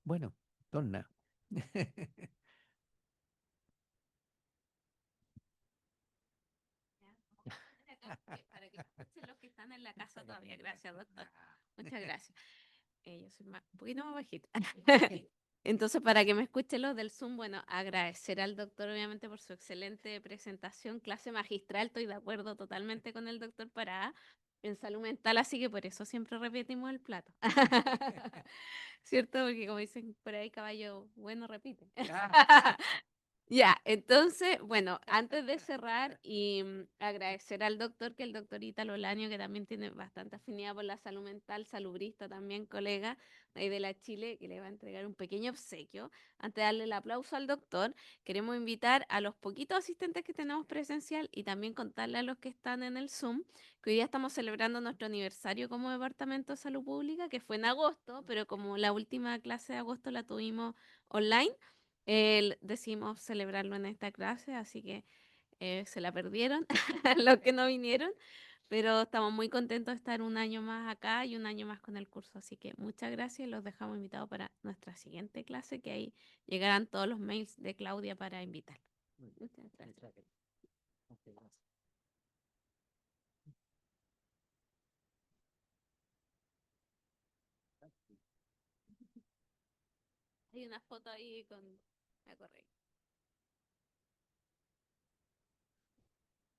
Bueno, torna. Para que escuchen los que están en la casa todavía. Gracias, doctor. Muchas gracias. Yo soy un poquito más bajita. Entonces, para que me escuchen los del Zoom, bueno, agradecer al doctor obviamente por su excelente presentación, clase magistral, estoy de acuerdo totalmente con el doctor Pará en salud mental, así que por eso siempre repetimos el plato. ¿Cierto? Porque como dicen por ahí, caballo bueno repite. Ya, entonces, bueno, antes de cerrar y agradecer al doctor, que el doctor Ítalo Laño, que también tiene bastante afinidad por la salud mental, salubrista también, colega de ahí de la Chile, que le va a entregar un pequeño obsequio. Antes de darle el aplauso al doctor, queremos invitar a los poquitos asistentes que tenemos presencial y también contarle a los que están en el Zoom que hoy día estamos celebrando nuestro aniversario como Departamento de Salud Pública, que fue en agosto, pero como la última clase de agosto la tuvimos online. Decidimos celebrarlo en esta clase, así que se la perdieron los que no vinieron, Pero estamos muy contentos de estar un año más acá y un año más con el curso. Así que muchas gracias y los dejamos invitados para nuestra siguiente clase, que ahí llegarán todos los mails de Claudia para invitar. Muchas gracias. Hay una foto ahí con la correa.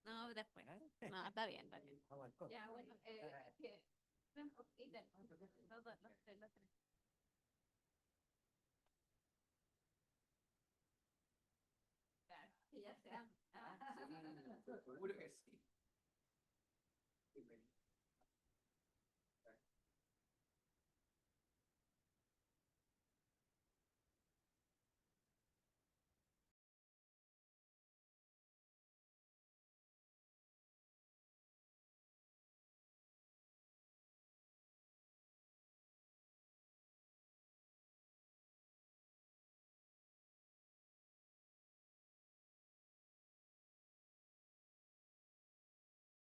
No, después. No, está bien, está bien. Ya, bueno, es que... Los tres, los tres. Claro, que ya sea. Seguro que sí.